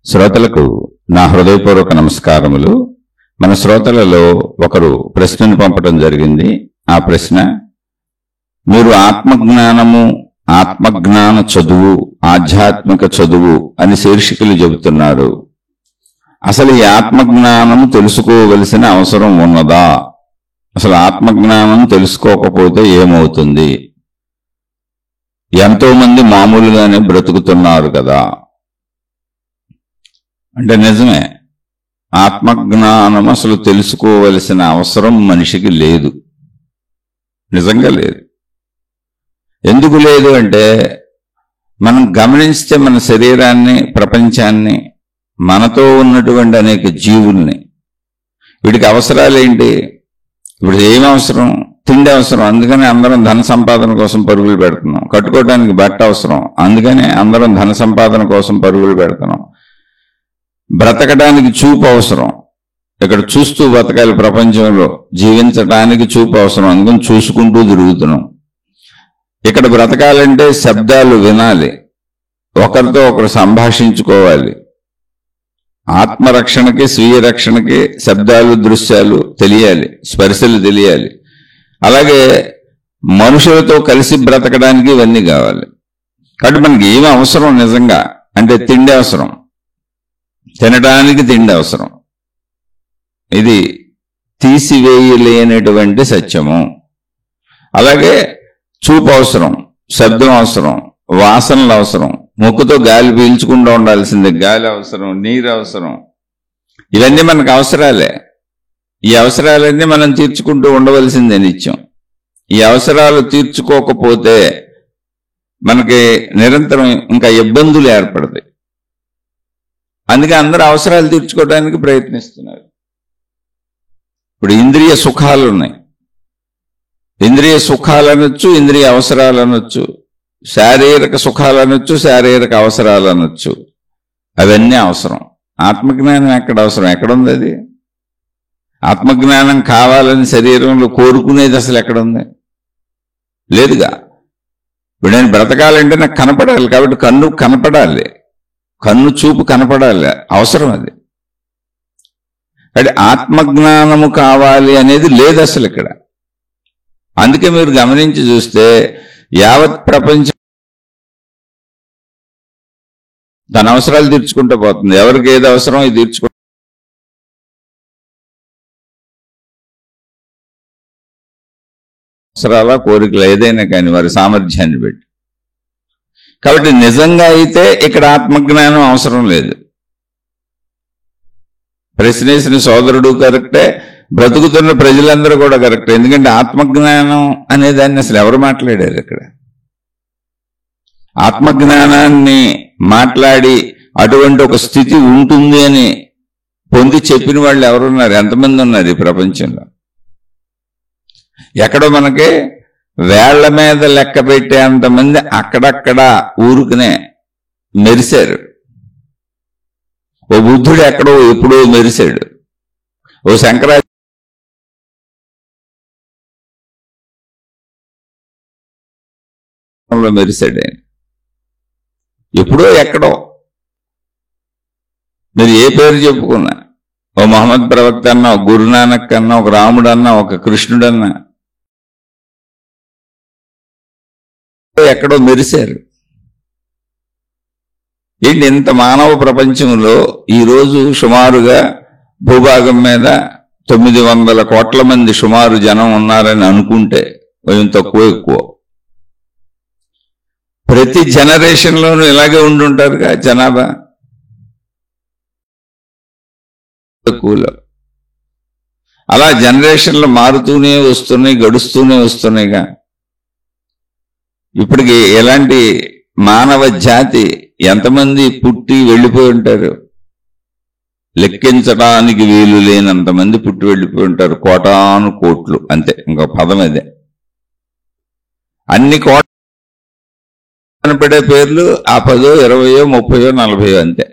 శ్రోతలకు నా హృదయపూర్వక నమస్కారములు. మన శ్రోతలలో ఒకరు ప్రశ్నను పంపడం జరిగింది. ఆ ప్రశ్న, మీరు ఆత్మజ్ఞానము, ఆత్మజ్ఞాన చదువు, ఆధ్యాత్మిక చదువు అని శీర్షికలు చెబుతున్నారు. అసలు ఈ ఆత్మజ్ఞానం తెలుసుకోవలసిన అవసరం ఉన్నదా? అసలు ఆత్మజ్ఞానం తెలుసుకోకపోతే ఏమవుతుంది? ఎంతో మంది మామూలుగానే బ్రతుకుతున్నారు కదా. అంటే నిజమే, ఆత్మజ్ఞానం అసలు తెలుసుకోవలసిన అవసరం మనిషికి లేదు, నిజంగా లేదు. ఎందుకు లేదు అంటే, మనం గమనిస్తే మన శరీరాన్ని, ప్రపంచాన్ని, మనతో ఉన్నటువంటి అనేక జీవుల్ని, వీటికి అవసరాలు ఏంటి? ఇప్పుడు ఏం అవసరం? తిండి అవసరం, అందుకని అందరం ధన సంపాదన కోసం పరుగులు పెడుతున్నాం. కట్టుకోవడానికి బట్ట అవసరం, అందుకని అందరం ధన సంపాదన కోసం పరుగులు పెడుతున్నాం. బ్రతకడానికి చూపు అవసరం, ఇక్కడ చూస్తూ బతకాలి. ప్రపంచంలో జీవించడానికి చూపు అవసరం, అందుకని చూసుకుంటూ తిరుగుతున్నాం. ఇక్కడ బ్రతకాలంటే శబ్దాలు వినాలి, ఒకరితో ఒకరు సంభాషించుకోవాలి. ఆత్మరక్షణకి, స్వీయ రక్షణకి శబ్దాలు, దృశ్యాలు తెలియాలి, స్పర్శలు తెలియాలి. అలాగే మనుషులతో కలిసి బ్రతకడానికి ఇవన్నీ కావాలి. కాబట్టి మనకి ఏమి అవసరం నిజంగా అంటే తిండి అవసరం, తినడానికి తిండి అవసరం. ఇది తీసివేయలేనటువంటి సత్యము. అలాగే చూపు అవసరం, శబ్దం అవసరం, వాసనలు అవసరం, ముక్కుతో గాలి పీల్చుకుంటూ ఉండాల్సిందే, గాలి అవసరం, నీరు అవసరం. ఇవన్నీ మనకు అవసరాలే. ఈ అవసరాలన్నీ మనం తీర్చుకుంటూ ఉండవలసిందే నిత్యం. ఈ అవసరాలు తీర్చుకోకపోతే మనకి నిరంతరం ఇంకా ఇబ్బందులు ఏర్పడతాయి. అందుకే అందరూ అవసరాలు తీర్చుకోవడానికి ప్రయత్నిస్తున్నారు. ఇప్పుడు ఇంద్రియ సుఖాలు ఉన్నాయి, ఇంద్రియ సుఖాలు అనొచ్చు, ఇంద్రియ అవసరాలు అనొచ్చు, శారీరక సుఖాలు అనొచ్చు, శారీరక అవసరాలు అనొచ్చు. అవన్నీ అవసరం. ఆత్మజ్ఞానం ఎక్కడ అవసరం? ఎక్కడుంది అది? ఆత్మజ్ఞానం కావాలని శరీరంలో కోరుకునేది అసలు ఎక్కడుంది? లేదుగా. ఇప్పుడు నేను బ్రతకాలంటే నాకు కనపడాలి, కాబట్టి కన్ను కనపడాలి, కన్ను చూపు కనపడాలి, అవసరం అది. అంటే ఆత్మజ్ఞానము కావాలి అనేది లేదు అసలు ఇక్కడ. అందుకే మీరు గమనించి చూస్తే యావత్ ప్రపంచం తన అవసరాలు తీర్చుకుంటూ పోతుంది. ఎవరికి ఏది అవసరం ఇది తీర్చుకుంటూ, అవసరాల కోరికలు ఏదైనా కానీ వారి సామర్థ్యాన్ని బట్టి. కాబట్టి నిజంగా అయితే ఇక్కడ ఆత్మజ్ఞానం అవసరం లేదు. ప్రశ్నేసిన సోదరుడు కరెక్టే, బ్రతుకుతున్న ప్రజలందరూ కూడా కరెక్టే. ఎందుకంటే ఆత్మజ్ఞానం అనే దాన్ని అసలు ఎవరు మాట్లాడారు ఇక్కడ? ఆత్మజ్ఞానాన్ని మాట్లాడి అటువంటి ఒక స్థితి ఉంటుంది అని పొంది చెప్పిన వాళ్ళు ఎవరున్నారు? ఎంతమంది ఉన్నారు ఈ ప్రపంచంలో? ఎక్కడో మనకి వేళ్ల మీద లెక్క పెట్టేంతమంది అక్కడక్కడ ఊరుకునే మెరిశారు. ఓ బుద్ధుడు ఎక్కడో ఎప్పుడో మెరిశాడు, ఓ శంకరాచార్యులు మెరిశాడు. ఆయన ఎప్పుడో ఎక్కడో. మీరు ఏ పేరు చెప్పుకున్నా, ఓ మహమ్మద్ ప్రవక్త అన్నా, ఒక గురునానక్ అన్నా, ఒక రాముడు అన్నా, ఒక కృష్ణుడన్నా, ఎక్కడో మెరిశారు. ఏంటి ఇంత మానవ ప్రపంచంలో ఈరోజు సుమారుగా భూభాగం మీద 900 కోట్ల మంది సుమారు జనం ఉన్నారని అనుకుంటే కొంచెం తక్కువ ఎక్కువ. ప్రతి జనరేషన్లోనూ ఇలాగే ఉండుంటారుగా జనాభా తక్కువలో. అలా జనరేషన్లు మారుతూనే వస్తున్నాయి, గడుస్తూనే వస్తున్నాయిగా. ఇప్పటికి ఎలాంటి మానవ జాతి ఎంతమంది పుట్టి వెళ్ళిపోయి ఉంటారు? లెక్కించడానికి వీలు లేనంతమంది పుట్టి వెళ్ళిపోయి ఉంటారు. కోటాను కోట్లు, అంతే. ఇంకో పదం అదే. అన్ని కోట్ల కనపడే పేర్లు ఆ 10, 20, 30, 40 అంతే.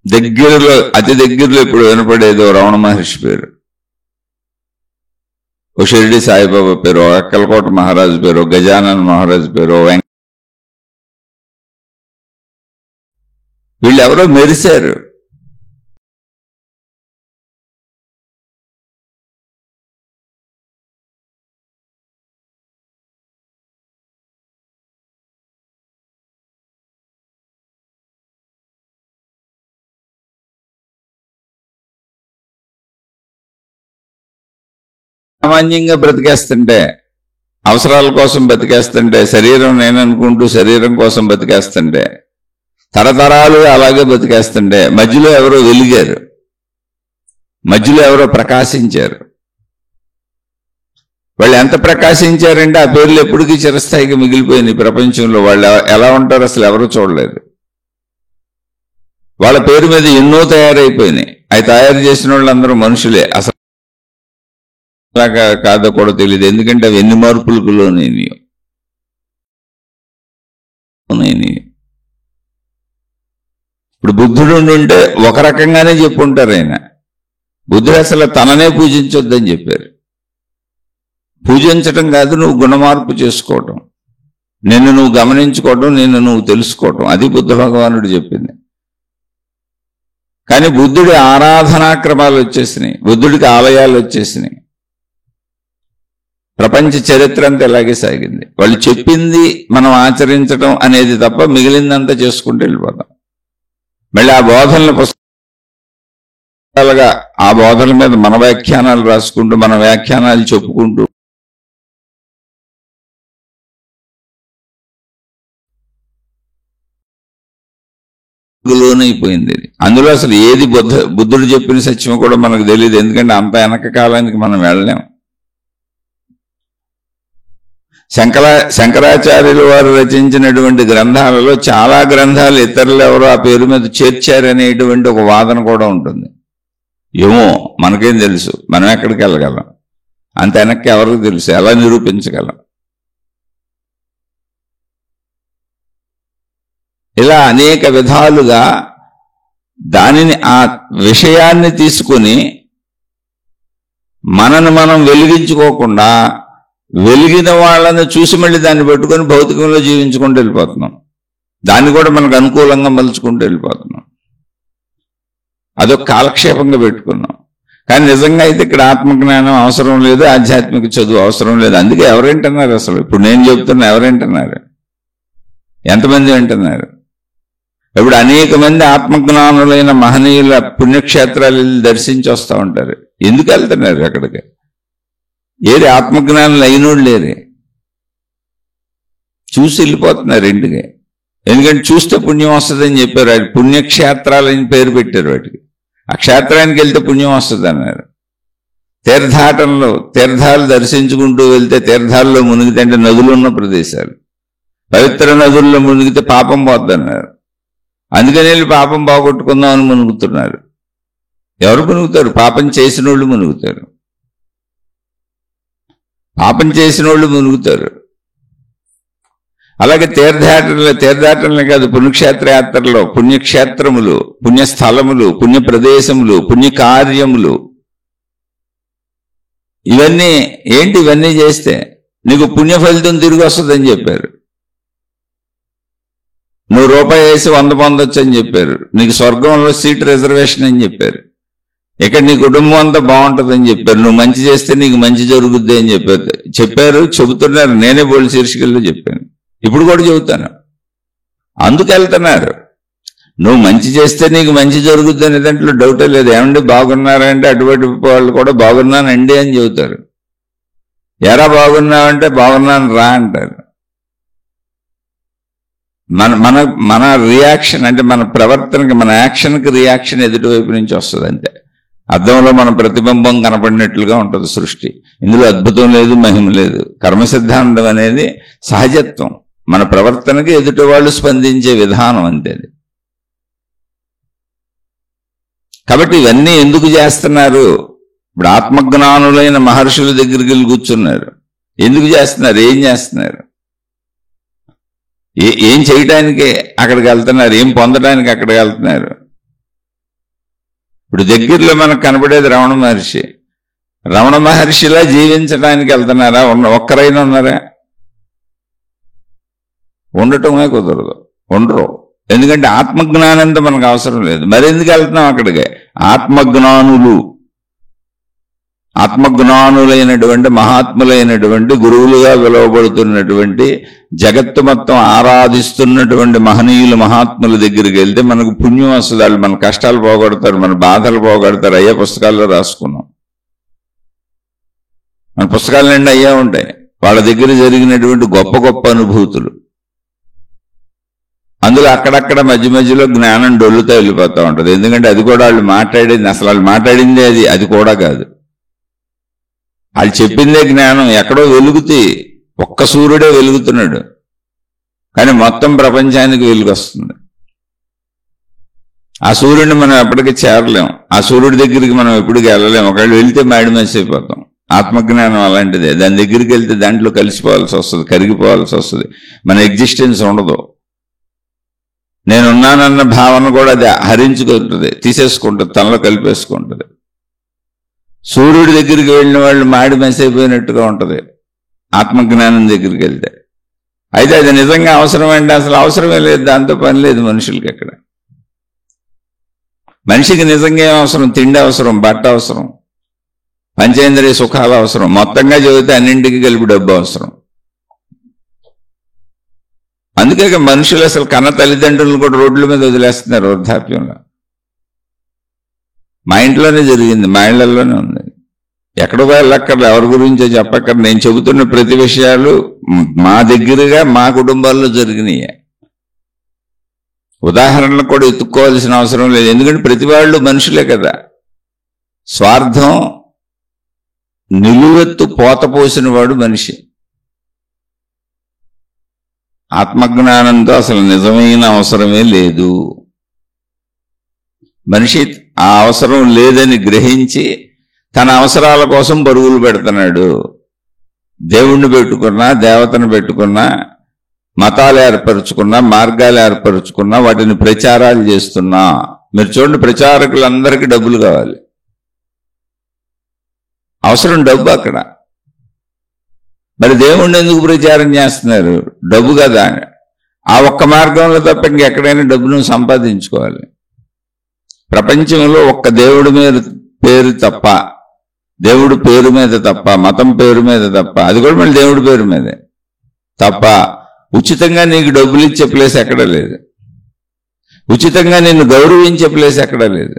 దగ్గరలో, అతి దగ్గరలో ఇప్పుడు వినపడేదో రమణ మహర్షి పేరు, ఓ షిరిడి సాయిబాబా పేరు, అక్కలకోట మహారాజు పేరు, గజానన్ మహారాజు పేరు, వీళ్ళెవరో మెరిశారు. సామాన్యంగా బ్రతికేస్తుంటే, అవసరాల కోసం బతికేస్తుంటే, శరీరం నేననుకుంటూ శరీరం కోసం బతికేస్తుంటే, తరతరాలు అలాగే బతికేస్తుంటే, మధ్యలో ఎవరో వెలిగారు, మధ్యలో ఎవరో ప్రకాశించారు. వాళ్ళు ఎంత ప్రకాశించారంటే ఆ పేర్లు ఎప్పటికీ చిరస్థాయిగా మిగిలిపోయినాయి ప్రపంచంలో. వాళ్ళు ఎలా ఉంటారు అసలు ఎవరు చూడలేదు. వాళ్ళ పేరు మీద ఎన్నో తయారైపోయినాయి. అవి తయారు చేసిన వాళ్ళందరూ మనుషులే. అసలు కాదో కూడా తెలియదు, ఎందుకంటే అవి ఎన్ని మార్పులకు లోనైనయో. ఇప్పుడు బుద్ధుడు ఉంటే ఒక రకంగానే చెప్పుంటారు ఆయన. బుద్ధుడు అసలు తననే పూజించొద్దని చెప్పారు. పూజించటం కాదు, నువ్వు గుణమార్పు చేసుకోవటం, నిన్ను నువ్వు గమనించుకోవటం, నిన్ను నువ్వు తెలుసుకోవటం, అది బుద్ధ భగవానుడు చెప్పింది. కానీ బుద్ధుడి ఆరాధనాక్రమాలు వచ్చేసినాయి, బుద్ధుడికి ఆలయాలు వచ్చేసినాయి. ప్రపంచ చరిత్ర అంతా ఇలాగే సాగింది. వాళ్ళు చెప్పింది మనం ఆచరించడం అనేది తప్ప మిగిలిందంతా చేసుకుంటూ వెళ్ళిపోతాం. మళ్ళీ ఆ బోధనల పుస్తకాలుగా ఆ బోధనల మీద మన వ్యాఖ్యానాలు రాసుకుంటూ, మన వ్యాఖ్యానాలు చెప్పుకుంటూ లోనైపోయింది. అందులో అసలు ఏది బుద్ధుడు చెప్పిన సత్యం కూడా మనకు తెలియదు, ఎందుకంటే అంత వెనక కాలానికి మనం వెళ్ళలేం. శంకరాచార్యులు వారు రచించినటువంటి గ్రంథాలలో చాలా గ్రంథాలు ఇతరులు ఎవరో ఆ పేరు మీద చేర్చారనేటువంటి ఒక వాదన కూడా ఉంటుంది. ఏమో మనకేం తెలుసు, మనం ఎక్కడికి వెళ్ళగలం, అంత వెనక్కి ఎవరికి తెలుసు, ఎలా నిరూపించగలం? ఇలా అనేక విధాలుగా దానిని, ఆ విషయాన్ని తీసుకుని మనను మనం వెలిగించుకోకుండా వెలిగిన వాళ్ళని చూసి మళ్ళీ దాన్ని పెట్టుకొని భౌతికంలో జీవించుకుంటూ వెళ్ళిపోతున్నాం. దాన్ని కూడా మనకు అనుకూలంగా మలుచుకుంటూ వెళ్ళిపోతున్నాం. అదొక కాలక్షేపంగా పెట్టుకున్నాం. కానీ నిజంగా అయితే ఇక్కడ ఆత్మజ్ఞానం అవసరం లేదు, ఆధ్యాత్మిక చదువు అవసరం లేదు. అందుకే ఎవరేంటున్నారు అసలు? ఇప్పుడు నేను చెప్తున్నా, ఎవరేంటున్నారు? ఎంతమంది వింటున్నారు? ఇప్పుడు అనేక మంది ఆత్మజ్ఞానులైన మహనీయుల పుణ్యక్షేత్రాలు దర్శించి వస్తూ ఉంటారు. ఎందుకు వెళ్తున్నారు అక్కడికి? ఏది ఆత్మజ్ఞానులు అయినోళ్ళు లేరే, చూసి వెళ్ళిపోతున్నారు ఇంటికి. ఎందుకంటే చూస్తే పుణ్యం వస్తుందని చెప్పారు. వాటి పుణ్యక్షేత్రాలని పేరు పెట్టారు వాటికి. ఆ క్షేత్రానికి వెళ్తే పుణ్యం వస్తుంది అన్నారు. తీర్థాలు దర్శించుకుంటూ వెళ్తే, తీర్థాల్లో మునిగితే, అంటే నదులు ఉన్న ప్రదేశాలు, పవిత్ర నదుల్లో మునిగితే పాపం పోద్దన్నారు. అందుకని వెళ్ళి పాపం బాగొట్టుకుందామని మునుగుతున్నారు. ఎవరు మునుగుతారు? పాపం చేసిన వాళ్ళు మునుగుతారు. పాపం చేసిన వాళ్ళు మునుగుతారు. అలాగే తీర్థయాత్రలే కాదు, పుణ్యక్షేత్ర యాత్రలో పుణ్యక్షేత్రములు, పుణ్యస్థలములు, పుణ్య ప్రదేశములు, పుణ్యకార్యములు, ఇవన్నీ ఏంటి? ఇవన్నీ చేస్తే నీకు పుణ్య ఫలితం తిరిగి వస్తుందని చెప్పారు. నువ్వు రూపాయి వేసి 100 పొందొచ్చు అని చెప్పారు. నీకు స్వర్గంలో సీట్ రిజర్వేషన్ అని చెప్పారు. ఇక్కడ నీ కుటుంబం అంతా బాగుంటుందని చెప్పారు. నువ్వు మంచి చేస్తే నీకు మంచి జరుగుద్ది అని చెప్పారు. చెబుతున్నారు. నేనే బోల్డ్ శీర్షికల్లో చెప్పాను, ఇప్పుడు కూడా చెబుతాను. అందుకు వెళ్తున్నారు. నువ్వు మంచి చేస్తే నీకు మంచి జరుగుద్ది అనే దాంట్లో డౌటే లేదు. ఏమండి బాగున్నారంటే అటువంటి వాళ్ళు కూడా బాగున్నానండి అని చెబుతారు. ఎరా బాగున్నావంటే బాగున్నాను రా అంటారు. మన రియాక్షన్, అంటే మన ప్రవర్తనకి, మన యాక్షన్కి రియాక్షన్ ఎదుటివైపు నుంచి వస్తుంది అంతే. అద్దంలో మన ప్రతిబింబం కనపడినట్లుగా ఉంటుంది సృష్టి. ఇందులో అద్భుతం లేదు, మహిమ లేదు. కర్మ సిద్ధాంతం అనేది సహజత్వం. మన ప్రవర్తనకి ఎదుటి వాళ్ళు స్పందించే విధానం అంతే. కాబట్టి ఇవన్నీ ఎందుకు చేస్తున్నారు? ఇప్పుడు ఆత్మజ్ఞానులైన మహర్షుల దగ్గరికి వెళ్ళి కూర్చున్నారు. ఎందుకు చేస్తున్నారు? ఏం చేస్తున్నారు? ఏం చేయటానికి అక్కడికి వెళ్తున్నారు? ఏం పొందడానికి అక్కడికి వెళ్తున్నారు? ఇప్పుడు దగ్గరలో మనకు కనబడేది రమణ మహర్షి. రమణ మహర్షిలా జీవించడానికి వెళ్తున్నారా? ఒక్కరైనా ఉన్నారా? ఉండటమే కుదరదు, ఉండరు. ఎందుకంటే ఆత్మజ్ఞానంతో మనకు అవసరం లేదు. మరెందుకు వెళ్తున్నాం అక్కడికి? ఆత్మజ్ఞానులైనటువంటి మహాత్ములైనటువంటి గురువులుగా పిలువబడుతున్నటువంటి జగత్తు మొత్తం ఆరాధిస్తున్నటువంటి మహనీయులు మహాత్ముల దగ్గరికి వెళ్తే మనకు పుణ్యం వస్తుంది. వాళ్ళు మన కష్టాలు పోగొడతారు, మన బాధలు పోగొడతారు. అయ్యే పుస్తకాల్లో రాసుకున్నాం, మన పుస్తకాల నిండా అయ్యే ఉంటాయి. వాళ్ళ దగ్గర జరిగినటువంటి గొప్ప గొప్ప అనుభూతులు. అందులో అక్కడక్కడ మధ్య మధ్యలో జ్ఞానం డొల్లుతో వెళ్ళిపోతూ ఉంటుంది. ఎందుకంటే అది కూడా వాళ్ళు మాట్లాడేది, అసలు వాళ్ళు మాట్లాడిందే అది కూడా కాదు. వాళ్ళు చెప్పిందే జ్ఞానం. ఎక్కడో వెలుగుతి, ఒక్క సూర్యుడే వెలుగుతున్నాడు, కానీ మొత్తం ప్రపంచానికి వెలుగు వస్తుంది. ఆ సూర్యుడిని మనం ఎప్పటికీ చేరలేం, ఆ సూర్యుడి దగ్గరికి మనం ఎప్పటికీ వెళ్ళలేం. ఒకవేళ వెళ్తే మాడిమేసి అయిపోతాం. ఆత్మజ్ఞానం అలాంటిదే. దాని దగ్గరికి వెళ్తే దాంట్లో కలిసిపోవాల్సి వస్తుంది, కరిగిపోవాల్సి వస్తుంది. మన ఎగ్జిస్టెన్స్ ఉండదు. నేనున్నానన్న భావన కూడా అది హరించుకుంటుంది, తీసేసుకుంటుంది, తనలో కలిపేసుకుంటుంది. సూర్యుడి దగ్గరికి వెళ్ళిన వాళ్ళు మాడి మెసైపోయినట్టుగా ఉంటుంది ఆత్మజ్ఞానం దగ్గరికి వెళ్తే. అయితే అది నిజంగా అవసరం అంటే అసలు అవసరమే లేదు, దాంతో పని లేదు మనుషులకి. ఎక్కడ మనిషికి నిజంగా ఏం అవసరం? తిండి అవసరం, బట్ట అవసరం, పంచేంద్రియ సుఖాలు అవసరం. మొత్తంగా చదివితే అన్నింటికి కలిపి డబ్బు అవసరం. అందుకే మనుషులు అసలు కన్న తల్లిదండ్రులను కూడా రోడ్ల మీద వదిలేస్తున్నారు వృద్ధాప్యంలో. మా ఇంట్లోనే జరిగింది, మా ఇళ్లలోనే ఉంది. ఎక్కడో వెళ్ళక్కర్లే, ఎవరి గురించో చెప్పక్కర్లే. నేను చెబుతున్న ప్రతి విషయాలు మా దగ్గరగా మా కుటుంబాల్లో జరిగినాయి. ఉదాహరణలు కూడా ఎత్తుక్కోవాల్సిన అవసరం లేదు. ఎందుకంటే ప్రతి వాళ్ళు మనుషులే కదా. స్వార్థం నిలువెత్తు పోత పోసిన వాడు మనిషి. ఆత్మజ్ఞానంతో అసలు నిజమైన అవసరమే లేదు. మనిషి ఆ అవసరం లేదని గ్రహించి తన అవసరాల కోసం పరుగులు పెడుతున్నాడు. దేవుణ్ణి పెట్టుకున్నా, దేవతను పెట్టుకున్నా, మతాలు ఏర్పరచుకున్నా, మార్గాలు ఏర్పరచుకున్నా, వాటిని ప్రచారాలు చేస్తున్నా. మీరు చూడండి, ప్రచారకులందరికీ డబ్బులు కావాలి. అవసరం డబ్బు అక్కడ. మరి దేవుణ్ణి ఎందుకు ప్రచారం చేస్తున్నారు? డబ్బు కదా. ఆ ఒక్క మార్గంలో తప్ప ఇంకెక్కడైనా డబ్బును సంపాదించుకోవాలి. ప్రపంచంలో ఒక్క దేవుడి మీద పేరు తప్ప, దేవుడి పేరు మీద తప్ప, మతం పేరు మీద తప్ప, అది కూడా మళ్ళీ దేవుడి పేరు మీదే తప్ప, ఉచితంగా నీకు డబ్బులు ఇచ్చే ప్లేస్ ఎక్కడా లేదు. ఉచితంగా నిన్ను గౌరవించే ప్లేస్ ఎక్కడా లేదు.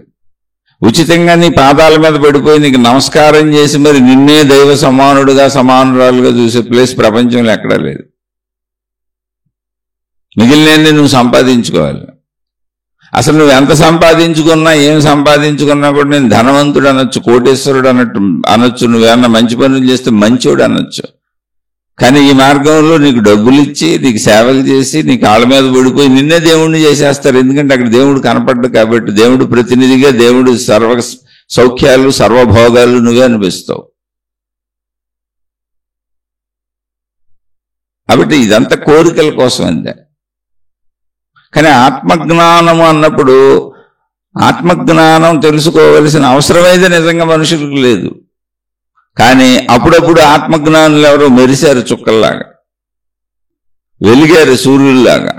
ఉచితంగా నీ పాదాల మీద పడిపోయి నీకు నమస్కారం చేసి మరి నిన్నే దైవ సమానుడుగా, సమానురాలుగా చూసే ప్లేస్ ప్రపంచంలో ఎక్కడా లేదు. మిగిలిన నువ్వు సంపాదించుకోవాలి. అసలు నువ్వు ఎంత సంపాదించుకున్నా, ఏం సంపాదించుకున్నా కూడా నేను ధనవంతుడు అనొచ్చు, కోటేశ్వరుడు అనొచ్చు, నువ్వేమన్నా మంచి పనులు చేస్తే మంచోడు అనొచ్చు. కానీ ఈ మార్గంలో నీకు డబ్బులు ఇచ్చి, నీకు సేవలు చేసి, నీ కాళ్ళ మీద పడిపోయి నిన్నే దేవుణ్ణి చేసేస్తారు. ఎందుకంటే అక్కడ దేవుడు కనపడ్డు కాబట్టి. దేవుడు ప్రతినిధిగా, దేవుడు సర్వ సౌఖ్యాలు, సర్వభోగాలు నువ్వే అనిపిస్తావు. కాబట్టి ఇదంతా కోరికల కోసం అంతే. కానీ ఆత్మజ్ఞానము అన్నప్పుడు ఆత్మజ్ఞానం తెలుసుకోవలసిన అవసరమైతే నిజంగా మనుషులకు లేదు. కానీ అప్పుడప్పుడు ఆత్మజ్ఞానులు ఎవరో మెరిశారు, చుక్కల్లాగా వెలిగారు, సూర్యుల్లాగా.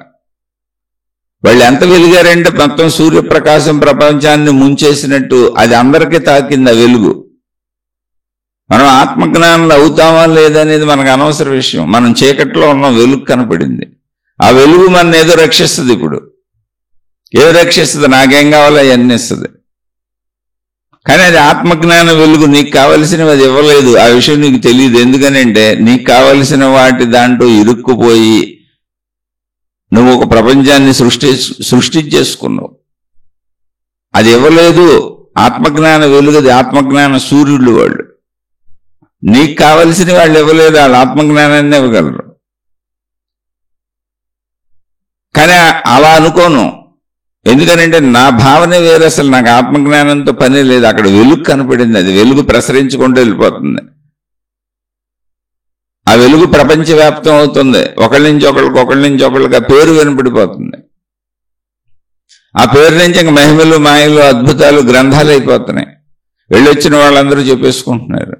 వాళ్ళు ఎంత వెలిగారంటే మొత్తం సూర్యప్రకాశం ప్రపంచాన్ని ముంచేసినట్టు అది అందరికీ తాకింది ఆ వెలుగు. మనం ఆత్మజ్ఞానులు అవుతామా లేదనేది మనకు అనవసర విషయం. మనం చీకట్లో ఉన్న వెలుగు కనపడింది. ఆ వెలుగు మన ఏదో రక్షిస్తుంది. ఇప్పుడు ఏదో రక్షిస్తుంది, నాకేం కావాలో అవన్నీ ఇస్తుంది. కానీ అది ఆత్మజ్ఞాన వెలుగు. నీకు కావలసినవి అది ఇవ్వలేదు. ఆ విషయం నీకు తెలియదు. ఎందుకనంటే నీకు కావలసిన వాటి దాంట్లో ఇరుక్కుపోయి నువ్వు ఒక ప్రపంచాన్ని సృష్టించేసుకున్నావు. అది ఇవ్వలేదు. ఆత్మజ్ఞాన వెలుగుది, ఆత్మజ్ఞాన సూర్యుడు వాళ్ళు. నీకు కావలసిన వాళ్ళు ఇవ్వలేదు, వాళ్ళు ఆత్మజ్ఞానాన్ని ఇవ్వగలరు. కానీ అలా అనుకోను. ఎందుకనంటే నా భావనే వేరే. అసలు నాకు ఆత్మజ్ఞానంతో పని లేదు. అక్కడ వెలుగు కనపడింది, అది వెలుగు ప్రసరించుకుంటూ వెళ్ళిపోతుంది. ఆ వెలుగు ప్రపంచవ్యాప్తం అవుతుంది. ఒకళ్ళ నుంచి ఒకళ్ళకి ఆ పేరు వినపడిపోతుంది. ఆ పేరు నుంచి ఇంక మహిమలు, మాయలు, అద్భుతాలు, గ్రంథాలు అయిపోతున్నాయి. వెళ్ళొచ్చిన వాళ్ళందరూ చెప్పేసుకుంటున్నారు.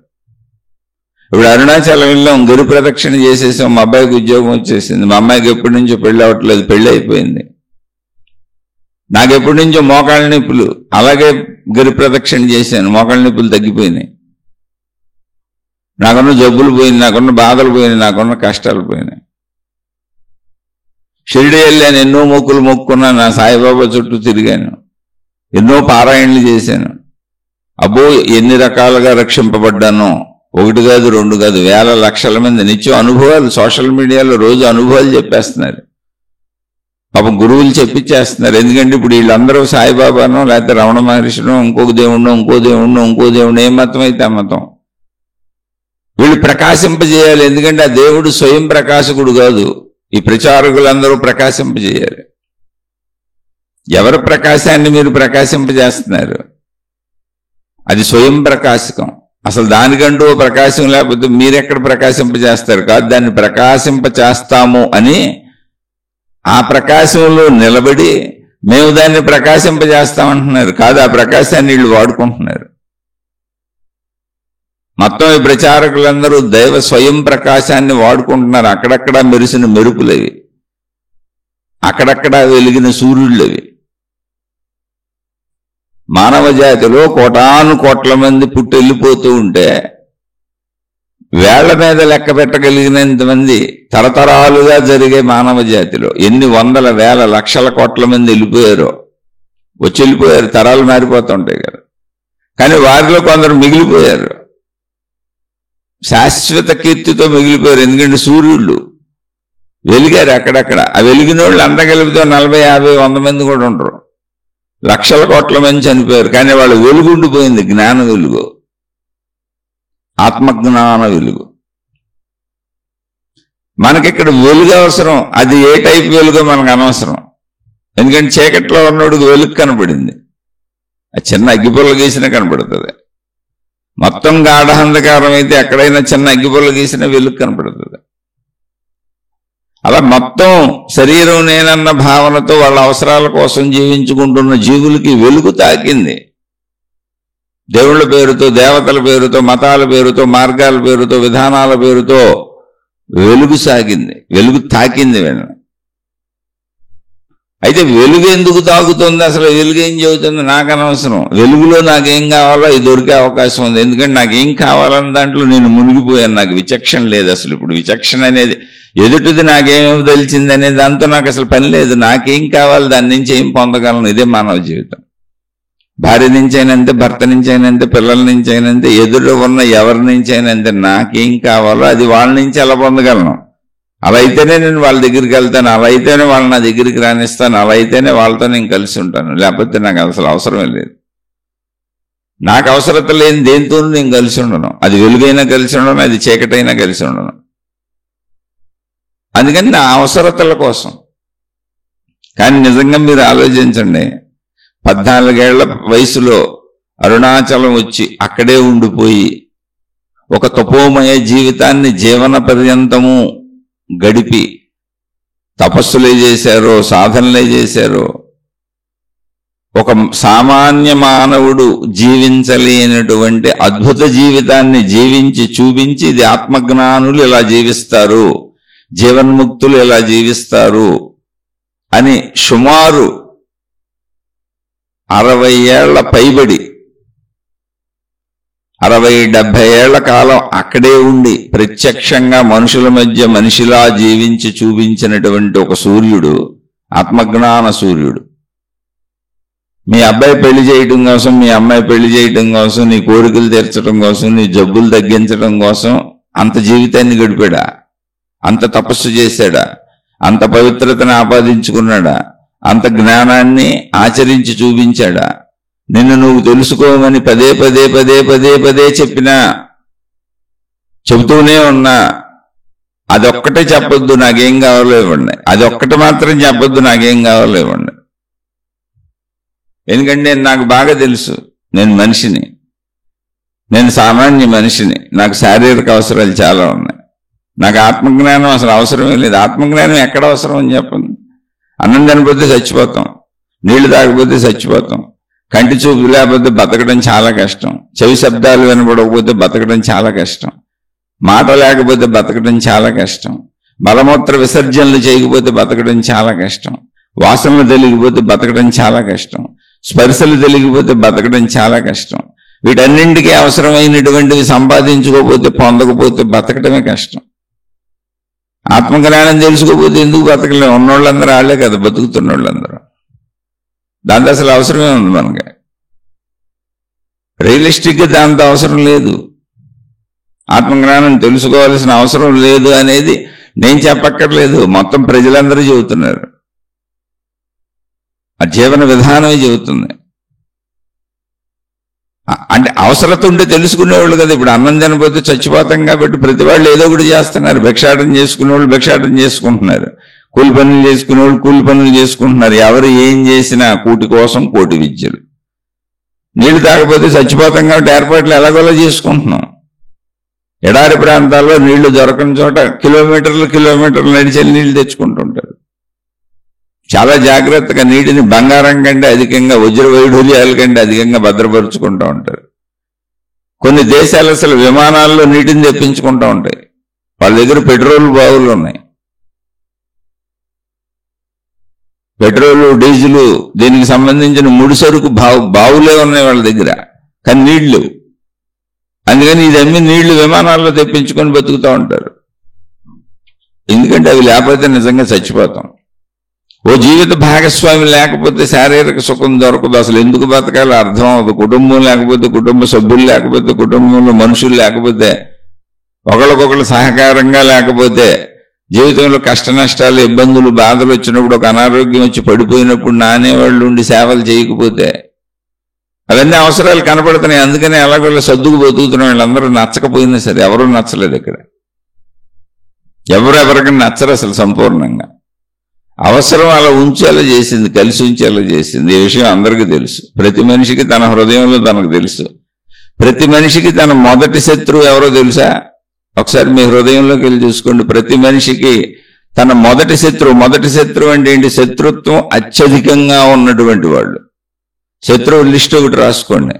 ఇప్పుడు అరుణాచలం వెళ్ళాం, గిరి ప్రదక్షిణ చేసేసాం, మా అబ్బాయికి ఉద్యోగం వచ్చేసింది. మా అమ్మాయికి ఎప్పటి నుంచో పెళ్ళి అవ్వట్లేదు, పెళ్ళి అయిపోయింది. నాకు ఎప్పటి నుంచో మోకాళ్ళ నొప్పులు, అలాగే గిరి ప్రదక్షిణ చేశాను, మోకాళ్ళ నొప్పులు తగ్గిపోయినాయి. నాకున్న జబ్బులు పోయినాయి, నాకున్న బాధలు పోయినాయి, నాకున్న కష్టాలు పోయినాయి. షిరిడి వెళ్ళాను, ఎన్నో మొక్కులు మొక్కున్నాను, నా సాయిబాబా చుట్టూ తిరిగాను, ఎన్నో పారాయణలు చేశాను. అబ్బో ఎన్ని రకాలుగా రక్షింపబడ్డానో, ఒకటి కాదు రెండు కాదు, వేల లక్షల మంది నిత్యం అనుభవాలు సోషల్ మీడియాలో రోజు అనుభవాలు చెప్పేస్తున్నారు. పాపం గురువులు చెప్పించేస్తున్నారు. ఎందుకంటే ఇప్పుడు వీళ్ళందరూ సాయిబాబానో లేకపోతే రమణ మహర్షినో ఇంకొక దేవుణ్ణో ఇంకో దేవుడు ఏ మతం అయితే ఆ మతం వీళ్ళు ప్రకాశింపజేయాలి. ఎందుకంటే ఆ దేవుడు స్వయం ప్రకాశకుడు కాదు, ఈ ప్రచారకులందరూ ప్రకాశింపజేయాలి. ఎవరి ప్రకాశాన్ని మీరు ప్రకాశింపజేస్తున్నారు? అది స్వయం ప్రకాశకం. అసలు దానికంటూ ప్రకాశం లేకపోతే మీరెక్కడ ప్రకాశింపజేస్తారు? కాదు, దాన్ని ప్రకాశింపచేస్తాము అని ఆ ప్రకాశంలో నిలబడి మేము దాన్ని ప్రకాశింపజేస్తామంటున్నారు. కాదు, ఆ ప్రకాశాన్ని వీళ్ళు వాడుకుంటున్నారు. మొత్తం ఈ ప్రచారకులందరూ దైవ స్వయం ప్రకాశాన్ని వాడుకుంటున్నారు. అక్కడక్కడ మెరిసిన మెరుపులవి, అక్కడక్కడ వెలిగిన సూర్యుళ్ళవి. మానవ జాతిలో కోటాను కోట్ల మంది పుట్టి వెళ్ళిపోతూ ఉంటే వేళ్ల మీద లెక్క పెట్టగలిగినంత మంది తరతరాలుగా జరిగే మానవ జాతిలో ఎన్ని వందల వేల లక్షల కోట్ల మంది వెళ్ళిపోయారో, వచ్చి వెళ్ళిపోయారు. తరాలు మారిపోతుంటాయి కదా, కానీ వారిలో కొందరు మిగిలిపోయారు, శాశ్వత కీర్తితో మిగిలిపోయారు. ఎందుకంటే సూర్యుళ్ళు వెలిగారు అక్కడక్కడ. ఆ వెలిగిన వాళ్ళు అంతా కలిపితే 40, 50, 100 మంది కూడా ఉండరు. లక్షల కోట్ల మంది చనిపోయారు, కానీ వాళ్ళు వెలుగుండిపోయింది. జ్ఞాన వెలుగు, ఆత్మజ్ఞాన వెలుగు. మనకిక్కడ వెలుగు అవసరం. అది ఏ టైప్ వెలుగో మనకు అనవసరం. ఎందుకంటే చీకట్లో ఉన్నోడికి వెలుగు కనపడింది, ఆ చిన్న అగ్గిపుల్ల గీసినా కనపడుతుంది. మొత్తం గాఢాంధకారం అయితే ఎక్కడైనా చిన్న అగ్గిపుల్ల గీసినా వెలుగు కనపడుతుంది. అలా మొత్తం శరీరం నేనన్న భావనతో వాళ్ళ అవసరాల కోసం జీవించుకుంటున్న జీవులకి వెలుగు తాకింది. దేవుళ్ళ పేరుతో, దేవతల పేరుతో, మతాల పేరుతో, మార్గాల పేరుతో, విధానాల పేరుతో వెలుగు సాగింది, వెలుగు తాకింది వీళ్ళని. అయితే వెలుగు ఎందుకు తాగుతుంది? అసలు వెలుగు ఏం చెబుతుంది? నాకు అనవసరం. వెలుగులో నాకేం కావాలో అది దొరికే అవకాశం ఉంది. ఎందుకంటే నాకేం కావాలన్న దాంట్లో నేను మునిగిపోయాను. నాకు విచక్షణ లేదు. అసలు ఇప్పుడు విచక్షణ అనేది ఎదుటిది నాకేమో తెలిసింది అనే దాంతో నాకు అసలు పని లేదు. నాకేం కావాలి, దాని నుంచి ఏం పొందగలను. ఇదే మానవ జీవితం. భార్య నుంచి అయినంతే, భర్త నుంచి అయినంతే, పిల్లల నుంచి అయినంతే, ఎదురు ఉన్న ఎవరి నుంచి అయినంతే నాకేం కావాలో అది వాళ్ళ నుంచి ఎలా పొందగలను. అలా అయితేనే నేను వాళ్ళ దగ్గరికి వెళ్తాను, అలా అయితేనే వాళ్ళు నా దగ్గరికి రానిస్తాను, అలా అయితేనే వాళ్ళతో నేను కలిసి ఉంటాను. లేకపోతే నాకు అసలు అవసరమే లేదు. నాకు అవసరత లేని దేంతో నేను కలిసి ఉండను. అది వెలుగైనా కలిసి ఉండను, అది చీకటైనా కలిసి ఉండను. అందుకని నా అవసరతల కోసం. కానీ నిజంగా మీరు ఆలోచించండి, 14 ఏళ్ల వయసులో అరుణాచలం వచ్చి అక్కడే ఉండిపోయి ఒక తపోమయ జీవితాన్ని జీవన పర్యంతము గడిపి తపస్సులే చేశారో, సాధనలే చేశారో, ఒక సామాన్య మానవుడు జీవించలేనటువంటి అద్భుత జీవితాన్ని జీవించి చూపించి, ఇది ఆత్మజ్ఞానులు ఇలా జీవిస్తారు, జీవన్ముక్తులు ఎలా జీవిస్తారు అని సుమారు 60 ఏళ్ల పైబడి 60-70 ఏళ్ల కాలం అక్కడే ఉండి ప్రత్యక్షంగా మనుషుల మధ్య మనిషిలా జీవించి చూపించినటువంటి ఒక సూర్యుడు, ఆత్మజ్ఞాన సూర్యుడు. మీ అబ్బాయి పెళ్లి చేయటం కోసం, మీ అమ్మాయి పెళ్లి చేయటం కోసం, నీ కోరికలు తీర్చడం కోసం, నీ జబ్బులు తగ్గించడం కోసం అంత జీవితాన్ని గడిపాడా? అంత తపస్సు చేశాడా? అంత పవిత్రతను ఆపాదించుకున్నాడా? అంత జ్ఞానాన్ని ఆచరించి చూపించాడా? నిన్ను నువ్వు తెలుసుకోమని పదే పదే పదే పదే పదే చెప్పినా, చెబుతూనే ఉన్నా, అదొక్కటే చెప్పొద్దు నాకేం కావాలో ఇవ్వండి, అదొక్కటి మాత్రం చెప్పొద్దు నాకేం కావాలో ఇవ్వండి. ఎందుకంటే నాకు బాగా తెలుసు, నేను మనిషిని, నేను సామాన్య మనిషిని, నాకు శారీరక అవసరాలు చాలా ఉన్నాయి. నాకు ఆత్మజ్ఞానం అసలు అవసరమే లేదు. ఆత్మజ్ఞానం ఎక్కడ అవసరం అని చెప్పండి. అన్నం తినకపోతే చచ్చిపోతాం, నీళ్లు తాగకపోతే చచ్చిపోతాం, కంటి చూపు లేకపోతే బతకడం చాలా కష్టం, చెవి శబ్దాలు వినపడకపోతే బతకడం చాలా కష్టం, మాట లేకపోతే బతకడం చాలా కష్టం, మలమూత్ర విసర్జనలు చేయకపోతే బతకడం చాలా కష్టం, వాసనలు తెలియకపోతే బతకడం చాలా కష్టం, స్పర్శలు తెలియకపోతే బతకడం చాలా కష్టం. వీటన్నింటికీ అవసరమైనటువంటివి సంపాదించుకోకపోతే, పొందకపోతే బతకడమే కష్టం. ఆత్మజ్ఞానం తెలుసుకోకపోతే ఎందుకు బతకలేము? ఉన్నోళ్ళందరూ వాళ్ళే కదా బతుకుతున్న వాళ్ళందరూ. దాంతో అసలు అవసరమే ఉంది మనకి. రియలిస్టిక్గా దాంతో అవసరం లేదు. ఆత్మజ్ఞానం తెలుసుకోవాల్సిన అవసరం లేదు అనేది నేను చెప్పక్కర్లేదు, మొత్తం ప్రజలందరూ చెబుతున్నారు. ఆ జీవన విధానమే చెబుతుంది. అంటే అవసరత ఉంటే తెలుసుకునేవాళ్ళు కదా. ఇప్పుడు అన్నం తినకపోతే చచ్చిపోతాం కాబట్టి ప్రతి వాళ్ళు ఏదో ఒకటి చేస్తున్నారు. భిక్షాటన చేసుకునేవాళ్ళు భిక్షాటన చేసుకుంటున్నారు, కూలి పనులు చేసుకునేవాళ్ళు కూలి పనులు చేసుకుంటున్నారు. ఎవరు ఏం చేసినా కూటి కోసం కోటి విద్యలు. నీళ్లు తాగకపోతే చచ్చిపోతాం కాబట్టి ఏర్పాట్లు ఎలాగోలా చేసుకుంటున్నాం. ఎడారి ప్రాంతాల్లో నీళ్లు దొరకని చోట కిలోమీటర్లు నడిచి నీళ్లు తెచ్చుకుంటుంటారు. చాలా జాగ్రత్తగా నీటిని బంగారం కంటే అధికంగా, వజ్ర వైఢూర్యాల కంటే అధికంగా భద్రపరుచుకుంటూ ఉంటారు. కొన్ని దేశాలు అసలు విమానాల్లో నీటిని తెప్పించుకుంటూ ఉంటాయి. వాళ్ళ దగ్గర పెట్రోల్ బావులు ఉన్నాయి, పెట్రోలు డీజిల్ దీనికి సంబంధించిన ముడి సరుకు బావులే ఉన్నాయి వాళ్ళ దగ్గర, కానీ నీళ్లు. అందుకని ఇది అమ్మి నీళ్లు విమానాల్లో తెప్పించుకొని బతుకుతూ ఉంటారు. ఎందుకంటే అవి లేకపోతే నిజంగా చచ్చిపోతాం. ఓ జీవిత భాగస్వామి లేకపోతే శారీరక సుఖం దొరకదు. అసలు ఎందుకు బతకాలో అర్థం అవ్వదు. కుటుంబం లేకపోతే, కుటుంబ సభ్యులు లేకపోతే, కుటుంబంలో మనుషులు లేకపోతే, ఒకళ్ళకొకళ్ళు సహకారంగా లేకపోతే, జీవితంలో కష్ట నష్టాలు, ఇబ్బందులు, బాధలు వచ్చినప్పుడు, ఒక అనారోగ్యం వచ్చి పడిపోయినప్పుడు నానేవాళ్ళు ఉండి సేవలు చేయకపోతే, అవన్నీ అవసరాలు కనపడుతున్నాయి. అందుకని ఎలాగోళ్ళ సర్దుకు బతుకుతున్నాం. వీళ్ళందరూ నచ్చకపోయినా సరే, ఎవరూ నచ్చలేదు ఇక్కడ. ఎవరెవరికి నచ్చరు అసలు సంపూర్ణంగా. అవసరం అలా ఉంచేలా చేసింది, కలిసి ఉంచేలా చేసింది. ఈ విషయం అందరికీ తెలుసు. ప్రతి మనిషికి తన హృదయంలో తనకు తెలుసు. ప్రతి మనిషికి తన మొదటి శత్రువు ఎవరో తెలుసా? ఒకసారి మీ హృదయంలోకి వెళ్ళి చూసుకోండి. ప్రతి మనిషికి తన మొదటి శత్రువు అంటే ఏంటి? శత్రుత్వం అత్యధికంగా ఉన్నటువంటి వాళ్ళు. శత్రువు లిస్టు ఒకటి రాసుకోండి.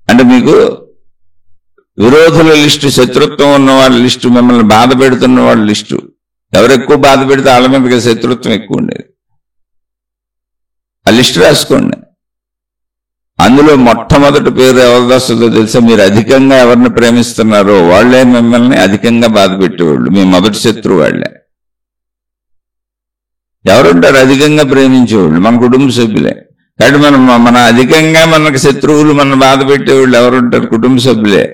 అంటే మీకు విరోధుల లిస్టు, శత్రుత్వం ఉన్న వాళ్ళ లిస్టు, మిమ్మల్ని బాధ పెడుతున్న వాళ్ళ లిస్టు. ఎవరు ఎక్కువ బాధ పెడితే వాళ్ళ మీద శత్రుత్వం ఎక్కువ ఉండేది. ఆ లిస్టు రాసుకోండి. అందులో మొట్టమొదటి పేరు ఎవరిది వస్తుందో తెలుసా? మీరు అధికంగా ఎవరిని ప్రేమిస్తున్నారో వాళ్లే మిమ్మల్ని అధికంగా బాధ పెట్టేవాళ్ళు. మీ మొదటి శత్రువు వాళ్లే. ఎవరుంటారు అధికంగా ప్రేమించేవాళ్ళు? మన కుటుంబ సభ్యులే. కాబట్టి మన అధికంగా మనకు శత్రువులు, మన బాధ పెట్టేవాళ్ళు ఎవరుంటారు? కుటుంబ సభ్యులే.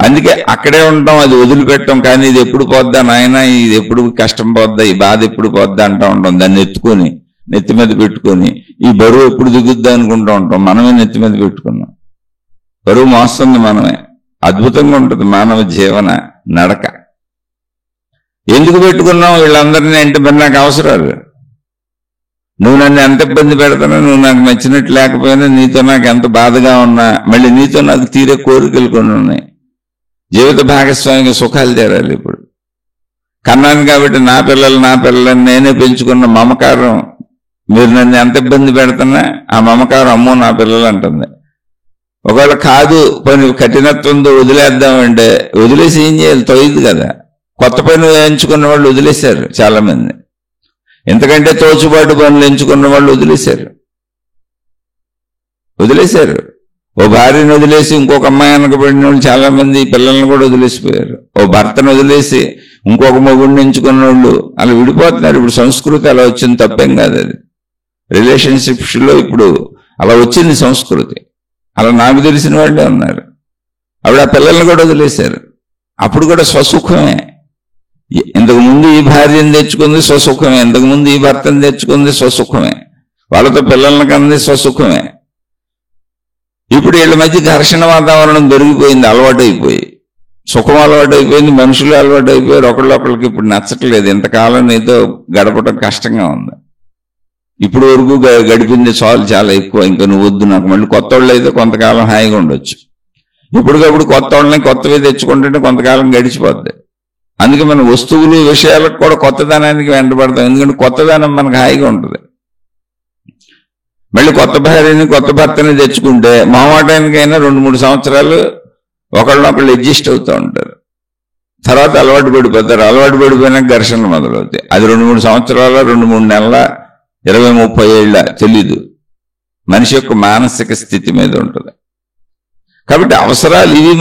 అందుకే అక్కడే ఉంటాం, అది వదిలిపెట్టాం. కానీ ఇది ఎప్పుడు పోద్దా నాయన, ఇది ఎప్పుడు కష్టం పోద్దా, ఈ బాధ ఎప్పుడు పోద్దా అంటూ ఉంటాం. దాన్ని ఎత్తుకొని నెత్తి మీద పెట్టుకొని ఈ బరువు ఎప్పుడు దిగుద్దా అనుకుంటూ ఉంటాం. మనమే నెత్తి మీద పెట్టుకున్నాం. బరువు మోస్తుంది మనమే. అద్భుతంగా ఉంటుంది మానవ జీవన నడక. ఎందుకు పెట్టుకున్నాం వీళ్ళందరినీ అంటే మరి నాకు అవసరాలు. నువ్వు నన్ను ఎంత ఇబ్బంది పెడతానో, నువ్వు నాకు నచ్చినట్టు లేకపోయినా, నీతో నాకు ఎంత బాధగా ఉన్నా, మళ్ళీ నీతో నాకు తీరే కోరికలు కొన్ని ఉన్నాయి. జీవిత భాగస్వామిగా సుఖాలు తీరాలి. ఇప్పుడు కన్నాను కాబట్టి నా పిల్లలని నేనే పెంచుకున్న మమకారం, మీరు నన్ను ఎంత ఇబ్బంది పెడుతున్నా ఆ మమకారం అమ్మో నా పిల్లలు అంటుంది. ఒకవేళ కాదు పని కఠినత్వంతో వదిలేద్దామంటే వదిలేసి ఏం చేయాలి? తొయ్యదు కదా. కొత్త పని ఎంచుకున్న వాళ్ళు వదిలేశారు చాలా మంది. ఎందుకంటే తోచుబాటు పనులు ఎంచుకున్న వాళ్ళు వదిలేశారు. ఓ భార్యను వదిలేసి ఇంకొక అమ్మాయి అనకబడిన వాళ్ళు చాలా మంది పిల్లల్ని కూడా వదిలేసిపోయారు. ఓ భర్తను వదిలేసి ఇంకొక మొగుడిని ఎంచుకున్న వాళ్ళు అలా విడిపోతున్నారు. ఇప్పుడు సంస్కృతి అలా వచ్చింది, తప్పేం కాదు. అది రిలేషన్షిప్స్ లో ఇప్పుడు అలా వచ్చింది సంస్కృతి. అలా నాకు తెలిసిన వాళ్ళే ఉన్నారు. ఆవిడ ఆ పిల్లల్ని కూడా వదిలేశారు. అప్పుడు కూడా స్వసుఖమే. ఇంతకు ముందు ఈ భార్యను తెచ్చుకుంది స్వసుఖమే, ఇంతకుముందు ఈ భర్తను తెచ్చుకుంది స్వసుఖమే, వాళ్ళతో పిల్లల్ని కన్నది స్వసుఖమే. ఇప్పుడు వీళ్ళ మధ్య ఘర్షణ వాతావరణం పెరిగిపోయింది, అలవాటు అయిపోయి. సుఖం అలవాటు అయిపోయింది, మనుషులు అలవాటు అయిపోయారు. ఒకళ్ళొకళ్ళకి ఇప్పుడు నచ్చట్లేదు. ఇంతకాలం నీతో గడపడం కష్టంగా ఉంది. ఇప్పుడు వరకు గడిపింది చాలు, చాలా ఎక్కువ, ఇంకా నువ్వు వద్దు నాకు. మళ్ళీ కొత్త వాళ్ళు అయితే కొంతకాలం హాయిగా ఉండొచ్చు. ఇప్పటికప్పుడు కొత్త వాళ్ళని కొత్తవి తెచ్చుకుంటుంటే కొంతకాలం గడిచిపోద్ది. అందుకే మన వస్తువులు విషయాలకు కూడా కొత్తదనానికి వెంటబడతాం. ఎందుకంటే కొత్తదనం మనకు హాయిగా ఉంటుంది. మళ్ళీ కొత్త భార్యని కొత్త భర్తని తెచ్చుకుంటే మొహమాటానికైనా 2-3 సంవత్సరాలు ఒకళ్ళనొకళ్ళు అడ్జస్ట్ అవుతూ ఉంటారు. తర్వాత అలవాటు పడిపోతారు. అలవాటు పడిపోయినాక ఘర్షణలు మొదలవుతాయి. అది 2-3 సంవత్సరాల 2-3 నెలల 20-30 ఏళ్ళ తెలీదు. మనిషి యొక్క మానసిక స్థితి మీద ఉంటుంది. కాబట్టి అవసరాలు ఇవి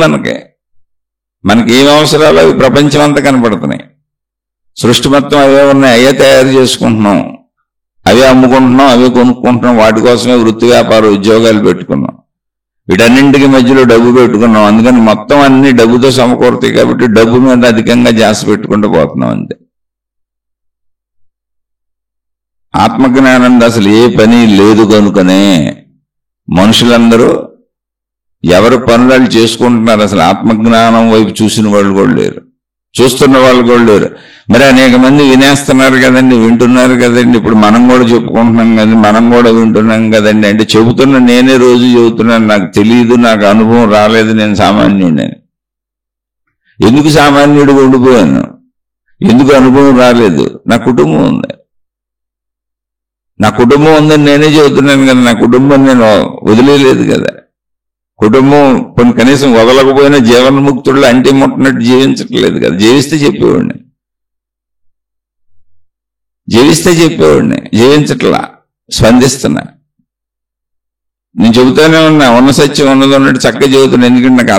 మనకి ఏం అవసరాలు అవి ప్రపంచం అంతా కనపడుతున్నాయి. సృష్టి మొత్తం అవే ఉన్నాయి, అవే తయారు చేసుకుంటున్నాం, అవే అమ్ముకుంటున్నాం, అవే కొనుక్కుంటున్నాం. వాటి కోసమే వృత్తి వ్యాపార ఉద్యోగాలు పెట్టుకున్నాం. వీటన్నింటికి మధ్యలో డబ్బు పెట్టుకున్నాం. అందుకని మొత్తం అన్ని డబ్బుతో సమకూరుతాయి. కాబట్టి డబ్బు మీద అధికంగా ధ్యాస పెట్టుకుంటూ పోతున్నాం అంతే. ఆత్మజ్ఞానం అసలు ఏ పని లేదు కనుకనే మనుషులందరూ ఎవరు పనులు చేసుకుంటున్నారు. అసలు ఆత్మజ్ఞానం వైపు చూసిన వాళ్ళు కూడా లేరు, చూస్తున్న వాళ్ళు కూడా లేరు. మరి అనేక మంది వినేస్తున్నారు కదండి, వింటున్నారు కదండి. ఇప్పుడు మనం కూడా చెప్పుకుంటున్నాం కదండి, మనం కూడా వింటున్నాం కదండి. అంటే చెబుతున్నా, నేనే రోజు చెబుతున్నాను, నాకు తెలియదు, నాకు అనుభవం రాలేదు, నేను సామాన్యుడిని. ఎందుకు సామాన్యుడిగా ఉండిపోయాను? ఎందుకు అనుభవం రాలేదు? నా కుటుంబం ఉంది. నా కుటుంబం ఉందని నేనే చెబుతున్నాను కదా. నా కుటుంబం నేను వదిలేదు కదా. కుటుంబం కొన్ని కనీసం వదలకపోయినా జీవన్ముక్తుళ్ళు అంటే ముట్టనట్టు జీవించట్లేదు కదా. జీవిస్తే చెప్పేవాడిని, జీవించట్లా, స్పందిస్తున్నా. నేను చెబుతానే ఉన్నా, ఉన్న సత్యం ఉన్నది ఉన్నట్టు చక్కగా చెబుతున్నా. ఎందుకంటే నాకు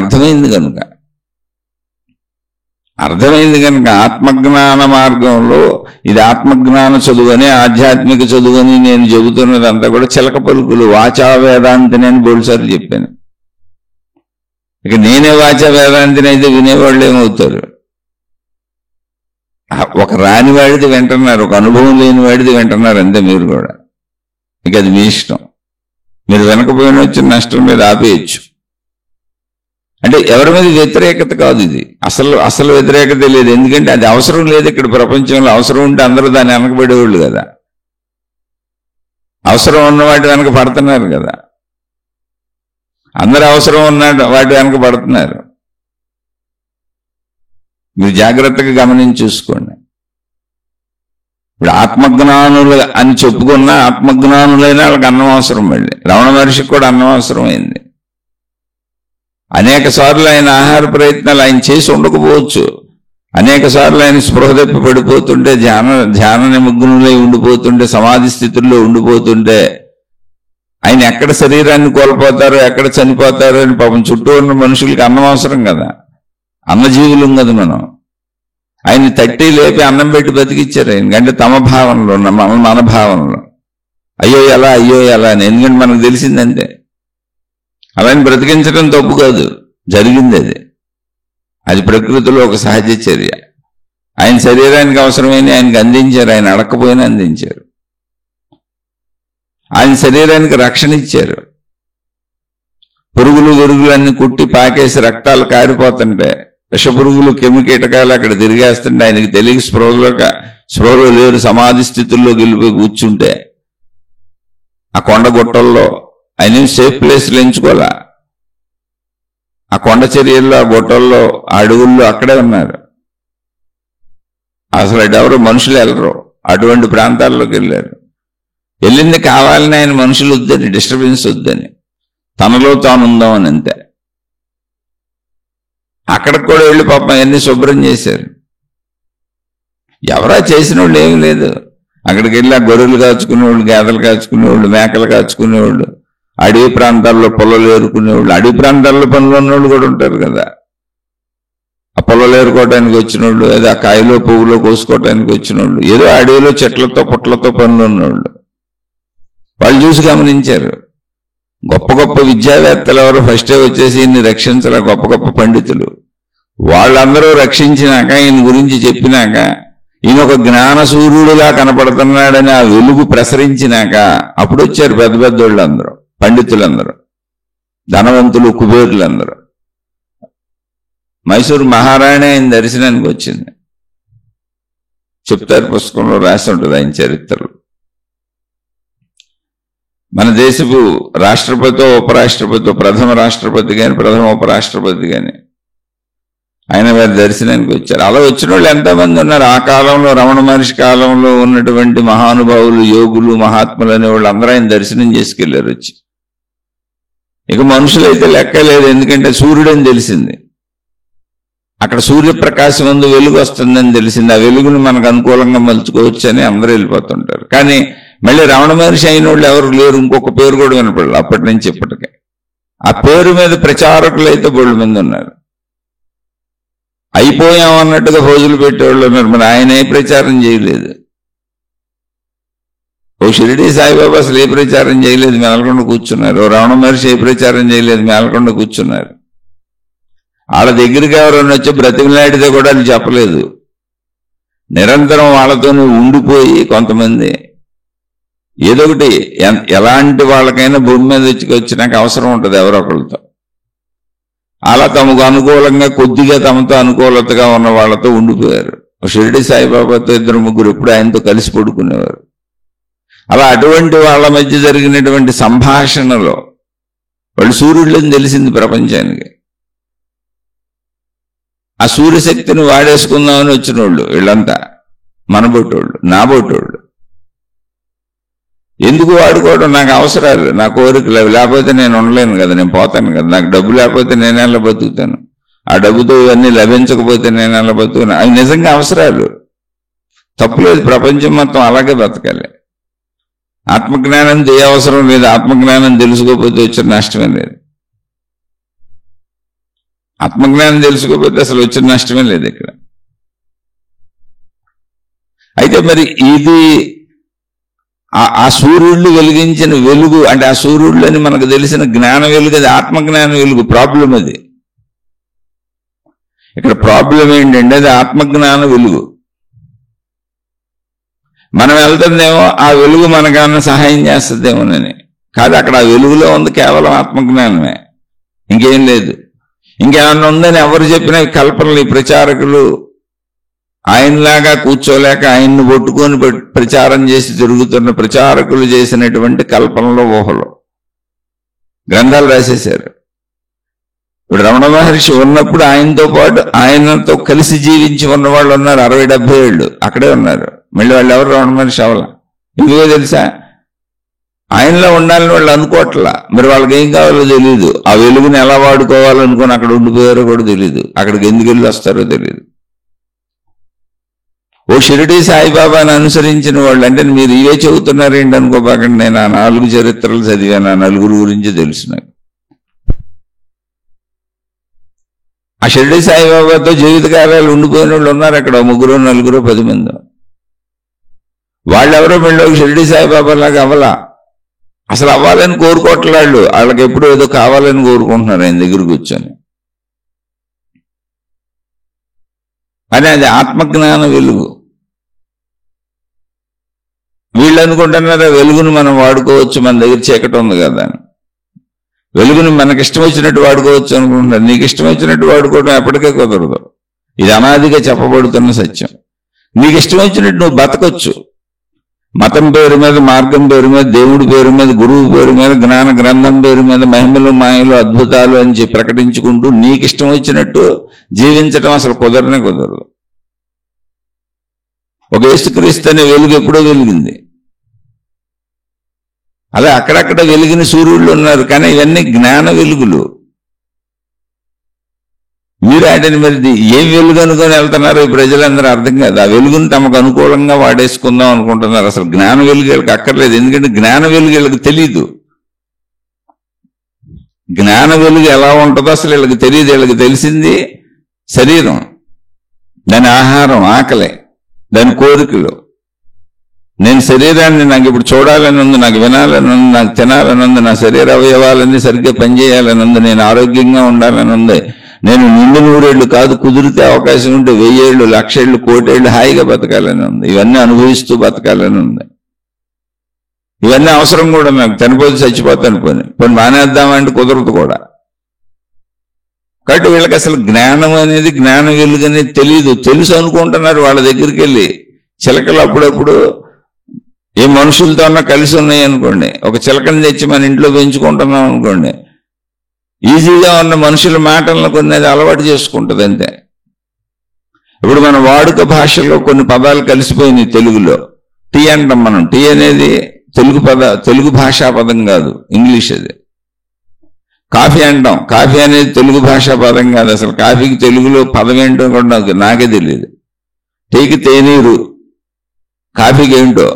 అర్థమైంది కనుక ఆత్మజ్ఞాన మార్గంలో ఇది ఆత్మజ్ఞాన చదువుని, ఆధ్యాత్మిక చదువుని నేను చెబుతున్నదంతా కూడా చిలక పలుకులు, వాచా వేదాంతిని అని బోల్సార్లు చెప్పాను. ఇక నేనే వాచా వేదాంతిని అయితే వినేవాళ్ళు ఏమవుతారు? ఒక రాని వాడిది వింటున్నారు, ఒక అనుభవం లేని వాడిది వింటున్నారు అంతే. మీరు కూడా ఇక అది మీ ఇష్టం. మీరు వెనకపోయినా వచ్చిన నష్టం మీద ఆపేయచ్చు. అంటే ఎవరి మీద వ్యతిరేకత కాదు ఇది, అసలు వ్యతిరేకత లేదు. ఎందుకంటే అది అవసరం లేదు ఇక్కడ ప్రపంచంలో. అవసరం ఉంటే అందరూ దాన్ని వెనకబడేవాళ్ళు కదా. అవసరం ఉన్న వాటి వెనక పడుతున్నారు కదా. అందరూ అవసరం ఉన్న వాటి వెనక పడుతున్నారు. మీరు జాగ్రత్తగా గమనించి చూసుకోండి. ఇప్పుడు ఆత్మజ్ఞానులు అని చెప్పుకున్న ఆత్మజ్ఞానులైనా వాళ్ళకి అన్నం అవసరం. మళ్ళీ రమణ మహర్షికి కూడా అన్నం అవసరమైంది. అనేక సార్లు ఆయన ఆహార ప్రయత్నాలు ఆయన చేసి ఉండకపోవచ్చు. అనేక సార్లు ఆయన స్పృహ తప్పి పడిపోతుంటే, ధ్యాన నిమగ్నులై ఉండిపోతుంటే, సమాధి స్థితుల్లో ఉండిపోతుంటే, ఆయన ఎక్కడ శరీరాన్ని కోల్పోతారో, ఎక్కడ చనిపోతారో అని పాపం చుట్టూ ఉన్న మనుషులకి అన్నం అవసరం కదా. అన్నజీవులం కదా మనం. ఆయన తట్టి లేపి అన్నం పెట్టి బతికిచ్చారు ఆయన. అంటే తమ భావనలో, మన భావనలో అయ్యో ఎలా అని. ఎందుకంటే మనకు తెలిసిందంటే అలాని బ్రతికించడం తప్పు కాదు, జరిగింది అది ప్రకృతిలో ఒక సహజ చర్య. ఆయన శరీరానికి అవసరమైన ఆయనకు అందించారు, ఆయన అడగకపోయినా అందించారు. ఆయన శరీరానికి రక్షణ ఇచ్చారు. పురుగులు గొరుగులన్నీ కుట్టి పాకేసి రక్తాలు కారిపోతుంటే, విషపురుగులు కెమికీటకాలు అక్కడ తిరిగేస్తుంటే ఆయనకి తెలియక స్పృహలో లేరు, సమాధి స్థితుల్లో గెలిపోయి కూర్చుంటే ఆ కొండ గుట్టల్లో ఆయన సేఫ్ ప్లేస్లు ఎంచుకోవాలా. ఆ కొండ చర్యల్లో, ఆ గుట్టల్లో, ఆ అడవుల్లో అక్కడే ఉన్నారు. అసలు ఎవరు మనుషులు వెళ్ళరు, అటువంటి ప్రాంతాల్లోకి వెళ్ళారు. వెళ్ళింది కావాలని ఆయన మనుషులు వద్దని, డిస్టర్బెన్స్ వద్దని, తనలో తాను ఉందామని అంతే. అక్కడికి కూడా వెళ్ళి పాపం అవన్నీ శుభ్రం చేశారు. ఎవరా చేసిన వాళ్ళు ఏమి లేదు. అక్కడికి వెళ్ళి ఆ గొర్రెలు కాచుకునేవాళ్ళు, గేదెలు కాచుకునేవాళ్ళు, మేకలు కాచుకునేవాళ్ళు, అడవి ప్రాంతాల్లో పొలాలు ఏరుకునేవాళ్ళు, అడవి ప్రాంతాల్లో పనులు ఉన్నవాళ్ళు కూడా ఉంటారు కదా. ఆ పొలాలు ఏరుకోవడానికి వచ్చిన వాళ్ళు, ఏదో ఆ కాయలో పువ్వులో కోసుకోవడానికి వచ్చిన వాళ్ళు, ఏదో అడవిలో చెట్లతో పుట్లతో పనులు ఉన్నవాళ్ళు, వాళ్ళు చూసి గమనించారు. గొప్ప గొప్ప విద్యావేత్తలు ఎవరు ఫస్టే వచ్చేసి ఈయన్ని రక్షించాల, గొప్ప గొప్ప పండితులు. వాళ్ళందరూ రక్షించినాక, ఈయన గురించి చెప్పినాక, ఈయన ఒక జ్ఞాన సూర్యుడిలా కనపడుతున్నాడని ఆ వెలుగు ప్రసరించినాక అప్పుడు వచ్చారు పెద్ద పెద్దోళ్ళు అందరూ, పండితులందరూ, ధనవంతులు, కుబేరులందరూ. మైసూరు మహారాణి ఆయన దర్శనానికి వచ్చింది. చెప్తారు, పుస్తకంలో రాసి ఉంటుంది ఆయన చరిత్రలో. మన దేశపు రాష్ట్రపతితో, ఉపరాష్ట్రపతితో, ప్రథమ రాష్ట్రపతి కానీ ప్రథమ ఉపరాష్ట్రపతి కానీ ఆయన వారి దర్శనానికి వచ్చారు. అలా వచ్చిన వాళ్ళు ఎంతమంది ఉన్నారు. ఆ కాలంలో, రమణ మహర్షి కాలంలో ఉన్నటువంటి మహానుభావులు, యోగులు, మహాత్ములు అనే వాళ్ళు అందరూ ఆయన దర్శనం చేసుకెళ్లారు వచ్చి. ఇక మనుషులైతే లెక్కలేదు, ఎందుకంటే సూర్యుడని తెలిసింది. అక్కడ సూర్యప్రకాశం ముందు వెలుగు వస్తుందని తెలిసింది. ఆ వెలుగుని మనకు అనుకూలంగా మలుచుకోవచ్చు అని అందరూ వెళ్ళిపోతుంటారు. కానీ మళ్ళీ రమణ మహర్షి అయిన వాళ్ళు ఎవరు లేరు, ఇంకొక పేరు కూడా వినపడలేదు అప్పటి నుంచి ఇప్పటికే. ఆ పేరు మీద ప్రచారకులు అయితే బోళ్ళు మంది ఉన్నారు. అయిపోయామన్నట్టుగా రోజులు పెట్టేవాళ్ళు ఉన్నారు. మరి ఆయన ఏ ప్రచారం చేయలేదు. ఓ షిరిడి సాయిబాబా అసలు ఏ ప్రచారం చేయలేదు, మేలకొండ కూర్చున్నారు. ఓ రమణ మహర్షి ఏ ప్రచారం చేయలేదు, మేలకొండ కూర్చున్నారు. వాళ్ళ దగ్గరికి ఎవరైనా వచ్చి బ్రతిమలాడితే కూడా అది చెప్పలేదు. నిరంతరం వాళ్ళతోనే ఉండిపోయి కొంతమంది ఏదో ఒకటి, ఎలాంటి వాళ్ళకైనా భూమి మీద వచ్చినాక అవసరం ఉంటుంది ఎవరొకరితో. అలా తమకు అనుకూలంగా కొద్దిగా తమతో అనుకూలతగా ఉన్న వాళ్ళతో ఉండిపోయారు. షిరిడి సాయిబాబాతో 2-3 ఎప్పుడు ఆయనతో కలిసి పడుకునేవారు. అలా అటువంటి వాళ్ళ మధ్య జరిగినటువంటి సంభాషణలో వాళ్ళు సూర్యుడిని తెలిసింది ప్రపంచానికి. ఆ సూర్యశక్తిని వాడేసుకుందామని వచ్చిన వాళ్ళు వీళ్ళంతా మనబోటోళ్ళు, నాబోటోళ్ళు. ఎందుకు వాడుకోవడం? నాకు అవసరాలు, నా కోరికలు, లేకపోతే నేను ఉండలేను కదా, నేను పోతాను కదా. నాకు డబ్బు లేకపోతే నేను ఎలా బతుకుతాను? ఆ డబ్బుతో ఇవన్నీ లభించకపోతే నేను ఎలా బతుకుతాను? అవి నిజంగా అవసరాలు, తప్పులేదు. ప్రపంచం మొత్తం అలాగే బతకాలి. ఆత్మజ్ఞానం ఏ అవసరం లేదు. ఆత్మజ్ఞానం తెలుసుకోకపోతే వచ్చిన నష్టమే లేదు. ఆత్మజ్ఞానం తెలుసుకోకపోతే అసలు వచ్చిన నష్టమే లేదు ఇక్కడ. అయితే మరి ఇది ఆ సూర్యుడిని వెలిగించిన వెలుగు అంటే ఆ సూర్యుడిని మనకు తెలిసిన జ్ఞాన వెలుగు, అది ఆత్మజ్ఞాన వెలుగు. ప్రాబ్లం అది. ఇక్కడ ప్రాబ్లం ఏంటంటే అది ఆత్మజ్ఞాన వెలుగు. మనం వెళ్తుందేమో ఆ వెలుగు మనకన్నా సహాయం చేస్తుందేమోనని. కాదు, అక్కడ ఆ వెలుగులో ఉంది కేవలం ఆత్మజ్ఞానమే, ఇంకేం లేదు. ఇంకేమన్నా ఉందని ఎవరు చెప్పినా కల్పనలు. ఈ ప్రచారకులు ఆయనలాగా కూర్చోలేక ఆయన్ని పట్టుకొని ప్రచారం చేసి తిరుగుతున్న ప్రచారకులు చేసినటువంటి కల్పనలో ఊహలు గ్రంథాలు రాసేశారు. ఇప్పుడు రమణ మహర్షి ఉన్నప్పుడు ఆయనతో పాటు ఆయనతో కలిసి జీవించి ఉన్న వాళ్ళు ఉన్నారు 60-70 ఏళ్ళు అక్కడే ఉన్నారు. మళ్ళీ వాళ్ళు ఎవరు రమణ మహర్షి అవలా. ఎందుకో తెలుసా? ఆయనలో ఉండాలని వాళ్ళు అనుకోవట్లా. మరి వాళ్ళకి ఏం కావాలో తెలియదు. ఆ వెలుగుని ఎలా వాడుకోవాలనుకుని అక్కడ ఉండిపోయారో కూడా తెలియదు. అక్కడికి ఎందుకు వెళ్ళి వస్తారో తెలియదు. ఓ షిరిడి సాయిబాబాని అనుసరించిన వాళ్ళు అంటే మీరు ఇవే చెబుతున్నారు ఏంటి అనుకోబాకండి. నేను ఆ 4 చరిత్రలు చదివాను, ఆ 4 గురించి తెలుసు నాకు. ఆ షిరిడి సాయిబాబాతో జీవితకాలాలు ఉండిపోయిన వాళ్ళు ఉన్నారు అక్కడ 3, 4, 10 మంది. వాళ్ళెవరో మళ్ళీ షిరిడి సాయిబాబా లాగా అవ్వలా. అసలు అవ్వాలని కోరుకోవట్లేదు. వాళ్ళకి ఎప్పుడు ఏదో కావాలని కోరుకుంటున్నారు ఆయన దగ్గర కూర్చొని. అని అది ఆత్మజ్ఞాన వెలుగు. వీళ్ళు అనుకుంటున్నారా వెలుగును మనం వాడుకోవచ్చు, మన దగ్గర చీకటి ఉంది కదా. వెలుగుని మనకి ఇష్టం వచ్చినట్టు వాడుకోవచ్చు అనుకుంటున్నారు. నీకు ఇష్టం వచ్చినట్టు వాడుకోవడం ఎప్పటికే కుదరదు. ఇది అనాదిగా చెప్పబడుతున్న సత్యం. నీకు ఇష్టం వచ్చినట్టు నువ్వు బతకొచ్చు. మతం పేరు మీద, మార్గం పేరు మీద, దేవుడి పేరు మీద, గురువు పేరు మీద, జ్ఞాన గ్రంథం పేరు మీద మహిమలు, మాయలు, అద్భుతాలు అని చెప్పి ప్రకటించుకుంటూ నీకు ఇష్టం వచ్చినట్టు జీవించడం అసలు కుదరనే కుదరదు. ఒక యేసుక్రీస్తు అనే వెలుగు ఎప్పుడో వెలిగింది. అలా అక్కడక్కడ వెలిగిన సూర్యుళ్ళు ఉన్నారు. కానీ ఇవన్నీ జ్ఞాన వెలుగులు. మీరు వాటిని మరి ఏం వెలుగు అనుకొని వెళ్తున్నారో ఈ ప్రజలందరూ అర్థం కాదు. ఆ వెలుగుని తమకు అనుకూలంగా వాడేసుకుందాం అనుకుంటున్నారు. అసలు జ్ఞాన వెలుగు వీళ్ళకి అక్కర్లేదు. ఎందుకంటే జ్ఞాన వెలుగు వీళ్ళకి తెలీదు. జ్ఞాన వెలుగు ఎలా ఉంటుందో అసలు వీళ్ళకి తెలియదు. వీళ్ళకి తెలిసింది శరీరం, దాని ఆహారం, ఆకలి, దాని కోరికలు. నేను శరీరాన్ని నాకు ఇప్పుడు చూడాలని ఉంది, నాకు వినాలని ఉంది, నాకు తినాలని ఉంది, నా శరీర అవయవాలన్నీ సరిగ్గా పనిచేయాలని ఉంది, నేను ఆరోగ్యంగా ఉండాలని ఉంది, నేను 100 ఏళ్ళు కాదు కుదిరితే అవకాశం ఉంటే 1000 ఏళ్ళు, 1,00,000 ఏళ్ళు, 1,00,00,000 ఏళ్ళు హాయిగా బతకాలని ఉంది. ఇవన్నీ అనుభవిస్తూ బతకాలని ఉంది. ఇవన్నీ అవసరం కూడా నాకు. చనిపోతే చచ్చిపోతాను, పోనీ మానేద్దామంటే కుదరదు కూడా. కాబట్టి వీళ్ళకి అసలు జ్ఞానం అనేది, జ్ఞాన వెలుగు అనేది తెలియదు. తెలుసు అనుకుంటున్నారు. వాళ్ళ దగ్గరికి వెళ్ళి చిలకలు అప్పుడప్పుడు ఏ మనుషులతో ఉన్నా కలిసి ఉన్నాయి అనుకోండి, ఒక చిలకని తెచ్చి మన ఇంట్లో పెంచుకుంటున్నాం అనుకోండి, ఈజీగా ఉన్న మనుషుల మాటలను కొన్ని అలవాటు చేసుకుంటుంది అంతే. ఇప్పుడు మన వాడుక భాషలో కొన్ని పదాలు కలిసిపోయినాయి తెలుగులో. టీ అంటాం మనం. టీ అనేది తెలుగు భాషా పదం కాదు, ఇంగ్లీష్ అది. కాఫీ అంటాం. కాఫీ అనేది తెలుగు భాషా పదం కాదు. అసలు కాఫీకి తెలుగులో పదం ఏంటో కూడా నాకే తెలియదు. టీకి తేనీరు, కాఫీకి ఏంటో.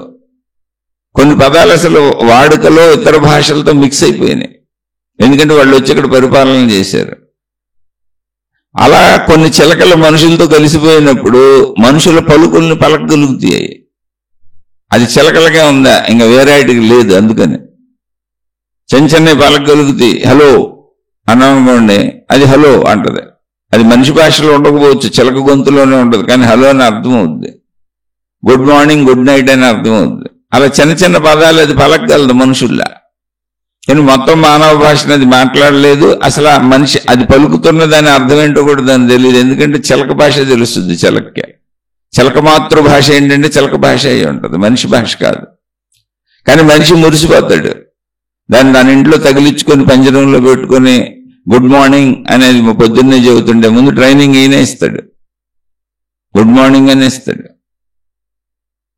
కొన్ని పదాలు అసలు వాడుకలో ఇతర భాషలతో మిక్స్ అయిపోయినాయి, ఎందుకంటే వాళ్ళు వచ్చి ఇక్కడ పరిపాలన చేశారు. అలా కొన్ని చిలకలు మనుషులతో కలిసిపోయినప్పుడు మనుషుల పలుకుల్ని పలకగలుగుతాయి. అది చిలకలకే ఉందా, ఇంకా వేరేటికి లేదు. అందుకని చిన్న పలకగలుగుతాయి. హలో అన్నానుకోండి, అది హలో అంటది. అది మనిషి భాషలో ఉండకపోవచ్చు, చిలక గొంతులోనే ఉండదు, కానీ హలో అని అర్థం అవుద్ది. గుడ్ మార్నింగ్, గుడ్ నైట్ అని అర్థం అవుద్ది. అలా చిన్న పదాలు అది పలకగలదు మనుషుల్లా. కానీ మొత్తం మానవ భాషను అది మాట్లాడలేదు. అసలు ఆ మనిషి అది పలుకుతున్న దాని అర్థం ఏంటో కూడా దానికి తెలియదు, ఎందుకంటే చిలక భాష తెలుస్తుంది చిలకకే. చిలక మాతృభాష ఏంటంటే చిలక భాష అయి ఉంటుంది, మనిషి భాష కాదు. కానీ మనిషి మురిసిపోతాడు, దాని ఇంట్లో తగిలించుకొని పంజరంలో పెట్టుకొని గుడ్ మార్నింగ్ అనేది పొద్దున్నే చెబుతుండే ముందు ట్రైనింగ్ ఈయనే ఇస్తాడు. గుడ్ మార్నింగ్ అని ఇస్తాడు,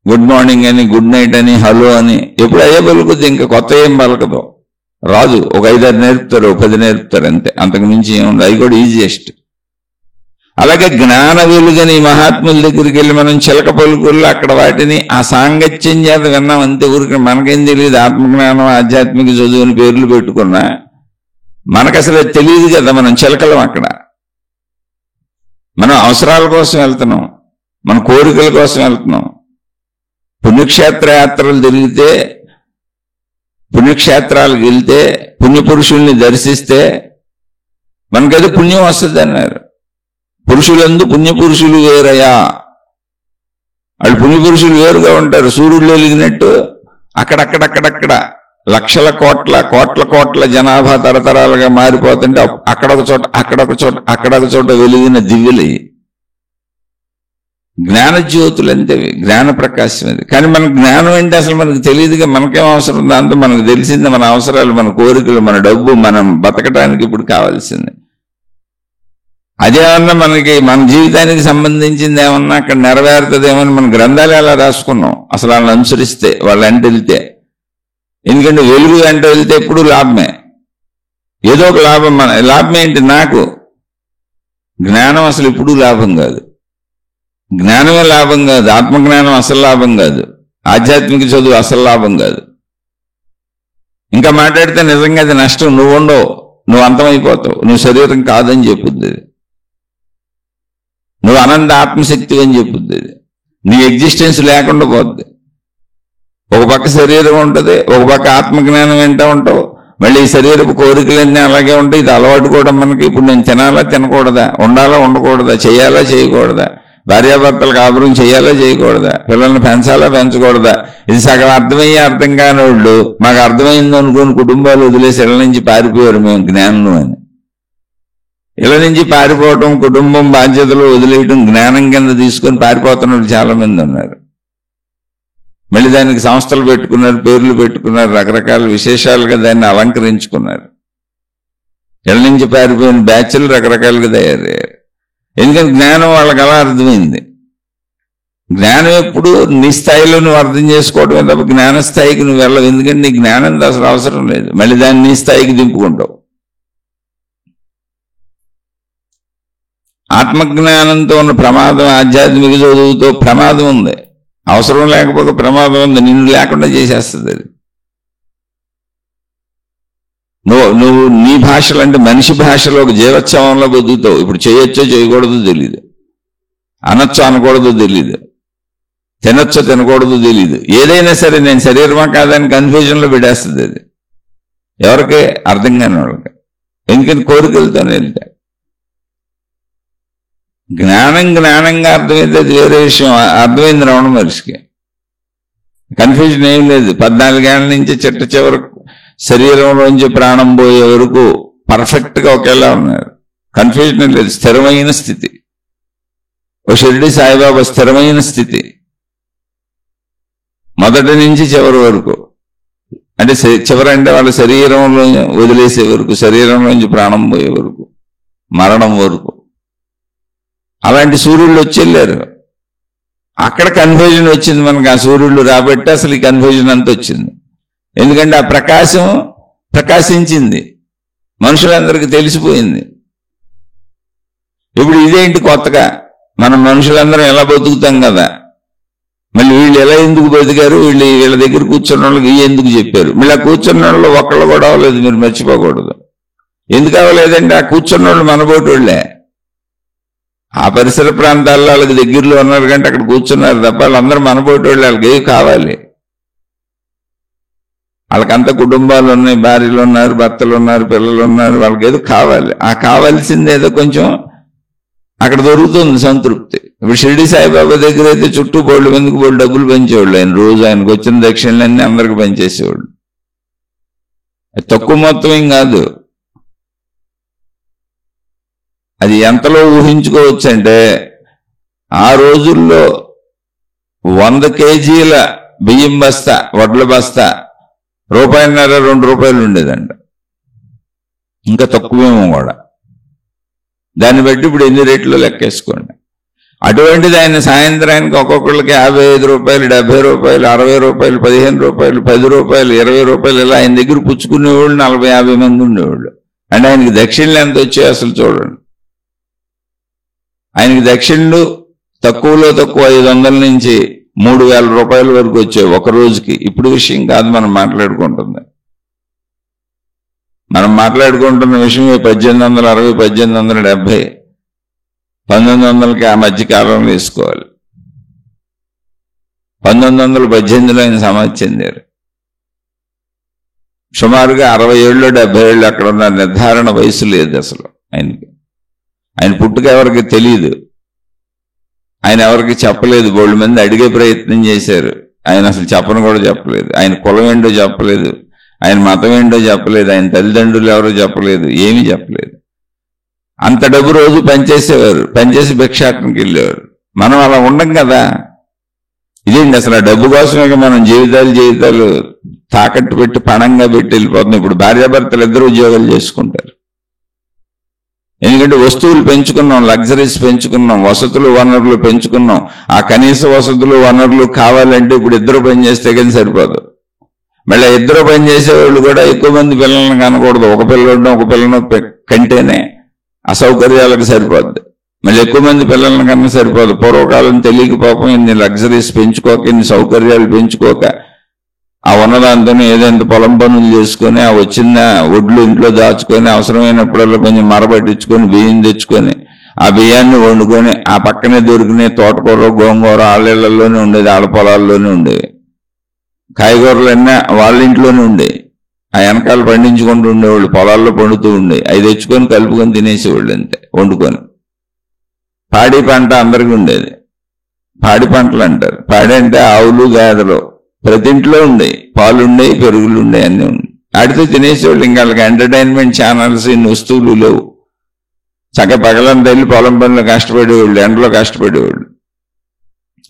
గుడ్ మార్నింగ్ అని, గుడ్ నైట్ అని, హలో అని. ఎప్పుడు అయ్యే పలుకుద్ది, ఇంకా కొత్త ఏం పలకదు, రాదు. ఒక 5-6 నేర్పుతారు, 10 నేర్పుతారు అంతే, అంతకు మించి ఏముంది. అది కూడా ఈజియెస్ట్. అలాగే జ్ఞాన వెలుగని మహాత్ముల దగ్గరికి వెళ్ళి మనం చిలక పలుకుల్లో అక్కడ వాటిని ఆ సాంగత్యం చేత విన్నాం అంతే. ఊరికి మనకేం తెలియదు, ఆత్మజ్ఞానం ఆధ్యాత్మిక చదువు అని పేర్లు పెట్టుకున్నా మనకు అసలు తెలియదు కదా. మనం చిలకలం అక్కడ. మనం అవసరాల కోసం వెళ్తున్నాం, మన కోరికల కోసం వెళ్తున్నాం. పుణ్యక్షేత్ర యాత్రలు తిరిగితే, పుణ్యక్షేత్రాలకు వెళ్తే, పుణ్యపురుషుల్ని దర్శిస్తే మనకది పుణ్యం వస్తుంది అన్నారు. పురుషులందు పుణ్యపురుషులు వేరయా. వాళ్ళు పుణ్యపురుషులు వేరుగా ఉంటారు. సూర్యుడు వెలిగినట్టు అక్కడక్కడక్కడక్కడ లక్షల కోట్ల జనాభా తరతరాలుగా మారిపోతుంటే అక్కడొక చోట వెలిగిన దివ్యలై జ్ఞానజ్యోతులు అంతేవి, జ్ఞాన ప్రకాశం అది. కానీ మనకు జ్ఞానం అంటే అసలు మనకు తెలియదుగా. మనకేం అవసరం, దాంతో మనకు తెలిసింది మన అవసరాలు, మన కోరికలు, మన డబ్బు, మనం బతకటానికి ఇప్పుడు కావాల్సింది. అదేమన్నా మనకి మన జీవితానికి సంబంధించింది ఏమన్నా అక్కడ నెరవేరుతుందేమని మన గ్రంథాలు ఎలా రాసుకున్నాం అసలు వాళ్ళని అనుసరిస్తే, వాళ్ళు వెంట వెళ్తే. ఎందుకంటే వెలుగు వెంట వెళ్తే ఎప్పుడు లాభమే, ఏదో ఒక లాభం. లాభం ఏంటి? నాకు జ్ఞానం అసలు ఎప్పుడూ లాభం కాదు, జ్ఞానమే లాభం కాదు, ఆత్మజ్ఞానం అసలు లాభం కాదు, ఆధ్యాత్మిక చదువు అసలు లాభం కాదు. ఇంకా మాట్లాడితే నిజంగా అది నష్టం. నువ్వు ఉండవు, నువ్వు అంతమైపోతావు, నువ్వు శరీరం కాదని చెప్పుద్ది, నువ్వు అనంత ఆత్మశక్తి అని చెప్పుద్ది. నీ ఎగ్జిస్టెన్స్ లేకుండా పోద్ది. ఒక పక్క శరీరం ఉంటుంది, ఒక పక్క ఆత్మజ్ఞానం వింటూ ఉంటావు, మళ్ళీ ఈ శరీరపు కోరికలన్నీ అలాగే ఉంటాయి. ఇది అలవాటు కూడా మనకి. ఇప్పుడు నేను తినాలా తినకూడదా, ఉండాలా ఉండకూడదా, చేయాలా చేయకూడదా, భార్యాభర్తలు కాపురం చేయాలా చేయకూడదా, పిల్లల్ని పెంచాలా పెంచకూడదా, ఇది సగం అర్థమయ్యే అర్థం కాని వాళ్ళు మాకు అర్థమైంది అనుకుని కుటుంబాలు వదిలేసి ఇళ్ళ నుంచి పారిపోయారు మేము జ్ఞానం అని. ఇళ్ళ నుంచి పారిపోవటం, కుటుంబం బాధ్యతలు వదిలేయటం జ్ఞానం కింద తీసుకొని పారిపోతున్న వాళ్ళు చాలా మంది ఉన్నారు. మళ్ళీ దానికి సంస్థలు పెట్టుకున్నారు, పేర్లు పెట్టుకున్నారు, రకరకాల విశేషాలుగా దాన్ని అలంకరించుకున్నారు. ఇళ్ళ నుంచి పారిపోయిన బ్యాచ్లు రకరకాలుగా తయారయ్యారు. ఎందుకంటే జ్ఞానం వాళ్ళకి అలా అర్థమైంది. జ్ఞానం ఎప్పుడు నీ స్థాయిలో నువ్వు అర్థం చేసుకోవటమే తప్ప జ్ఞాన స్థాయికి నువ్వు వెళ్ళవు. ఎందుకంటే నీ జ్ఞానం అసలు అవసరం లేదు, మళ్ళీ దాన్ని నీ స్థాయికి దింపుకుంటావు. ఆత్మజ్ఞానంతో ఉన్న ప్రమాదం ఆధ్యాత్మిక చదువుతో ప్రమాదం ఉంది. అవసరం లేకపోతే ప్రమాదం ఉంది, నిన్ను లేకుండా చేసేస్తుంది అది. నువ్వు నీ భాషలో అంటే మనిషి భాషలో ఒక జీవోత్సవంలో బతుకుతావు. ఇప్పుడు చేయొచ్చో చేయకూడదో తెలీదు, అనొచ్చో అనకూడదో తెలీదు, తినొచ్చో తినకూడదో తెలీదు. ఏదైనా సరే నేను శరీరమా కాదని కన్ఫ్యూజన్లో పెట్టేస్తుంది అది, ఎవరికి అర్థం కాని వాళ్ళకి. ఎందుకంటే కోరికలతోనే వెళ్తా. జ్ఞానంగా అర్థమైతే అది వేరే విషయం. అర్థమైంది రమణ మహర్షికి, కన్ఫ్యూజన్ ఏం లేదు. 14 ఏళ్ల నుంచి చిట్ట చివరకు శరీరంలోంచి ప్రాణం పోయే వరకు పర్ఫెక్ట్ గా ఒకేలా ఉన్నారు. కన్ఫ్యూజన్ లేదు, స్థిరమైన స్థితి. ఓ షిరిడి సాయిబాబా స్థిరమైన స్థితి మొదటి నుంచి చివరి వరకు. అంటే చివరి అంటే వాళ్ళ శరీరంలో వదిలేసే వరకు, శరీరంలోంచి ప్రాణం పోయే వరకు, మరణం వరకు. అలాంటి సూర్యుళ్ళు వచ్చి అక్కడ కన్ఫ్యూజన్ వచ్చింది మనకు. ఆ సూర్యుళ్ళు రాబట్టి అసలు ఈ కన్ఫ్యూజన్ అంతా వచ్చింది. ఎందుకంటే ఆ ప్రకాశం ప్రకాశించింది, మనుషులందరికీ తెలిసిపోయింది. ఇప్పుడు ఇదేంటి కొత్తగా మనం మనుషులందరం ఎలా బతుకుతాం కదా, మళ్ళీ వీళ్ళు ఎలా ఎందుకు బతికారు, వీళ్ళ దగ్గర కూర్చున్న వాళ్ళకి ఎందుకు చెప్పారు, మళ్ళీ ఆ కూర్చున్న వాళ్ళు ఒక్కళ్ళు కూడా అవ్వలేదు, మీరు మర్చిపోకూడదు. ఎందుకు అవ్వలేదంటే ఆ కూర్చున్న వాళ్ళు మనబోటి వాళ్ళే. ఆ పరిసర ప్రాంతాల్లో వాళ్ళకి దగ్గరలో ఉన్నారు కంటే అక్కడ కూర్చున్నారు తప్ప వాళ్ళందరూ మనబోటి వాళ్ళు. వాళ్ళకి ఏవి కావాలి, వాళ్ళకంత కుటుంబాలు ఉన్నాయి, భార్యలు ఉన్నారు, భర్తలు ఉన్నారు, పిల్లలు ఉన్నారు, వాళ్ళకి ఏదో కావాలి. ఆ కావాల్సింది ఏదో కొంచెం అక్కడ దొరుకుతుంది సంతృప్తి. ఇప్పుడు షిరిడి సాయిబాబా దగ్గర అయితే చుట్టూ బోళ్ళు ఎందుకు బోళ్ళు డబ్బులు పెంచేవాళ్ళు. ఆయన రోజు ఆయనకు వచ్చిన దక్షిణలన్నీ అందరికి పనిచేసేవాళ్ళు. తక్కువ మొత్తం ఏం కాదు. అది ఎంతలో ఊహించుకోవచ్చు అంటే ఆ రోజుల్లో 100 కేజీల బియ్యం బస్తా, వడ్ల బస్తా ₹1.50 ₹2 ఉండేదంట. ఇంకా తక్కువేమో కూడా. దాన్ని బట్టి ఇప్పుడు ఎన్ని రేట్లు లెక్కేసుకోండి. అటువంటిది ఆయన సాయంత్రానికి ఒక్కొక్కళ్ళకి ₹55, ₹70, ₹60, ₹15, ₹10, ₹20 ఇలా ఆయన దగ్గర పుచ్చుకునేవాళ్ళు 40-50 మంది ఉండేవాళ్ళు. అంటే ఆయనకి దక్షిణలు ఎంత వచ్చాయో అసలు చూడండి. ఆయనకి దక్షిణలు తక్కువలో తక్కువ 500 నుంచి ₹3,000 వరకు వచ్చాయి ఒక రోజుకి. ఇప్పుడు విషయం కాదు మనం మాట్లాడుకుంటుంది. మనం మాట్లాడుకుంటున్న విషయం 1860, 1870, 1900కి ఆ మధ్య కాలంలో వేసుకోవాలి. 1918లో ఆయన సమాధి చెందారు. సుమారుగా 60 ఏళ్ళు 70 ఏళ్ళు అక్కడ ఉన్న నిర్ధారణ వయసు లేదు అసలు ఆయనకి. ఆయన పుట్టుక ఎవరికి తెలియదు, ఆయన ఎవరికి చెప్పలేదు. బోళ్ళు మంది అడిగే ప్రయత్నం చేశారు, ఆయన అసలు చెప్పను కూడా చెప్పలేదు. ఆయన కులం ఏంటో చెప్పలేదు, ఆయన మతం ఏంటో చెప్పలేదు, ఆయన తల్లిదండ్రులు ఎవరో చెప్పలేదు, ఏమీ చెప్పలేదు. అంత డబ్బు రోజు పనిచేసేవారు, పనిచేసి భిక్షాటనకి వెళ్ళేవారు. మనం అలా ఉండం కదా. ఇదేంటి అసలు ఆ డబ్బు కోసమే మనం జీవితాలు తాకట్టు పెట్టి పణంగా పెట్టి వెళ్ళిపోతున్నాం. ఇప్పుడు భార్యాభర్తలు ఇద్దరు ఉద్యోగాలు చేసుకుంటారు. ఎందుకంటే వస్తువులు పెంచుకున్నాం, లగ్జరీస్ పెంచుకున్నాం, వసతులు వనరులు పెంచుకున్నాం. ఆ కనీస వసతులు వనరులు కావాలంటే ఇప్పుడు ఇద్దరు పని చేస్తే కానీ సరిపోదు. మళ్ళీ ఇద్దరు పని చేసేవాళ్ళు కూడా ఎక్కువ మంది పిల్లలను కనకూడదు. ఒక పిల్లలను ఒక పిల్లను కంటేనే అసౌకర్యాలకు సరిపోద్ది. మళ్ళీ ఎక్కువ మంది పిల్లలను కన్నా సరిపోదు. పూర్వకాలం తెలియక పాపం ఇన్ని లగ్జరీస్ పెంచుకోక, ఇన్ని సౌకర్యాలు పెంచుకోక, ఆ ఉన్నదాంతోనే ఏదైనా పొలం పనులు చేసుకొని ఆ వచ్చిన ఒడ్లు ఇంట్లో దాచుకొని అవసరమైనప్పుడల్లా కొంచెం మరపట్టించుకొని బియ్యం తెచ్చుకొని ఆ బియ్యాన్ని వండుకొని ఆ పక్కనే దొరికిన తోటకూర గోంగూర ఆళ్ళలోనే ఉండేది, ఆళ్ళ పొలాల్లోనే ఉండేవి. కాయగూరలన్నీ వాళ్ళ ఇంట్లోనే ఉండేవి. ఆ వెనకాల పండించుకుంటూ ఉండేవాళ్ళు, పొలాల్లో పండుతూ ఉండే. అవి తెచ్చుకొని కలుపుకొని తినేసేవాళ్ళు అంతే వండుకొని. పాడి పంట అందరికీ ఉండేది. పాడి పంటలు అంటారు. పాడి అంటే ఆవులు గాదలు ప్రతి ఇంట్లో ఉండే, పాలు ఉండేవి, పెరుగులు ఉండే, అన్నీ ఉన్నాయి. ఆడితో తినేసేవాళ్ళు. ఇంకా వాళ్ళకి ఎంటర్టైన్మెంట్ ఛానల్స్ ఇన్ని వస్తువులు లేవు. చక్క పగలంతా వెళ్ళి పొలం పనులు కష్టపడేవాళ్ళు, ఎండలో కష్టపడేవాళ్ళు.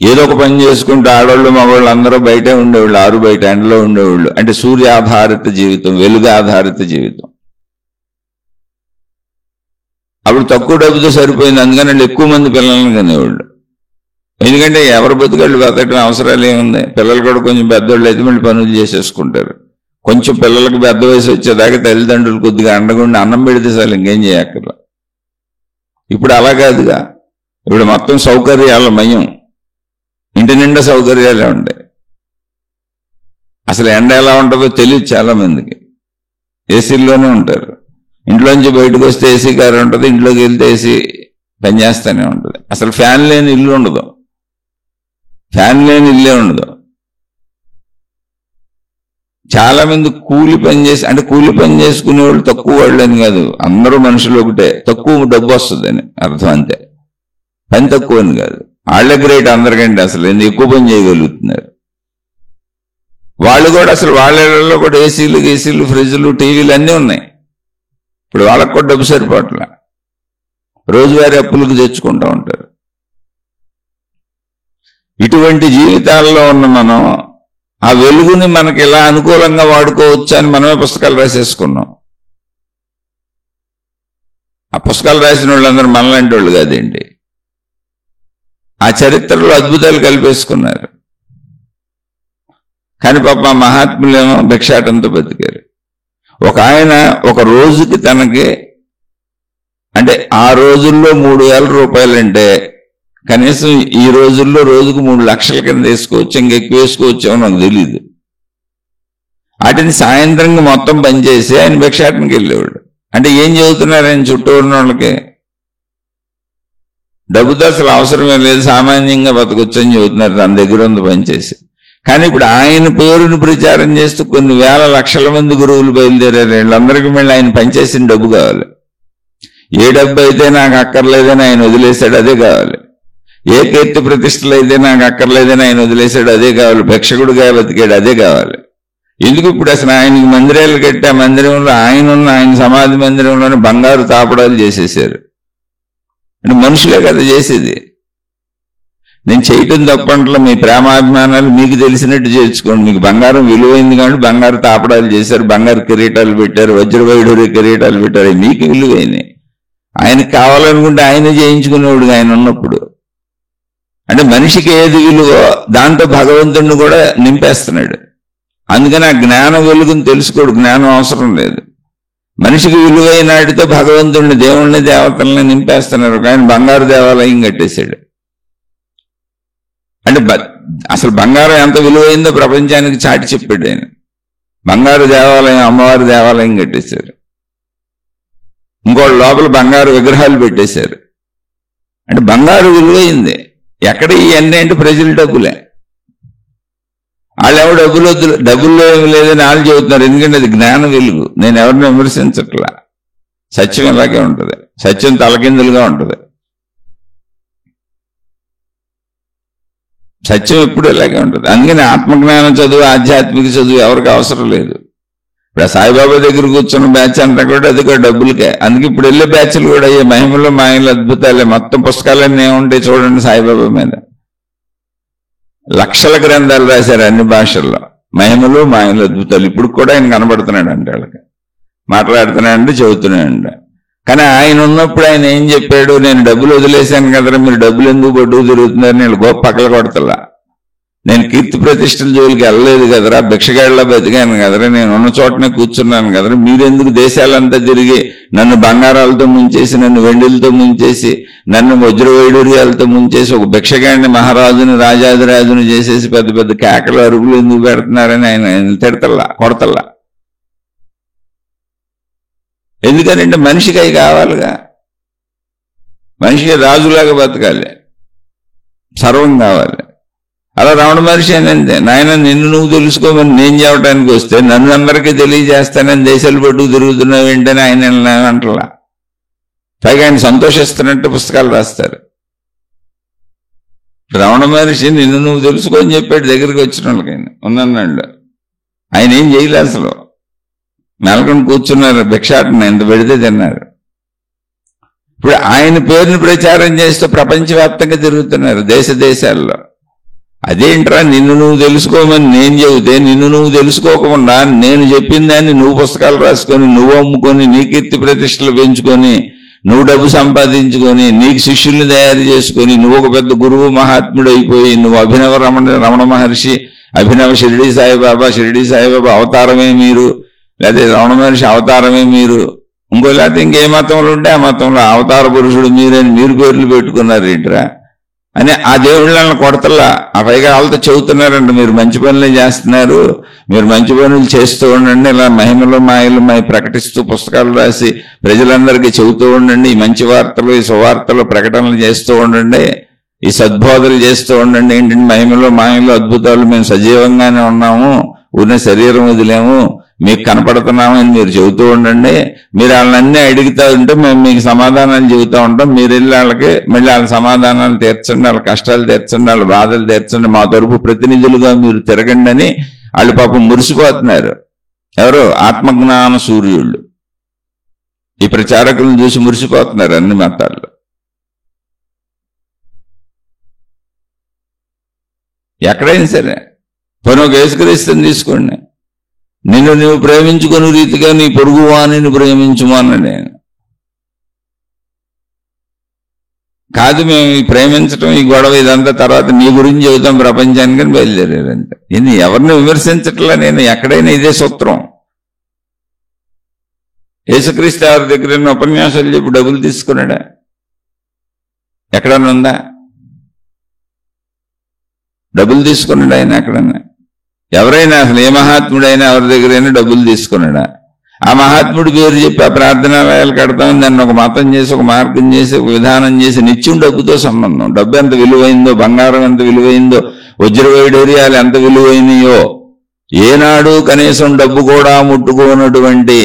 ఏదో ఒక పని చేసుకుంటూ ఆడవాళ్ళు మగవాళ్ళు అందరూ బయటే ఉండేవాళ్ళు, ఆరు బయట ఎండలో ఉండేవాళ్ళు. అంటే సూర్య ఆధారిత జీవితం, వెలుగు ఆధారిత జీవితం. అప్పుడు తక్కువ డబ్బుతో సరిపోయింది, అందుకని వాళ్ళు ఎక్కువ మంది పిల్లలను కనేవాళ్ళు. ఎందుకంటే ఎవరు బతుకాళ్ళు బతకడం అవసరాలు ఏముంది. పిల్లలు కూడా కొంచెం పెద్దవాళ్ళు అయితే మళ్ళీ పనులు చేసేసుకుంటారు. కొంచెం పిల్లలకు పెద్ద వయసు వచ్చేదాకా తల్లిదండ్రులు కొద్దిగా అండగుండి అన్నం పెడితే చాలు, ఇంకేం చేయక్కర్లా. ఇప్పుడు అలా కాదుగా. ఇప్పుడు మొత్తం సౌకర్యాల మయం, ఇంటి నిండా సౌకర్యాలే ఉంటాయి. అసలు ఎండ ఎలా ఉంటుందో తెలియదు చాలా మందికి. ఏసీల్లోనే ఉంటారు. ఇంట్లోంచి బయటకు వస్తే ఏసీ కారు ఉంటుంది, ఇంట్లోకి వెళ్తే ఏసీ పనిచేస్తూనే ఉంటుంది. అసలు ఫ్యాన్ లేని ఇల్లు ఉండదు, ఫ్యాన్ లేని ఇల్లే ఉండదు. చాలా మంది కూలి పని చేసి, అంటే కూలి పని చేసుకునే వాళ్ళు తక్కువ వాళ్ళు అని కాదు, అందరూ మనుషులు ఒకటే. తక్కువ డబ్బు వస్తుందని అర్థం, అంతే. పని తక్కువ అని కాదు. వాళ్ళే గ్రేట్ అందరికంటే. అసలు ఎందుకు ఎక్కువ పని చేయగలుగుతున్నారు వాళ్ళు కూడా. అసలు వాళ్ళలో కూడా ఏసీలు ఫ్రిడ్జ్లు టీవీలు అన్నీ ఉన్నాయి. ఇప్పుడు వాళ్ళకు కూడా డబ్బు సరిపోట్లా, రోజువారీ అప్పులకు తెచ్చుకుంటూ ఉంటారు. ఇటువంటి జీవితాల్లో ఉన్న మనం ఆ వెలుగుని మనకి ఎలా అనుకూలంగా వాడుకోవచ్చు అని మనమే పుస్తకాలు రాసేసుకున్నాం. ఆ పుస్తకాలు రాసిన వాళ్ళందరూ మనలాంటి వాళ్ళు కాదండి. ఆ చరిత్రలో అద్భుతాలు కల్పేసుకున్నారు. కానీ పాప మా మహాత్ములేమో భిక్షాటంతో బతికారు. ఒక ఆయన ఒక రోజుకి తనకి, అంటే ఆ రోజుల్లో ₹3,000 అంటే కనీసం ఈ రోజుల్లో రోజుకు 3 లక్షల కింద వేసుకోవచ్చు, ఇంకెక్కువ వేసుకోవచ్చేమో నాకు తెలియదు. వాటిని సాయంత్రంగా మొత్తం పనిచేసి ఆయన భిక్షాటనకి వెళ్ళేవాడు. అంటే ఏం చెబుతున్నారు ఆయన చుట్టూ ఉన్న వాళ్ళకి? డబ్బుతో అసలు అవసరమే లేదు, సామాన్యంగా బతకొచ్చు అని చెబుతున్నారు తన దగ్గర ఉంది పనిచేసి. కానీ ఇప్పుడు ఆయన పేరును ప్రచారం చేస్తూ కొన్ని వేల లక్షల మంది గురువులు బయలుదేరారు. వీళ్ళందరికీ మళ్ళీ ఆయన పనిచేసిన డబ్బు కావాలి. ఏ డబ్బు అయితే నాకు అక్కర్లేదని ఆయన వదిలేశాడు అదే కావాలి. ఏ కీర్తి ప్రతిష్టలు అయితే నాకు అక్కర్లేదని ఆయన వదిలేశాడు అదే కావాలి. భిక్షకుడుగా బతికాడు అదే కావాలి. ఎందుకు ఇప్పుడు అసలు ఆయనకి మందిరాలు కట్టి ఆ మందిరంలో ఆయన సమాధి మందిరంలోనే బంగారు తాపడాలు చేసేసారు. అంటే మనుషులే కదా చేసేది. నేను చేయటం తప్పంట్లో మీ ప్రేమాభిమానాలు మీకు తెలిసినట్టు చేర్చుకోండి. మీకు బంగారం విలువైంది కాబట్టి బంగారు తాపడాలు చేశారు, బంగారు కిరీటాలు పెట్టారు, వజ్రవైఢూర్య కిరీటాలు పెట్టారు. మీకు విలువైనవి. ఆయనకు కావాలనుకుంటే ఆయన చేయించుకునేవాడు ఆయన ఉన్నప్పుడు. అంటే మనిషికి ఏది విలువో దాంతో భగవంతుడిని కూడా నింపేస్తున్నాడు. అందుకని ఆ జ్ఞాన వెలుగుని తెలుసుకోడు, జ్ఞానం అవసరం లేదు. మనిషికి విలువైన నాటితో భగవంతుడిని, దేవుణ్ణి, దేవతల్ని నింపేస్తున్నారు. ఆయన బంగారు దేవాలయం కట్టేశాడు. అంటే అసలు బంగారం ఎంత విలువైందో ప్రపంచానికి చాటి చెప్పాడు ఆయన. బంగారు దేవాలయం, అమ్మవారి దేవాలయం కట్టేశారు. ఇంకోటి లోపల బంగారు విగ్రహాలు పెట్టేశారు. అంటే బంగారు విలువైంది. ఎక్కడ ఇవన్నీ అంటే ప్రజల డబ్బులే. వాళ్ళు ఎవరు డబ్బులు లేదని వాళ్ళు చెబుతున్నారు. ఎందుకంటే అది జ్ఞాన వెలుగు. నేను ఎవరిని విమర్శించట్లా. సత్యం ఇలాగే ఉంటుంది. సత్యం తలకిందులుగా ఉంటుంది. సత్యం ఎప్పుడు ఇలాగే ఉంటుంది. అందుకని ఆత్మజ్ఞానం చదువు, ఆధ్యాత్మిక చదువు ఎవరికి అవసరం లేదు. ఇప్పుడు సాయిబాబా దగ్గర కూర్చున్న బ్యాచ్ అంతా కూడా అది కూడా డబ్బులకే. అందుకే ఇప్పుడు వెళ్ళే బ్యాచ్లు కూడా అయ్యే మహిమలు, మాయలు, అద్భుతాలే. మొత్తం పుస్తకాలన్నీ ఏముంటాయి చూడండి సాయిబాబా మీద. లక్షల గ్రంథాలు రాశారు అన్ని భాషల్లో. మహిమలు, మాయలు, అద్భుతాలు. ఇప్పుడు కూడా ఆయన కనబడుతున్నాడు అంటే వాళ్ళకి. మాట్లాడుతున్నాడంటే చెబుతున్నాడండి. కానీ ఆయన ఉన్నప్పుడు ఆయన ఏం చెప్పాడు? నేను డబ్బులు వదిలేశాను కదరా, మీరు డబ్బులు ఎందుకు పట్టుకు తిరుగుతున్నారని నేను గొప్ప పక్కల కొడతలా. నేను కీర్తి ప్రతిష్టల జోలికి వెళ్ళలేదు కదరా, భిక్షగాళ్ళ బతికాను కదరా, నేను ఉన్న చోటనే కూర్చున్నాను కదరా. మీరెందుకు దేశాలంతా తిరిగి నన్ను బంగారాలతో ముంచేసి, నన్ను వెండిలతో ముంచేసి, నన్ను వజ్రవైడూర్యాలతో ముంచేసి ఒక భిక్షగాడిని మహారాజుని, రాజాదిరాజుని చేసేసి పెద్ద పెద్ద కేకలు, అరుగులు ఎందుకు పెడుతున్నారని ఆయన తిడతల్లా, కొడతల్లా. ఎందుకనంటే మనిషికి అవి కావాలిగా. మనిషికి రాజులాగా బతకాలి, సర్వం కావాలి. అలా రమణ మహర్షి అని అంతే. నాయన నిన్ను నువ్వు తెలుసుకోమని నేను చెప్పడానికి వస్తే నన్ను అందరికీ తెలియజేస్తానని దేశాలు పట్టుకు తిరుగుతున్నావు ఏంటని ఆయన అంటలా. పైగా ఆయన సంతోషిస్తున్నట్టు పుస్తకాలు రాస్తారు. రమణ మహర్షి నిన్ను నువ్వు తెలుసుకో అని చెప్పాడు దగ్గరికి వచ్చిన వాళ్ళకి. ఆయన ఉన్నాడు. ఆయన ఏం చేయలే అసలు. నెలకొని కూర్చున్నారు, భిక్షాటన ఎంత పెడితే తిన్నారు. ఇప్పుడు ఆయన పేరుని ప్రచారం చేస్తూ ప్రపంచవ్యాప్తంగా తిరుగుతున్నారు దేశ దేశాల్లో. అదేంట్రా నిన్ను నువ్వు తెలుసుకోమని నేను చెబితే నిన్ను నువ్వు తెలుసుకోకుండా నేను చెప్పిన దాన్ని నువ్వు పుస్తకాలు రాసుకొని, నువ్వు అమ్ముకొని, నీ కీర్తి ప్రతిష్టలు పెంచుకొని, నువ్వు డబ్బు సంపాదించుకొని, నీకు శిష్యుల్ని తయారు చేసుకొని, నువ్వు ఒక పెద్ద గురువు మహాత్ముడు అయిపోయి, నువ్వు అభినవ రమణ మహర్షి, అభినవ షిరిడి సాయిబాబా అవతారమే మీరు, లేదా రమణ మహర్షి అవతారమే మీరు, ఇంకో లేకపోతే ఇంకే మతంలో ఉంటే ఆ మతంలో అవతార పురుషుడు మీరని మీరు పేర్లు పెట్టుకున్నారు ఏంట్రా అని ఆ దేవుళ్ళని కొడతల్లా. ఆ పైగా వాళ్ళతో చెబుతున్నారంట, మీరు మంచి పనులే చేస్తున్నారు, మీరు మంచి పనులు చేస్తూ ఉండండి, ఇలా మహిమలు మాయలు ప్రకటిస్తూ పుస్తకాలు రాసి ప్రజలందరికీ చెబుతూ ఉండండి, ఈ మంచి వార్తలు, ఈ సువార్తలు ప్రకటనలు చేస్తూ ఉండండి, ఈ సద్బోధలు చేస్తూ ఉండండి. ఏంటంటే మహిమలు మాయలు అద్భుతాలు మేము సజీవంగానే ఉన్నాము, ఉన్న శరీరం వదిలేము, మీకు కనపడుతున్నామని మీరు చెబుతూ ఉండండి. మీరు వాళ్ళన్నీ అడుగుతూ ఉంటే మేము మీకు సమాధానాలు చెబుతూ ఉంటాం. మీరు వెళ్ళి వాళ్ళకి మళ్ళీ వాళ్ళ సమాధానాలు తీర్చండి, వాళ్ళ కష్టాలు తీర్చండి, వాళ్ళ బాధలు తీర్చండి, మా తరపు ప్రతినిధులుగా మీరు తిరగండి అని వాళ్ళు పాపం మురిసిపోతున్నారు. ఎవరు? ఆత్మజ్ఞాన సూర్యుళ్ళు. ఈ ప్రచారకులను చూసి మురిసిపోతున్నారు అన్ని మతాల్లో. ఎక్కడైనా సరే పోనీ ఒక యేసుక్రీస్తుని తీసుకోండి. నిన్ను నువ్వు ప్రేమించుకునే రీతిగా నీ పొరుగు వాణిని ప్రేమించుమన్నాడు నేను. కాదు మేము ప్రేమించటం, ఈ గొడవ ఇదంతా తర్వాత నీ గురించి చెబుతాం ప్రపంచానికి బయలుదేరారంటే. ఇది ఎవరిని విమర్శించట్లా నేను. ఎక్కడైనా ఇదే సూత్రం. యేసుక్రీస్తు దగ్గర ఉపన్యాసాలు చెప్పి డబ్బులు తీసుకున్నాడా? ఎక్కడన్నా ఉందా? డబ్బులు తీసుకున్నాడు ఆయన ఎక్కడన్నా? ఎవరైనా అసలు ఏ మహాత్ముడైనా ఎవరి దగ్గరైనా డబ్బులు తీసుకున్నాడా? ఆ మహాత్ముడి పేరు చెప్పి ఆ ప్రార్థనాలయాలు కడతామని దాన్ని ఒక మతం చేసి, ఒక మార్గం చేసి, ఒక విధానం చేసి, నిత్యం డబ్బుతో సంబంధం. డబ్బు ఎంత విలువైందో, బంగారం ఎంత విలువైందో, వజ్రవైడూర్యాలు ఎంత విలువైనయో ఏనాడు కనీసం డబ్బు కూడా ముట్టుకోనటువంటి,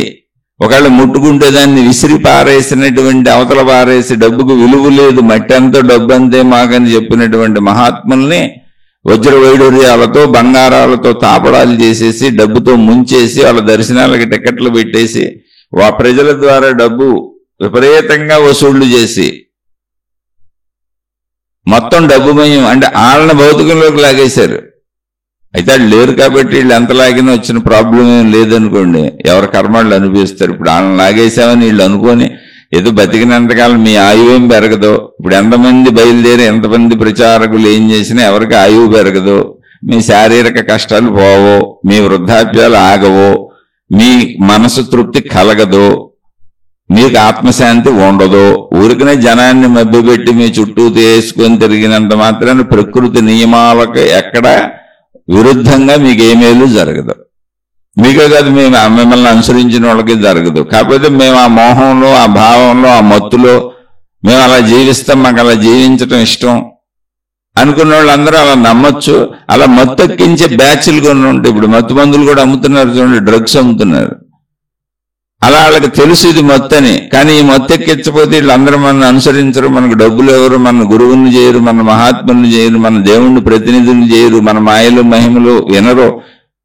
ఒకవేళ ముట్టుకుంటే దాన్ని విసిరి పారేసినటువంటి, అవతల పారేసి డబ్బుకు విలువ లేదు, మట్టి అంతా డబ్బు అంతే మాకని చెప్పినటువంటి మహాత్ముల్ని వజ్ర వైడూర్యాలతో, బంగారాలతో తాపడాలు చేసేసి, డబ్బుతో ముంచేసి, వాళ్ళ దర్శనాలకి టికెట్లు పెట్టేసి, ప్రజల ద్వారా డబ్బు విపరీతంగా వసూళ్లు చేసి మొత్తం డబ్బుమయం, అంటే వాళ్ళని భౌతికంలోకి లాగేశారు. అయితే వాళ్ళు లేరు కాబట్టి వీళ్ళు ఎంత లాగినా వచ్చిన ప్రాబ్లం ఏం లేదనుకోండి, ఎవరి కర్మాళ్ళు అనిపిస్తారు. ఇప్పుడు వాళ్ళని లాగేశామని వీళ్ళు అనుకొని ఏదో బతికినంతకాలం మీ ఆయువేం పెరగదు. ఇప్పుడు ఎంతమంది బయలుదేరి ఎంతమంది ప్రచారకులు ఏం చేసినా ఎవరికి ఆయువు పెరగదు, మీ శారీరక కష్టాలు పోవో, మీ వృద్ధాప్యాలు ఆగవో, మీ మనసు తృప్తి కలగదు, మీకు ఆత్మశాంతి ఉండదు. ఊరికనే జనాన్ని మభ్యపెట్టి మీ చుట్టూ తీసుకొని తిరిగినంత మాత్రాన ప్రకృతి నియమాలకు ఎక్కడ విరుద్ధంగా మీకు ఏమేలు జరగదు. మీకే కాదు, మిమ్మల్ని అనుసరించిన వాళ్ళకి జరగదు. కాకపోతే మేము ఆ మోహంలో, ఆ భావంలో, ఆ మత్తులో మేము అలా జీవిస్తాం, మాకు అలా జీవించటం ఇష్టం అనుకున్న వాళ్ళందరూ అలా నమ్మొచ్చు. అలా మత్తు ఎక్కించే బ్యాచ్లు కొన్ని ఉంటాయి. ఇప్పుడు మత్తు మందులు కూడా అమ్ముతున్నారు చూడండి, డ్రగ్స్ అమ్ముతున్నారు. అలా వాళ్ళకి తెలుసు ఇది మత్తు అని. కానీ ఈ మత్తు ఎక్కించకపోతే వీళ్ళందరూ మనల్ని అనుసరించరు, మనకు డబ్బులు ఎవరు, మన గురువుని చేయరు, మన మహాత్ముని చేయరు, మన దేవుణ్ణి ప్రతినిధులు చేయరు, మన మాయలు మహిమలు వినరు.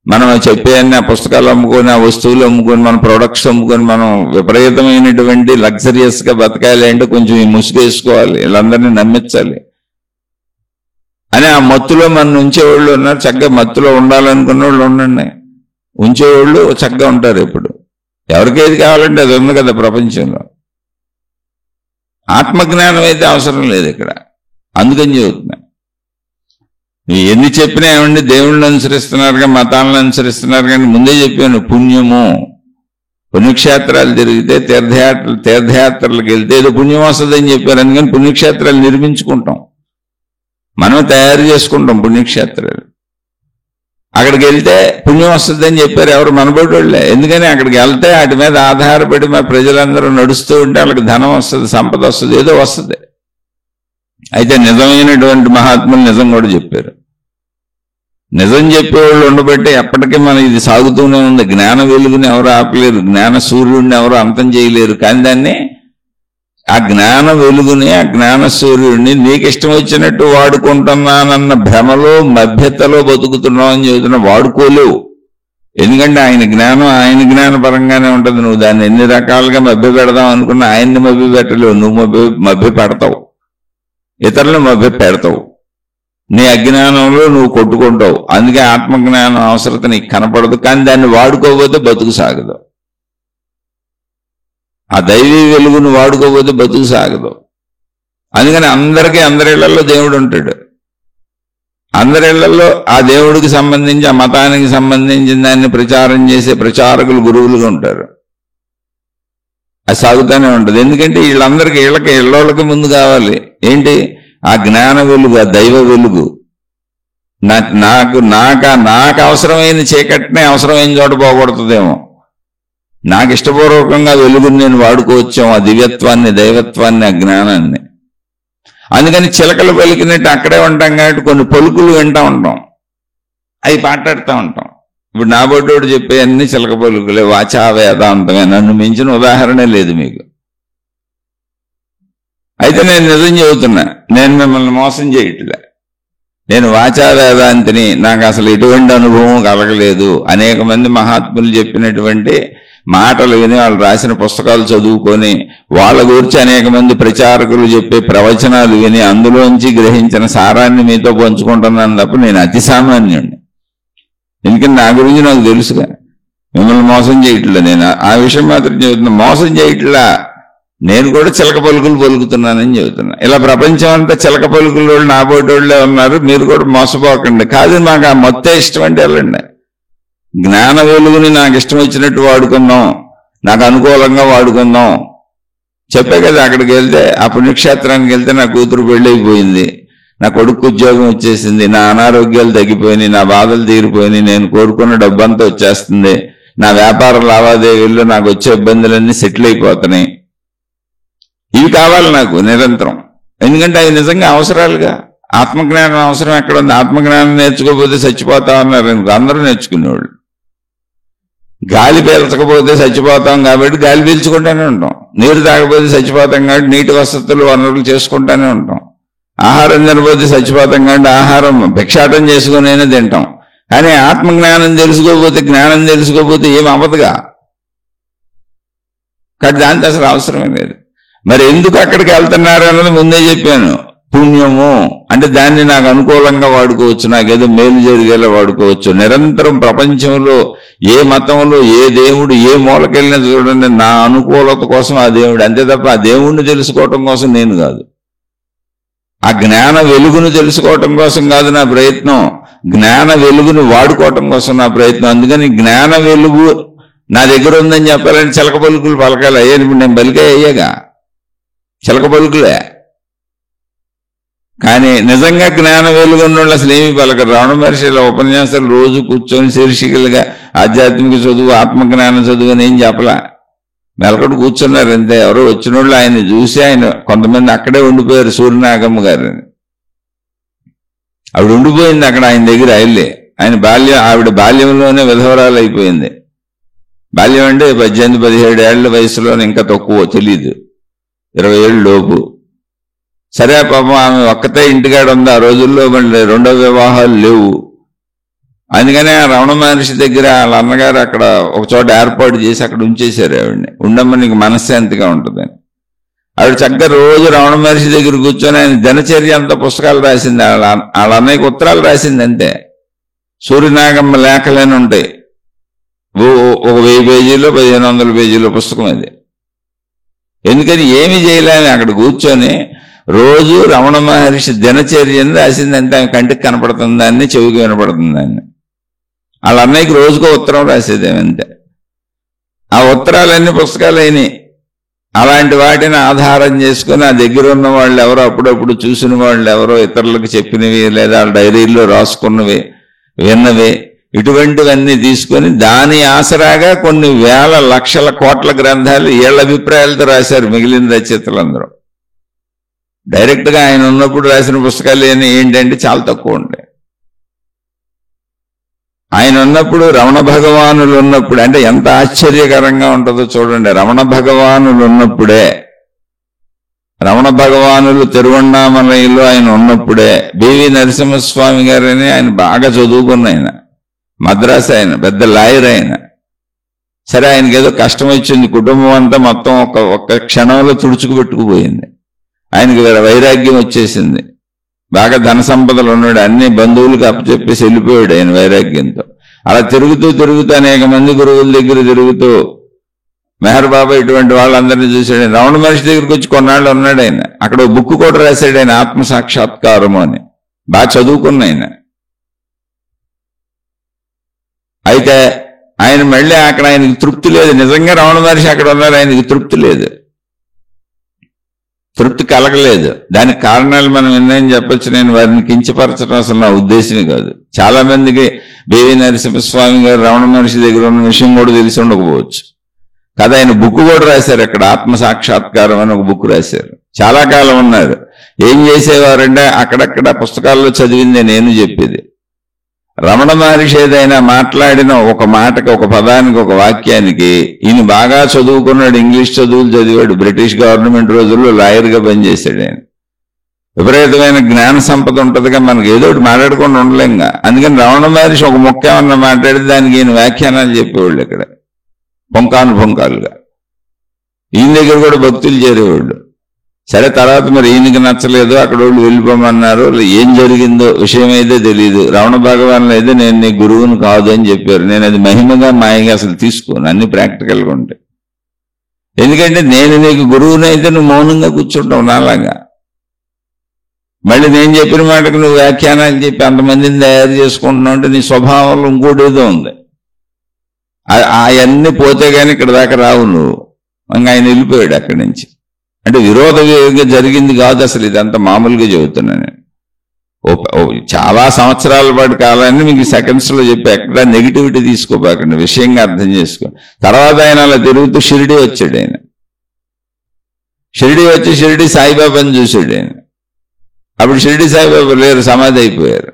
మనం చెప్పేయన్ని ఆ పుస్తకాలు అమ్ముకొని, ఆ వస్తువులు అమ్ముకొని, మన ప్రొడక్ట్స్ అమ్ముకొని మనం విపరీతమైనటువంటి లగ్జరియస్ గా బతకాలి అంటే కొంచెం ఈ ముసుగు వేసుకోవాలి, వీళ్ళందరినీ నమ్మించాలి అని. ఆ మత్తులో మన ఉంచేవాళ్ళు ఉన్నారు. చక్కగా మత్తులో ఉండాలనుకున్న వాళ్ళు ఉండండి, ఉంచేవాళ్ళు చక్కగా ఉంటారు. ఇప్పుడు ఎవరికి ఏది కావాలంటే అది ఉంది కదా ప్రపంచంలో. ఆత్మజ్ఞానం అయితే అవసరం లేదు ఇక్కడ. అందుకని చెబుతున్నా, ఎన్ని చెప్పినా ఏమండి దేవుళ్ళని అనుసరిస్తున్నారుగా, మతాలను అనుసరిస్తున్నారు. కానీ ముందే చెప్పాను, పుణ్యము, పుణ్యక్షేత్రాలు తిరిగితే, తీర్థయాత్రలకు వెళ్తే ఏదో పుణ్యం వస్తుందని చెప్పారు. అందుకని పుణ్యక్షేత్రాలు నిర్మించుకుంటాం, మనం తయారు చేసుకుంటాం పుణ్యక్షేత్రాలు. అక్కడికి వెళ్తే పుణ్యం వస్తుందని చెప్పారు ఎవరు? మనబోటోళ్ళే. ఎందుకని అక్కడికి వెళ్తే వాటి మీద ఆధారపడి మా ప్రజలందరూ నడుస్తూ ఉంటే వాళ్ళకి ధనం వస్తుంది, సంపద వస్తుంది, ఏదో వస్తుంది. అయితే నిజమైనటువంటి మహాత్ములు నిజం కూడా చెప్పారు. నిజం చెప్పేవాళ్ళు ఉండబట్టి ఎప్పటికీ మన ఇది సాగుతూనే ఉంది. జ్ఞాన వెలుగుని ఎవరు ఆపలేరు, జ్ఞాన సూర్యుడిని ఎవరు అంతం చేయలేరు. కానీ దాన్ని, ఆ జ్ఞాన వెలుగుని, ఆ జ్ఞాన సూర్యుడిని నీకు ఇష్టం వచ్చినట్టు వాడుకుంటున్నానన్న భ్రమలో, మభ్యతలో బతుకుతున్నావు అని చెబుతున్నా. వాడుకోలేవు. ఎందుకంటే ఆయన జ్ఞానం ఆయన జ్ఞానపరంగానే ఉంటుంది. నువ్వు దాన్ని ఎన్ని రకాలుగా మభ్య పెడదాం అనుకున్నా ఆయన్ని మభ్య పెట్టలేవు. నువ్వు మభ్య పెడతావు, ఇతరులను మభ్య పెడతావు, నీ అజ్ఞానంలో నువ్వు కొట్టుకుంటావు. అందుకే ఆత్మజ్ఞానం అవసరత నీకు కనపడదు. కానీ దాన్ని వాడుకోకపోతే బతుకు సాగదు. ఆ దైవీ వెలుగును వాడుకోకపోతే బతుకు సాగదు. అందుకని అందరికీ అందరిళ్లలో దేవుడు ఉంటాడు. అందరిళ్లలో ఆ దేవుడికి సంబంధించి, ఆ మతానికి సంబంధించిన దాన్ని ప్రచారం చేసే ప్రచారకులు, గురువులుగా ఉంటారు. అది సాగుతూనే ఉంటుంది. ఎందుకంటే వీళ్ళందరికీ, ఇళ్ళకి ముందు కావాలి ఏంటి? ఆ జ్ఞాన వెలుగు, ఆ దైవ వెలుగు. నాకు అవసరమైన చీకటినే అవసరమైన చోట పోగొడుతుందేమో. నాకు ఇష్టపూర్వకంగా వెలుగుని నేను వాడుకోవచ్చాము, ఆ దివ్యత్వాన్ని, దైవత్వాన్ని, ఆ జ్ఞానాన్ని. అందుకని చిలకలు పలికినట్టు అక్కడే ఉంటాం కాబట్టి కొన్ని పలుకులు వింటూ ఉంటాం, అవి మాట్లాడుతూ ఉంటాం. ఇప్పుడు నా బొడ్డోడు చెప్పే అన్ని చిలక పలుకులే, వాచా వేదాంతమే. నన్ను మించిన ఉదాహరణే లేదు మీకు. అయితే నేను నిజం చెబుతున్నా, నేను మిమ్మల్ని మోసం చేయట్లే. నేను వాచా వేదాంతిని, నాకు అసలు ఎటువంటి అనుభవం కలగలేదు. అనేక మంది మహాత్ములు చెప్పినటువంటి మాటలు విని, వాళ్ళు రాసిన పుస్తకాలు చదువుకొని, వాళ్ళ గురించి అనేక మంది ప్రచారకులు చెప్పే ప్రవచనాలు విని అందులోంచి గ్రహించిన సారాన్ని మీతో పంచుకుంటున్నాను తప్ప నేను అతి సామాన్యుడిని. ఎందుకంటే నా గురించి నాకు తెలుసుగా. మిమ్మల్ని మోసం చేయట్లే. నేను ఆ విషయం మాత్రం చెబుతున్నా, మోసం చేయట్లా. నేను కూడా చిలక పలుకులు పలుకుతున్నానని చెబుతున్నా. ఇలా ప్రపంచం అంతా చిలక పలుకులు వాళ్ళు నా బోటోళ్ళే ఉన్నారు, మీరు కూడా మోసపోకండి. కాదు, మాకు ఆ మొత్తం ఇష్టం అంటే వెళ్ళండి. జ్ఞాన వెలుగుని నాకు ఇష్టం వచ్చినట్టు వాడుకుందాం, నాకు అనుకూలంగా వాడుకుందాం. చెప్పే కదా, అక్కడికి వెళ్తే, ఆ పుణ్యక్షేత్రానికి వెళ్తే నా కూతురు పెళ్ళైపోయింది, నా కొడుకు ఉద్యోగం వచ్చేసింది, నా అనారోగ్యాలు తగ్గిపోయినాయి, నా బాధలు తీరిపోయినాయి, నేను కోరుకున్న డబ్బంతా వచ్చేస్తుంది, నా వ్యాపార లావాదేవీల్లో నాకు వచ్చే ఇబ్బందులన్నీ సెటిల్ అయిపోతున్నాయి. ఇవి కావాలి నాకు నిరంతరం. ఎందుకంటే అవి నిజంగా అవసరాలుగా. ఆత్మజ్ఞానం అవసరం ఎక్కడ ఉంది? ఆత్మజ్ఞానం నేర్చుకోకపోతే చచ్చిపోతా ఉన్నారు అందరూ నేర్చుకునేవాళ్ళు. గాలి పీల్చకపోతే చచ్చిపోతాం కాబట్టి గాలి పీల్చుకుంటూనే ఉంటాం. నీరు తాగకపోతే చచ్చిపోతాం కాబట్టి నీటి వసతులు వనరులు చేసుకుంటూనే ఉంటాం. ఆహారం తినకపోతే చచ్చిపోతాం కాబట్టి ఆహారం భిక్షాటం చేసుకునైనా తింటాం. కానీ ఆత్మజ్ఞానం జ్ఞానం తెలుసుకోకపోతే ఏం అవ్వదుగా. కాబట్టి దాంతో అసలు అవసరమే లేదు. మరి ఎందుకు అక్కడికి వెళ్తున్నారు అన్నది ముందే చెప్పాను. పుణ్యము అంటే దాన్ని నాకు అనుకూలంగా వాడుకోవచ్చు, నాకేదో మేలు జరిగేలా వాడుకోవచ్చు. నిరంతరం ప్రపంచంలో ఏ మతంలో ఏ దేవుడు ఏ మూలకెళ్ళినా చూడండి, నా అనుకూలత కోసం ఆ దేవుడు, అంతే తప్ప ఆ దేవుణ్ణి తెలుసుకోవటం కోసం నేను కాదు. ఆ జ్ఞాన వెలుగును తెలుసుకోవటం కోసం కాదు నా ప్రయత్నం, జ్ఞాన వెలుగును వాడుకోవటం కోసం నా ప్రయత్నం. అందుకని జ్ఞాన వెలుగు నా దగ్గర ఉందని చెప్పాలని చిలక పలుకులు పలకాలి. అయ్యాను ఇప్పుడు నేను పలికే అయ్యాగా చిలక పలుకులే. కానీ నిజంగా జ్ఞాన వెలుగున్న వాళ్ళు అసలు ఏమీ పలకరు. రమణ మహర్షి ఉపన్యాసాలు రోజు కూర్చొని శీర్షికలుగా ఆధ్యాత్మిక చదువు, ఆత్మజ్ఞాన చదువు అని ఏం చెప్పలా, మెలకడు కూర్చున్నారు అంతే. ఎవరో వచ్చిన వాళ్ళు ఆయన్ని చూసి ఆయన కొంతమంది అక్కడే ఉండిపోయారు. సూర్యనాగమ్మ గారు ఆవిడ ఉండిపోయింది అక్కడ ఆయన దగ్గర. ఆవిడ బాల్యంలోనే విధవరాలు అయిపోయింది. బాల్యం అంటే 18-17 ఏళ్ల వయసులో, ఇంకా తక్కువ తెలీదు, 20 ఏళ్ళు లోపు. సరే పాపం ఆమె ఒక్కతే ఇంటికాడ ఉంది. ఆ రోజుల్లో మళ్ళీ రెండో వివాహాలు లేవు. అందుకనే ఆ రమణ మహర్షి దగ్గర వాళ్ళ అన్నగారు అక్కడ ఒక చోట ఏర్పాటు చేసి అక్కడ ఉంచేశారు ఆవిడని. ఉండమ్మ నీకు మనశ్శాంతిగా ఉంటుందని. ఆవిడ చక్కగా రోజు రమణ మహర్షి దగ్గర కూర్చొని ఆయన దినచర్య అంతా పుస్తకాలు రాసింది. వాళ్ళ అన్నయ్యకి ఉత్తరాలు రాసింది అంతే. సూర్యనాగమ్మ లేఖలేని ఉంటాయి, ఒక 1000 పేజీలో 1500 పేజీలో పుస్తకం అది. ఎందుకని ఏమి చేయలేని అక్కడ కూర్చొని రోజు రమణ మహర్షి దినచర్యని రాసిందంటే ఆమె కంటికి కనపడుతుందాన్ని, చెవికి వినపడుతుందాన్ని. వాళ్ళ అన్నయ్యకి రోజుకో ఉత్తరం రాసేదేమి అంతే. ఆ ఉత్తరాలన్నీ పుస్తకాలు అయినాయి. అలాంటి వాటిని ఆధారం చేసుకుని ఆ దగ్గర ఉన్న వాళ్ళు ఎవరో, అప్పుడప్పుడు చూసిన వాళ్ళు ఎవరో, ఇతరులకు చెప్పినవి లేదా డైరీల్లో రాసుకున్నవి, విన్నవి, ఇటువంటివన్నీ తీసుకొని దాని ఆసరాగా కొన్ని వేల లక్షల కోట్ల గ్రంథాలు ఏళ్ల అభిప్రాయాలతో రాశారు మిగిలిన రచయితలందరూ. డైరెక్ట్గా ఆయన ఉన్నప్పుడు రాసిన పుస్తకాలు ఏంటంటే చాలా తక్కువ ఉంటాయి. ఆయన ఉన్నప్పుడు రమణ భగవానులు ఉన్నప్పుడు అంటే ఎంత ఆశ్చర్యకరంగా ఉంటుందో చూడండి. రమణ భగవానులు ఉన్నప్పుడే, రమణ భగవానులు తిరువణ్ణామలైలో ఆయన ఉన్నప్పుడే బివి నరసింహస్వామి గారని ఆయన బాగా చదువుకున్న ఆయన, మద్రాసు ఆయన, పెద్ద లాయర్ ఆయన. సరే ఆయనకి ఏదో కష్టం వచ్చింది, కుటుంబం అంతా మొత్తం ఒక్క క్షణంలో తుడుచుకుపెట్టుకుపోయింది. ఆయనకి వైరాగ్యం వచ్చేసింది. బాగా ధన సంపదలు ఉన్నాడు, అన్ని బంధువులకు అప్పచెప్పేసి వెళ్ళిపోయాడు ఆయన వైరాగ్యంతో. అలా తిరుగుతూ అనేక మంది గురువుల దగ్గర తిరుగుతూ మెహర్ బాబా ఇటువంటి వాళ్ళందరినీ చూశాడు. రమణ మహర్షి దగ్గరికి వచ్చి కొన్నాళ్ళు ఉన్నాడు ఆయన. అక్కడ బుక్ కూడా రాశాడు ఆయన, ఆత్మసాక్షాత్కారము అని. బాగా చదువుకున్న ఆయన. అయితే ఆయన మళ్ళీ అక్కడ ఆయనకి తృప్తి లేదు. నిజంగా రమణ మహర్షి అక్కడ ఉన్నారు, ఆయనకి తృప్తి లేదు, తృప్తి కలగలేదు. దానికి కారణాలు మనం ఎన్నైనా చెప్పచ్చు. నేను వారిని కించపరచడం అసలు నా ఉద్దేశమే కాదు. చాలా మందికి బివి నరసింహస్వామి గారు రమణ మహర్షి దగ్గర ఉన్న విషయం కూడా తెలిసి ఉండకపోవచ్చు కదా. ఆయన బుక్ కూడా రాశారు అక్కడ, ఆత్మసాక్షాత్కారం అని ఒక బుక్ రాశారు. చాలా కాలం ఉన్నారు. ఏం చేసేవారంటే అక్కడక్కడ పుస్తకాల్లో చదివిందే నేను చెప్పేది. రమణ మహర్షి ఏదైనా మాట్లాడిన ఒక మాటకి, ఒక పదానికి, ఒక వాక్యానికి ఈయన బాగా చదువుకున్నాడు, ఇంగ్లీష్ చదువులు చదివాడు, బ్రిటిష్ గవర్నమెంట్ రోజుల్లో లాయర్గా పనిచేశాడు ఆయన. విపరీతమైన జ్ఞాన సంపద ఉంటుందిగా, మనకి ఏదో ఒకటి మాట్లాడకుండా ఉండలేంగా. అందుకని రమణ మహర్షి ఒక మొక్క ఏమన్నా మాట్లాడితే దానికి ఈయన వ్యాఖ్యానాలు చెప్పేవాళ్ళు ఇక్కడ పొంకాలుగా. ఈయన దగ్గర కూడా భక్తులు చేరేవాళ్ళు. సరే తర్వాత మరి ఈయనకి నచ్చలేదు, అక్కడ వాళ్ళు వెళ్ళిపోమన్నారు. ఏం జరిగిందో విషయం అయితే తెలియదు. రమణ భగవాన్లు అయితే నేను నీ గురువుని కాదు అని చెప్పారు. నేను అది మహిమగా మాయగా అసలు తీసుకోను, అన్ని ప్రాక్టికల్గా ఉంటాయి. ఎందుకంటే నేను నీకు గురువుని అయితే నువ్వు మౌనంగా కూర్చుంటావు నాలాగా. మళ్ళీ నేను చెప్పిన మాటకు నువ్వు వ్యాఖ్యానాలు చెప్పి అంతమందిని తయారు చేసుకుంటున్నావు అంటే నీ స్వభావంలో ఇంకోటేదో ఉంది. అవన్నీ పోతే కానీ ఇక్కడ దాకా రావు నువ్వు. ఇంకా ఆయన వెళ్ళిపోయాడు అక్కడి నుంచి. అంటే విరోధంగా జరిగింది కాదు అసలు, ఇదంతా మామూలుగా చెబుతున్నాను నేను. చాలా సంవత్సరాల పాటు కాలాన్ని మీకు సెకండ్స్లో చెప్పి ఎక్కడ నెగిటివిటీ తీసుకోపాకండి, విషయంగా అర్థం చేసుకో. తర్వాత ఆయన అలా తిరుగుతూ షిరిడి వచ్చాడు. ఆయన షిరిడి వచ్చి షిరిడి సాయిబాబాని చూశాడు. ఆయన అప్పుడు షిరిడి సాయిబాబా లేరు, సమాధి అయిపోయారు.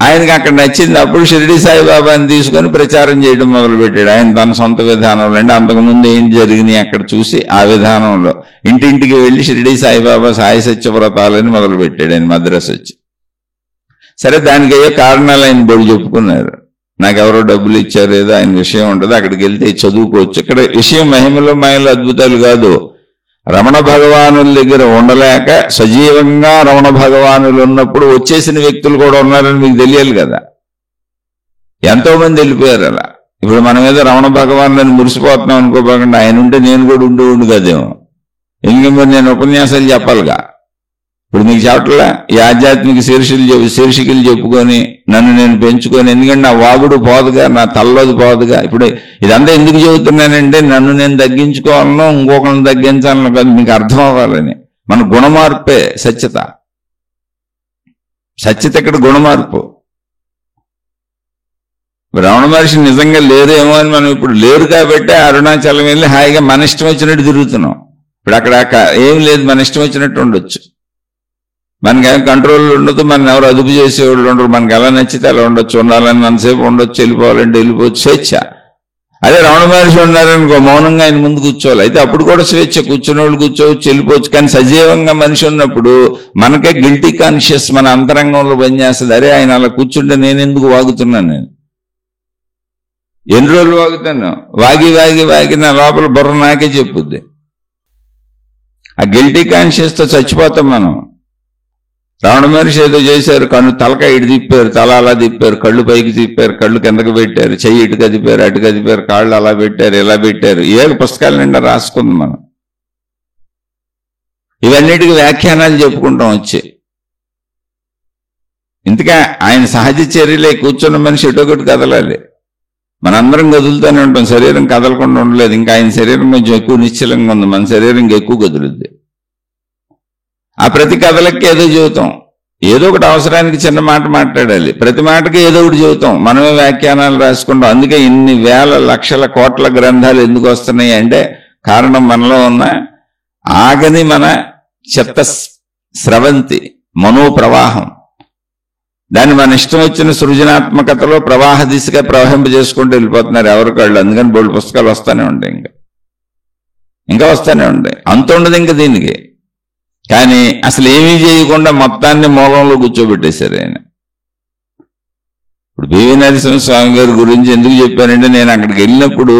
ఆయనకి అక్కడ నచ్చింది. అప్పుడు షిరిడి సాయిబాబాని తీసుకొని ప్రచారం చేయడం మొదలుపెట్టాడు. ఆయన తన సొంత విధానంలో, అంటే అంతకుముందు ఏం జరిగినాయి అక్కడ చూసి ఆ విధానంలో ఇంటింటికి వెళ్ళి షిరిడి సాయిబాబా సాయి సత్యవ్రతాలని మొదలుపెట్టాడు ఆయన మద్రాసు వచ్చి. సరే, దానికి అయ్యే కారణాలు ఆయన బోడు చెప్పుకున్నారు. నాకెవరో డబ్బులు ఇచ్చారు, ఏదో ఆయన విషయం ఉంటుంది, అక్కడికి వెళ్తే చదువుకోవచ్చు. ఇక్కడ విషయం మహిమలో మాయలు అద్భుతాలు కాదు. రమణ భగవానుల దగ్గర ఉండలేక సజీవంగా రమణ భగవానులు ఉన్నప్పుడు వచ్చేసిన వ్యక్తులు కూడా ఉన్నారని మీకు తెలియాలి కదా. ఎంతో మంది వెళ్ళిపోయారు అలా. ఇప్పుడు మనం ఏదో రమణ భగవానులని మురిసిపోతున్నాం అనుకోకుండా ఆయన ఉంటే నేను కూడా ఉండు కదేమో. ఎందుకంటే నేను ఉపన్యాసాలు చెప్పాలిగా. ఇప్పుడు మీకు చెప్పట్లా ఈ ఆధ్యాత్మిక శీర్షికలు చెప్పుకొని నన్ను నేను పెంచుకొని, ఎందుకంటే నా వాగుడు పోదుగా, నా తల్లోది పోదుగా. ఇప్పుడు ఇదంతా ఎందుకు చెబుతున్నానంటే నన్ను నేను తగ్గించుకోవాలనో ఇంకొకరిని తగ్గించాలనో కాదు, మీకు అర్థం అవ్వాలని. మన గుణమార్పే సత్యత. సత్యత ఇక్కడ గుణమార్పు. రమణ మహర్షి నిజంగా లేరేమో అని మనం ఇప్పుడు లేరు కాబట్టి అరుణాచలం వెళ్ళి హాయిగా మన ఇష్టం వచ్చినట్టు తిరుగుతున్నాం. ఇప్పుడు అక్కడ ఏం లేదు, మన ఇష్టం వచ్చినట్టు ఉండొచ్చు. మనకేం కంట్రోల్ ఉండదు, మన ఎవరు అదుపు చేసేవాళ్ళు ఉండరు. మనకి ఎలా నచ్చితే అలా ఉండొచ్చు, ఉండాలని అంతసేపు ఉండొచ్చు, వెళ్ళిపోవాలంటే వెళ్ళిపోవచ్చు, స్వేచ్ఛ. అదే రమణ మహర్షి ఉన్నారనుకో, మౌనంగా ఆయన ముందు కూర్చోవాలి. అయితే అప్పుడు కూడా స్వేచ్ఛ, కూర్చున్న వాళ్ళు కూర్చోవచ్చు, వెళ్ళిపోవచ్చు. కానీ సజీవంగా మనిషి ఉన్నప్పుడు మనకే గిల్టీ కాన్షియస్ మన అంతరంగంలో పనిచేస్తుంది. అరే ఆయన అలా కూర్చుంటే నేను ఎందుకు వాగుతున్నాను, నేను ఎన్ని రోజులు వాగుతాను, వాగి నా లోపల బుర్ర నాకే చెప్పుద్ది. ఆ గిల్టీ కాన్షియస్తో చచ్చిపోతాం మనం. రమణ మహర్షి ఏదో చేశారు, తలకాయ ఇటు తిప్పారు, తల అలా తిప్పారు, కళ్ళు పైకి తిప్పారు, కళ్ళు కిందకు పెట్టారు, చెయ్యి ఇటు కదిపారు, అటు కదిపారు, కాళ్ళు అలా పెట్టారు, ఇలా పెట్టారు. పుస్తకాల నిండా రాసుకుంది మనం. ఇవన్నిటికీ వ్యాఖ్యానాలు చెప్పుకుంటాం వచ్చి. ఇంతగా ఆయన సహజ చర్యలే. కూర్చున్న మనిషి ఎటొకటి కదలాలి. మనందరం కదులుతూనే ఉంటాం, శరీరం కదలకుండా ఉండలేదు. ఇంకా ఆయన శరీరం కొంచెం ఎక్కువ నిశ్చలంగా ఉంది, మన శరీరం ఇంకెక్కువ కదులుద్ది. ఆ ప్రతి కథలకి ఏదో చెబుతాం, ఏదో ఒకటి అవసరానికి చిన్న మాట మాట్లాడాలి, ప్రతి మాటకి ఏదో ఒకటి చెబుతాం, మనమే వ్యాఖ్యానాలు రాసుకుంటాం. అందుకే ఇన్ని వేల లక్షల కోట్ల గ్రంథాలు ఎందుకు వస్తున్నాయి అంటే కారణం మనలో ఉన్న ఆగని మన చిత్త స్రవంతి, మనోప్రవాహం. దాన్ని మన ఇష్టం వచ్చిన సృజనాత్మకతలో ప్రవాహ దిశగా ప్రవహింపజేసుకుంటూ వెళ్ళిపోతున్నారు ఎవరికాళ్ళు. అందుకని బోల్డ్ పుస్తకాలు వస్తూనే ఉంటాయి, ఇంకా వస్తూనే ఉంటాయి. అంత ఉండదు ఇంకా దీనికి. కానీ అసలు ఏమీ చేయకుండా మొత్తాన్ని మూలంలో కూర్చోబెట్టేశారు ఆయన. ఇప్పుడు బివి నరసింహస్వామి గారి గురించి ఎందుకు చెప్పానంటే, నేను అక్కడికి వెళ్ళినప్పుడు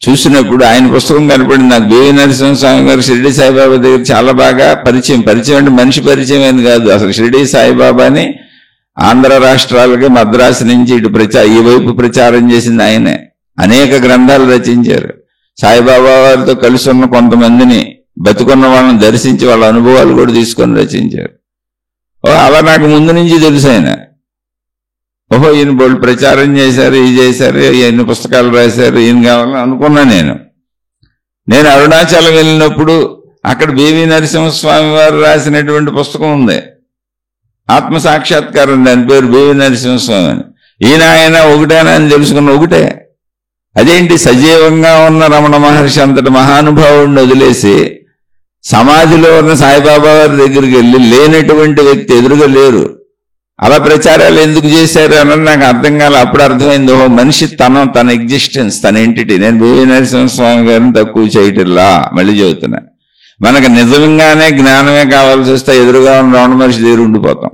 చూసినప్పుడు ఆయన పుస్తకం కనపడింది నాకు. బివి నరసింహస్వామి గారు షిరిడి సాయిబాబా దగ్గర చాలా బాగా పరిచయం అంటే మనిషి పరిచయం అని కాదు, అసలు షిరిడి సాయిబాబాని ఆంధ్ర రాష్ట్రాలకి మద్రాసు నుంచి ఇటు ఈ వైపు ప్రచారం చేసింది ఆయనే. అనేక గ్రంథాలు రచించారు. సాయిబాబా వారితో కలిసి ఉన్న కొంతమందిని, బతుకున్న వాళ్ళని దర్శించి వాళ్ళ అనుభవాలు కూడా తీసుకొని రచించారు. అలా నాకు ముందు నుంచి తెలుసు ఆయన. ఓహో ఈయన బోళ్ళు ప్రచారం చేశారు, ఇది చేశారు, ఎన్ని పుస్తకాలు రాశారు, ఈయన కావాలని అనుకున్నా. నేను అరుణాచలం వెళ్ళినప్పుడు అక్కడ బివి నరసింహస్వామి వారు రాసినటువంటి పుస్తకం ఉంది, ఆత్మ సాక్షాత్కారం, దాని పేరు బివి నరసింహస్వామి అని. ఈయన ఆయన ఒకటేనా అని తెలుసుకున్న, ఒకటే. అదేంటి, సజీవంగా ఉన్న రమణ మహర్షి అంతటి మహానుభావుడిని వదిలేసి సమాధిలో ఉన్న సాయిబాబా వారి దగ్గరికి వెళ్ళి లేనటువంటి వ్యక్తి ఎదురుగా లేరు, అలా ప్రచారాలు ఎందుకు చేశారు అన్నది నాకు అర్థం కాలే. అప్పుడు అర్థమైంది, ఓహో మనిషి తన ఎగ్జిస్టెన్స్, తన ఎంటిటీ. నేను బివి నరసింహస్వామి గారిని తక్కువ చేయటంలా, మళ్ళీ చెబుతున్నా. మనకు నిజంగానే జ్ఞానమే కావాల్సి వస్తే ఎదురుగా ఉన్న రమణ మహర్షి దగ్గర ఉండిపోతాం.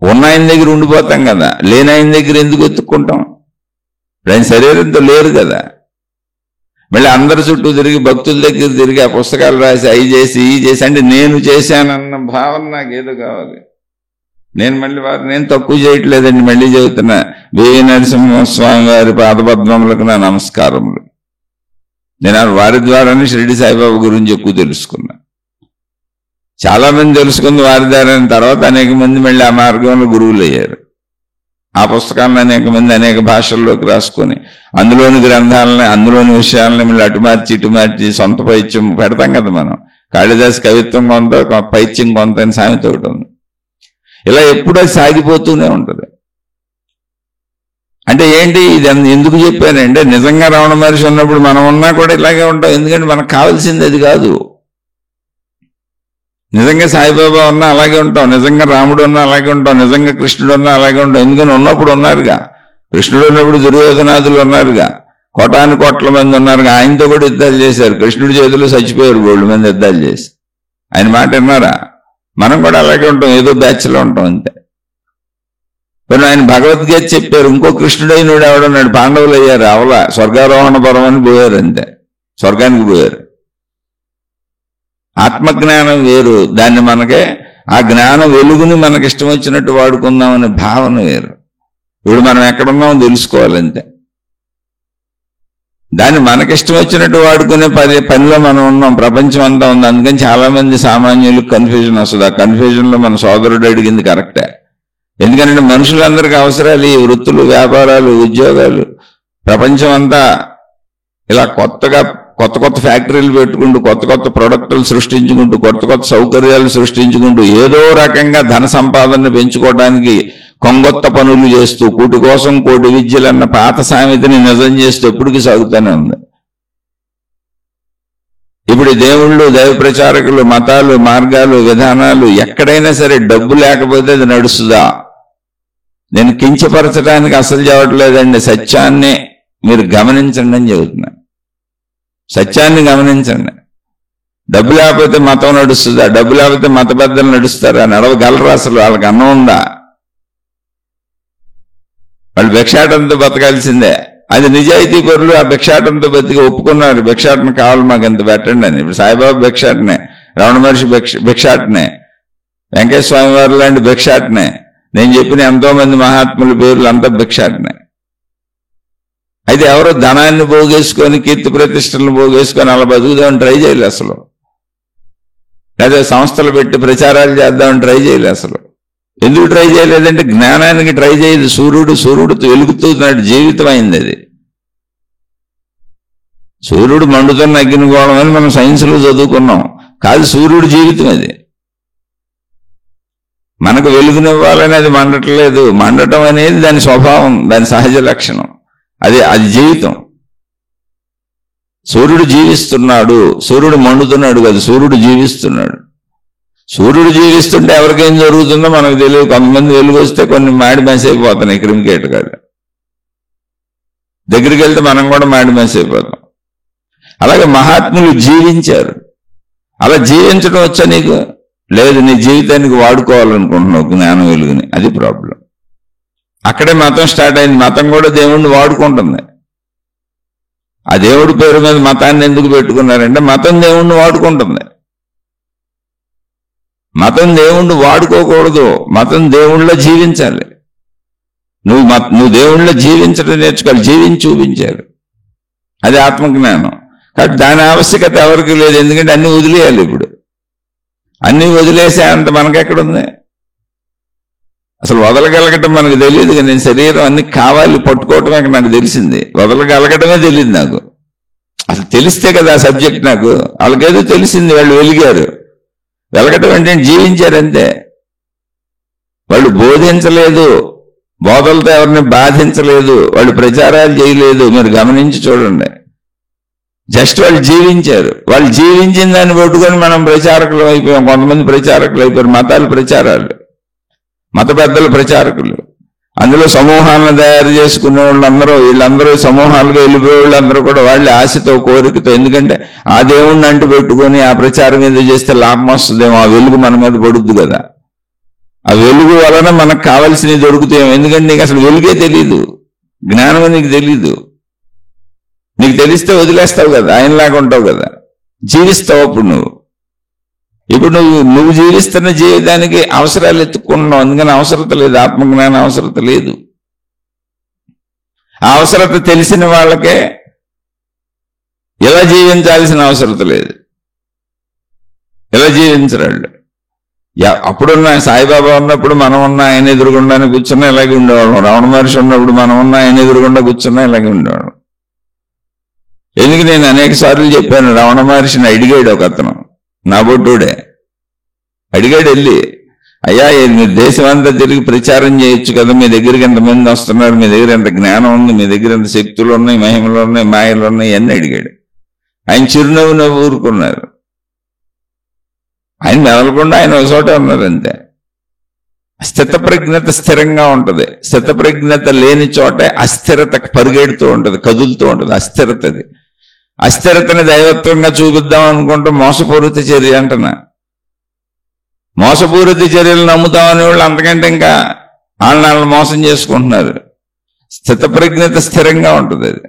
ఉన్న ఆయన దగ్గర ఉండిపోతాం కదా, లేని ఆయన దగ్గర ఎందుకు ఎత్తుక్కుంటాం? ఆయన శరీరంతో లేరు కదా. మళ్ళీ అందరి చుట్టూ తిరిగి, భక్తుల దగ్గర తిరిగి ఆ పుస్తకాలు రాసి అవి చేసి ఈ చేసి అంటే నేను చేశానన్న భావన నాకేదో కావాలి. నేను తక్కువ చేయట్లేదండి, మళ్ళీ చెబుతున్నా. బివి నరసింహస్వామి వారి పాదపద్మములకు నా నమస్కారములు. నేను వారి ద్వారానే షిరిడి సాయిబాబా గురించి ఎక్కువ తెలుసుకున్నా. చాలా మంది తెలుసుకుంది వారి ద్వారానే. తర్వాత అనేక మంది మళ్ళీ ఆ మార్గంలో గురువులు అయ్యారు. ఆ పుస్తకాలను అనేక మంది అనేక భాషల్లోకి రాసుకొని అందులోని గ్రంథాలని, అందులోని విషయాలని మళ్ళీ అటు మార్చి ఇటు మార్చి సొంత పైత్యం పెడతాం కదా మనం. కాళిదాసు కవిత్వం కొంత, పైత్యం కొంత అని సామెత ఒకటి ఉంది. ఇలా ఎప్పుడూ సాగిపోతూనే ఉంటుంది. అంటే ఏంటి, ఇది ఎందుకు చెప్పానంటే నిజంగా రమణ మహర్షి ఉన్నప్పుడు మనం ఉన్నా కూడా ఇలాగే ఉంటాం. ఎందుకంటే మనకు కావాల్సింది అది కాదు. నిజంగా సాయిబాబా ఉన్నా అలాగే ఉంటాం, నిజంగా రాముడు ఉన్నా అలాగే ఉంటాం, నిజంగా కృష్ణుడు ఉన్నా అలాగే ఉంటాం. ఎందుకని ఉన్నప్పుడు ఉన్నారుగా. కృష్ణుడు ఉన్నప్పుడు దుర్యోధనాదులు ఉన్నారుగా, కోటాను కోట్ల మంది ఉన్నారుగా. ఆయనతో కూడా యుద్ధాలు చేశారు. కృష్ణుడి చేతులు చచ్చిపోయారు 1,000 మంది యుద్ధాలు చేసి. ఆయన మాట విన్నారా? మనం కూడా అలాగే ఉంటాం, ఏదో బ్యాచ్లో ఉంటాం అంతే. కానీ ఆయన భగవద్గీత చెప్పారు. ఇంకో కృష్ణుడైనడు ఎవడన్నాడు, పాండవులు అయ్యారు, అవలా స్వర్గారోహణ పరం అని పోయారు అంతే, స్వర్గానికి పోయారు. ఆత్మజ్ఞానం వేరు, దాన్ని మనకే ఆ జ్ఞాన వెలుగుని మనకి ఇష్టం వచ్చినట్టు వాడుకుందామనే భావన వేరు. ఇప్పుడు మనం ఎక్కడున్నామో తెలుసుకోవాలంతే. దాన్ని మనకిష్టం వచ్చినట్టు వాడుకునే పనిలో మనం ఉన్నాం. ప్రపంచం అంతా ఉంది. అందుకని చాలా మంది సామాన్యులకు కన్ఫ్యూజన్ వస్తుంది. ఆ కన్ఫ్యూజన్లో మన సోదరుడు అడిగింది కరెక్టే. ఎందుకంటే మనుషులందరికీ అవసరాలు, ఈ వృత్తులు, వ్యాపారాలు, ఉద్యోగాలు, ప్రపంచం అంతా ఇలా కొత్త కొత్త ఫ్యాక్టరీలు పెట్టుకుంటూ, కొత్త ప్రొడక్టులు సృష్టించుకుంటూ, కొత్త సౌకర్యాలు సృష్టించుకుంటూ, ఏదో రకంగా ధన సంపాదన పెంచుకోవడానికి కొంగొత్త పనులు చేస్తూ, కూటి కోసం కోటి విద్యలన్న పాత సామెతని నిజం చేస్తూ ఎప్పటికీ సాగుతూనే ఉంది. ఇప్పుడు దేవుళ్ళు, దైవ ప్రచారకులు, మతాలు, మార్గాలు, విధానాలు ఎక్కడైనా సరే డబ్బు లేకపోతే అది నడుస్తుందా? నేను కించపరచడానికి అసలు చెప్పట్లేదండి. సత్యాన్ని మీరు గమనించండి అని చెబుతున్నా. సత్యాన్ని గమనించండి. డబ్బు లేకపోతే మతం నడుస్తుందా? డబ్బు లేకపోతే మత పెద్దలు నడుస్తారా? నడవగలరా? అసలు వాళ్ళకి అన్నం ఉందా? వాళ్ళు భిక్షాటంతో బతకాల్సిందే. అది నిజాయితీ పరులు ఆ భిక్షాటంతో బతికి ఒప్పుకున్నారు. భిక్షాటన కావాలి మాకు ఎంత పెట్టండి అని. ఇప్పుడు సాయిబాబా భిక్షాటనే, రమణ మహర్షి భిక్షాటనే, వెంకటేశ్వర స్వామి వారు లాంటి భిక్షాటనే, నేను చెప్పిన ఎంతో మంది మహాత్ముల పేర్లు అంతా భిక్షాటనే. అయితే ఎవరో ధనాన్ని పోగేసుకొని, కీర్తి ప్రతిష్టలను పోగేసుకొని అలా బతుకుదామని ట్రై చేయలేదు అసలు. లేదా సంస్థలు పెట్టి ప్రచారాలు చేద్దామని ట్రై చేయలేదు అసలు. ఎందుకు ట్రై చేయలేదంటే జ్ఞానానికి ట్రై చేయదు. సూర్యుడితో వెలుగుతున్నాడు, జీవితం అయింది అది. సూర్యుడు మండుతున్న అగ్నిగోళం అని మనం సైన్స్లో చదువుకున్నాం. కాదు, సూర్యుడు జీవితం అది. మనకు వెలుగునివ్వాలని అది మండట్లేదు. మండటం అనేది దాని స్వభావం, దాని సహజ లక్షణం. అది జీవితం. సూర్యుడు జీవిస్తున్నాడు, సూర్యుడు మండుతున్నాడు కాదు, సూర్యుడు జీవిస్తున్నాడు. సూర్యుడు జీవిస్తుంటే ఎవరికేం జరుగుతుందో మనకు తెలియదు. కొంతమంది వెలుగు వస్తే కొన్ని మాడి మసి అయిపోతున్నాయి, క్రిమికేట్ కాదు. దగ్గరికి వెళ్తే మనం కూడా మాడి మసి అయిపోతాం. అలాగే మహాత్ములు జీవించారు. అలా జీవించడం వచ్చా నీకు? లేదు, నీ జీవితానికి వాడుకోవాలనుకుంటున్నావు జ్ఞానం వెలుగుని. అది ప్రాబ్లం. అక్కడే మతం స్టార్ట్ అయింది. మతం కూడా దేవుణ్ణి వాడుకుంటుంది. ఆ దేవుడి పేరు మీద మతాన్ని ఎందుకు పెట్టుకున్నారంటే మతం దేవుణ్ణి వాడుకుంటుంది. మతం దేవుణ్ణి వాడుకోకూడదు, మతం దేవుళ్ళ జీవించాలి. నువ్వు దేవుళ్ళ జీవించడం నేర్చుకోవాలి, జీవించి చూపించారు. అది ఆత్మజ్ఞానం. కాబట్టి దాని ఆవశ్యకత ఎవరికి లేదు. ఎందుకంటే అన్ని వదిలేయాలి. ఇప్పుడు అన్ని వదిలేసే అంత మనకెక్కడుంది? అసలు వదలగలగటం మనకు తెలియదు. నేను శరీరం అన్ని కావాలి పట్టుకోవటమే నాకు తెలిసింది, వదలగలగటమే తెలియదు నాకు. అసలు తెలిస్తే కదా ఆ సబ్జెక్ట్ నాకు. వాళ్ళకేదో తెలిసింది, వాళ్ళు వెలిగారు. వెలగటం అంటే జీవించారంతే. వాళ్ళు బోధించలేదు, బోధలతో ఎవరిని బాధించలేదు, వాళ్ళు ప్రచారాలు చేయలేదు. మీరు గమనించి చూడండి. జస్ట్ వాళ్ళు జీవించారు. వాళ్ళు జీవించిన దాన్ని పట్టుకొని మనం ప్రచారకులు అయిపోయాం. కొంతమంది ప్రచారకులు అయిపోయారు. మతాలు ప్రచారాలు, మత పెద్దల ప్రచారకులు. అందులో సమూహాలను తయారు చేసుకునే వాళ్ళందరూ, వీళ్ళందరూ సమూహాలుగా వెళ్ళిపోయే వాళ్ళందరూ కూడా వాళ్ళ ఆశతో, కోరికతో. ఎందుకంటే ఆ దేవుణ్ణి అంటు పెట్టుకొని ఆ ప్రచారం మీద చేస్తే లాభం వస్తుందేమో, ఆ వెలుగు మన మీద పడుద్ది కదా. ఆ వెలుగు వలన మనకు కావాల్సినవి దొరుకుతాయేమో. ఎందుకంటే నీకు అసలు వెలుగే తెలీదు, జ్ఞానం నీకు తెలీదు. నీకు తెలిస్తే వదిలేస్తావు కదా, ఆయనలాగా ఉంటావు కదా, జీవిస్తావు. అప్పుడు ఇప్పుడు నువ్వు జీవిస్తున్న జీవితానికి అవసరాలు ఎత్తుకుంటున్నావు. అందుకని అవసరత లేదు, ఆత్మజ్ఞానం అవసరత లేదు. ఆ అవసరత తెలిసిన వాళ్ళకే ఎలా జీవించాల్సిన అవసరత లేదు. ఎలా జీవించరాళ్ళు. అప్పుడున్న సాయిబాబా ఉన్నప్పుడు మనం ఉన్న ఆయన ఎదురుగుండానే కూర్చున్నా ఇలాగే ఉండేవాళ్ళం. రమణ మహర్షి ఉన్నప్పుడు మనం ఉన్న ఆయన ఎదురుగుండా కూర్చున్నా ఇలాగే ఉండేవాళ్ళం. ఎందుకు నేను అనేక సార్లు చెప్పాను, రమణ మహర్షిని అడిగాడు ఒక అతను, నా బొడ్డుడే అడిగాడు వెళ్ళి, అయ్యా మీరు దేశం అంతా తిరిగి ప్రచారం చేయొచ్చు కదా, మీ దగ్గరికి ఎంతమంది వస్తున్నారు, మీ దగ్గర ఎంత జ్ఞానం ఉంది, మీ దగ్గర ఎంత శక్తులు ఉన్నాయి, మహిమలు ఉన్నాయి, మాయలు ఉన్నాయి అన్నీ అడిగాడు. ఆయన చిరునవ్వు నవ్వు ఊరుకున్నారు. ఆయన మెదలకుండా ఆయన ఒక చోట ఉన్నారు అంతే. స్థితప్రజ్ఞత స్థిరంగా ఉంటుంది. స్థితప్రజ్ఞత లేని చోటే అస్థిరత పరిగెడుతూ ఉంటుంది, కదులుతూ ఉంటుంది. అస్థిరతది. అస్థిరతని దైవత్వంగా చూపిద్దాం అనుకుంటూ మోసపూరిత చర్య అంటున్నా. మోసపూరిత చర్యలు నమ్ముతామని వాళ్ళు అంతకంటే ఇంకా వాళ్ళని మోసం చేసుకుంటున్నారు. స్థితప్రజ్ఞత స్థిరంగా ఉంటుంది అది.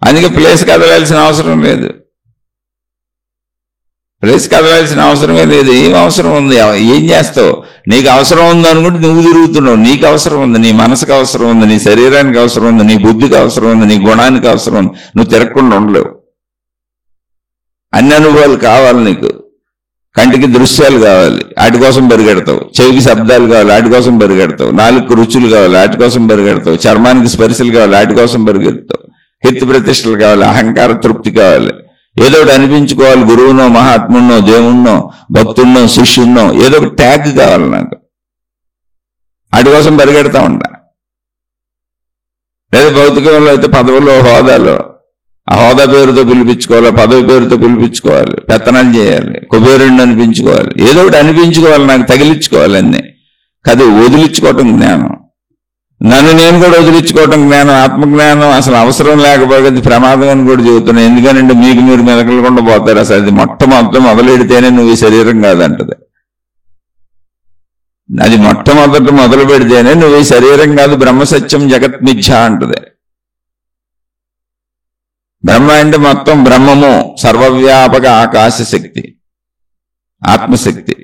అందుకే ప్లేస్ కదలాల్సిన అవసరం లేదు. ప్లేస్ కదలాల్సిన అవసరమే లేదు. ఏం అవసరం ఉంది? ఏం చేస్తావు? నీకు అవసరం ఉంది అనుకుంటే నువ్వు తిరుగుతున్నావు. నీకు అవసరం ఉంది, నీ మనసుకు అవసరం ఉంది, నీ శరీరానికి అవసరం ఉంది, నీ బుద్ధికి అవసరం ఉంది, నీ గుణానికి అవసరం ఉంది. నువ్వు తిరగకుండా ఉండలేవు. అన్ని అనుభవాలు కావాలి నీకు. కంటికి దృశ్యాలు కావాలి, వాటి కోసం పరిగెడతావు. చెవికి శబ్దాలు కావాలి, వాటి కోసం పరిగెడతావు. నాలుగు రుచులు కావాలి, వాటి కోసం పరిగెడతావు. చర్మానికి స్పర్శలు కావాలి, వాటి కోసం పరిగెడతావు. కీర్తి ప్రతిష్టలు కావాలి, అహంకార తృప్తి కావాలి. ఏదో ఒకటి అనిపించుకోవాలి. గురువునో, మహాత్మున్నో, దేవుణ్ణో, భక్తున్నో, శిష్యున్నో ఏదో ఒక ట్యాగ్ కావాలి నాకు. వాటి కోసం పరిగెడతా ఉంటా. లేదా భౌతికంలో అయితే పదవుల్లో, హోదాలో, ఆ హోదా పేరుతో పిలిపించుకోవాలి, పదవి పేరుతో పిలిపించుకోవాలి, పెత్తనాలు చేయాలి, కుబేరుణ్ణి అనిపించుకోవాలి, ఏదో ఒకటి అనిపించుకోవాలి, నాకు తగిలించుకోవాలి. అన్నీ కాదు వదిలించుకోవటం జ్ఞానం. నన్ను నేను కూడా వదిలించుకోవటం జ్ఞానం. ఆత్మజ్ఞానం అసలు అవసరం లేకపోతే ప్రమాదం అని కూడా చెబుతున్నాను. ఎందుకంటే మీకు మీరు మెదకలకుండా పోతారు. అసలు అది మొట్టమొదటి మొదలెడితేనే నువ్వు ఈ శరీరం కాదంటది. అది మొట్టమొదటి మొదలు పెడితేనే నువ్వు ఈ శరీరం కాదు, బ్రహ్మసత్యం జగత్ మిథ్య అంటది. బ్రహ్మ అంటే మొత్తం బ్రహ్మము, సర్వవ్యాపక ఆకాశ శక్తి, ఆత్మశక్తి.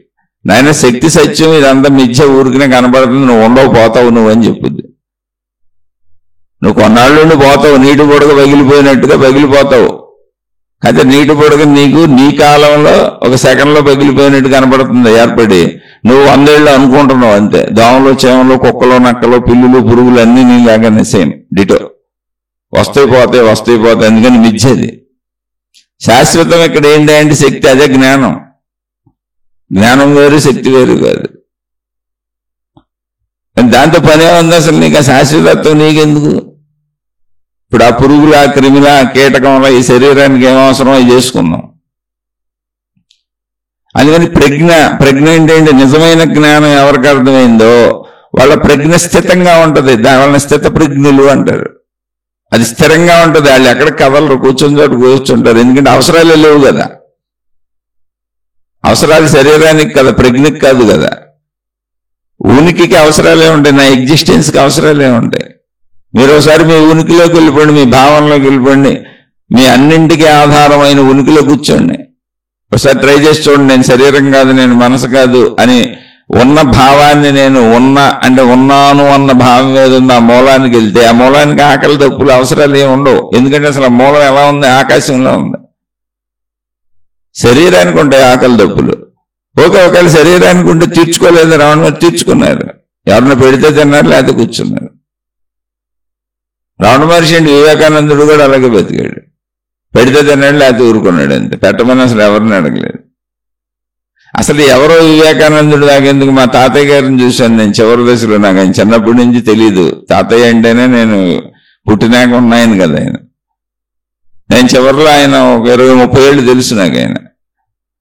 నాయన శక్తి సత్యం ఇదంతా మిథ్య, ఊరికినే కనబడుతుంది, నువ్వు ఉండవు, పోతావు నువ్వు అని చెప్పుద్ది. నువ్వు కొన్నాళ్ళు నుండి పోతావు, నీటి బుడగ పగిలిపోయినట్టుగా పగిలిపోతావు. అయితే నీటి బుడగ నీకు నీ కాలంలో ఒక సెకండ్లో పగిలిపోయినట్టు కనబడుతుంది ఏర్పడి. నువ్వు 100 ఏళ్ళు అనుకుంటున్నావు అంతే. దోమలు, చేమలు, కుక్కలు, నక్కలు, పిల్లులు, పురుగులు అన్నీ నీలాగానే సేమ్ డిటో. వస్తాయి పోతాయి, వస్తాయి పోతాయి. అందుకని మిథ్యది. శాశ్వతం ఇక్కడ ఏంటి అంటే శక్తి. అదే జ్ఞానం. జ్ఞానం వేరు, శక్తి వేరు కాదు. దాంతో పనే ఉంది అసలు. నీకు ఆ శాశ్వతత్వం నీకెందుకు? ఇప్పుడు ఆ పురుగుల, క్రిమిల, కీటకంలో ఈ శరీరానికి ఏమవసరం అవి చేసుకుందాం. అందుకని ప్రజ్ఞ ఏంటంటే నిజమైన జ్ఞానం ఎవరికి అర్థమైందో వాళ్ళ ప్రజ్ఞ స్థితంగా ఉంటుంది. వాళ్ళని స్థిత ప్రజ్ఞులు అంటారు. అది స్థిరంగా ఉంటుంది. వాళ్ళు ఎక్కడికి కదలరు, కూర్చొని చోటు కూర్చుంటారు. ఎందుకంటే అవసరాలే లేవు కదా. అవసరాలు శరీరానికి కదా, ప్రజ్ఞకి కాదు కదా. ఉనికికి అవసరాలే ఉంటాయి, నా ఎగ్జిస్టెన్స్కి అవసరాలే ఉంటాయి. మీరు ఒకసారి మీ ఉనికిలోకి వెళ్ళిపోండి, మీ భావనలోకి వెళ్ళిపోండి, మీ అన్నింటికీ ఆధారమైన ఉనికిలో కూర్చోండి. ఒకసారి ట్రై చేసి చూడండి. నేను శరీరం కాదు, నేను మనసు కాదు అని ఉన్న భావాన్ని, నేను ఉన్నాను అన్న భావం ఏది ఉంది, ఆ మూలానికి వెళ్తే ఆ మూలానికి ఆకలి తప్పులు అవసరాలు ఏమి ఉండవు. ఎందుకంటే అసలు ఆ మూలం ఎలా ఉంది? ఆకాశంలో ఉంది. శరీరానికి ఉంటాయి ఆకలి తప్పులు. ఒకవేళ శరీరానికి ఉంటే తీర్చుకోలేదు. రావణ తీర్చుకున్నారు. ఎవరిని పెడితే తిన్నారు, లేకపోతే కూర్చున్నారు. రావణ మహర్షి అంటే వివేకానందుడు కూడా అలాగే బతికాడు. పెడితే తిన్నాడు, లేకపోతే ఊరుకున్నాడు అంతే. పెట్టమని అసలు ఎవరిని అడగలేదు. అసలు ఎవరో వివేకానందుడు దాకెందుకు? మా తాతయ్య గారిని చూశాను నేను చివరి దశలో. నాకు ఆయన చిన్నప్పటి నుంచి తెలీదు. తాతయ్య అంటేనే నేను పుట్టినాక ఉన్నాయని కదా ఆయన. నేను చివరిలో ఆయన ఒక 20-30 ఏళ్ళు తెలుసు నాకు ఆయన.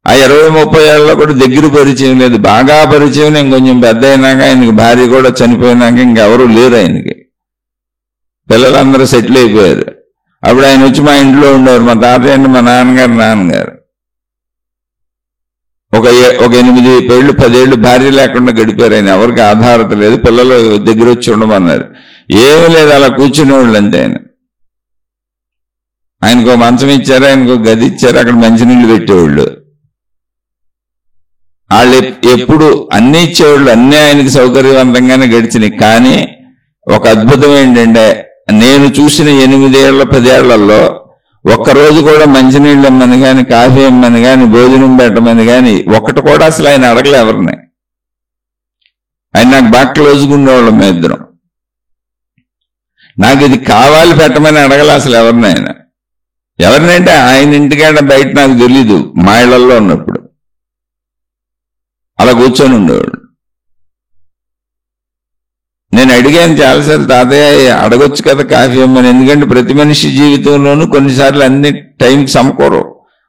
ఆ 20-30 ఏళ్ళలో కూడా దగ్గర పరిచయం లేదు, బాగా పరిచయం. నేను కొంచెం పెద్ద అయినాక, ఆయనకి భార్య కూడా చనిపోయినాక ఇంకెవరూ లేరు ఆయనకి. పిల్లలందరూ సెటిల్ అయిపోయారు. అప్పుడు ఆయన వచ్చి మా ఇంట్లో ఉండేవారు. మా తాతయ్య అంటే మా నాన్నగారు. ఒక 8 ఏళ్ళు 10 ఏళ్ళు భార్య లేకుండా గడిపారు ఆయన. ఎవరికి ఆధారత లేదు. పిల్లలు దగ్గర వచ్చి ఉండమన్నారు. ఏమీ లేదు, అలా కూర్చునేవాళ్ళు అంతే. ఆయనకు మంచం ఇచ్చారు, ఆయనకు గది ఇచ్చారు, అక్కడ మంచినీళ్ళు పెట్టేవాళ్ళు. వాళ్ళు ఎప్పుడు అన్నీ ఇచ్చేవాళ్ళు, అన్నీ ఆయనకి సౌకర్యవంతంగానే గడిచినాయి. కానీ ఒక అద్భుతం ఏంటంటే, నేను చూసిన 8 ఏళ్ల 10 ఏళ్లలో ఒక్కరోజు కూడా మంచినీళ్ళు ఇమ్మని కానీ, కాఫీ ఇమ్మని కానీ, భోజనం పెట్టమని కానీ ఒక్కటి కూడా అసలు ఆయన అడగలే ఎవరిని. ఆయన నాకు బాగా క్లోజ్గా ఉండేవాళ్ళం మేము ఇద్దరం. నాకు ఇది కావాలి పెట్టమని అడగలే అసలు ఎవరిని ఆయన. ఎవరినంటే ఆయన ఇంటికాడ బయట నాకు తెలీదు, మా ఇళ్లలో ఉన్నప్పుడు అలా కూర్చొని ఉండేవాడు. నేను అడిగాను చాలాసార్లు, తాతయ్య అడగొచ్చు కదా కాఫీ అమ్మని. ఎందుకంటే ప్రతి మనిషి జీవితంలోనూ కొన్నిసార్లు అన్ని టైంకి సమకూరవు.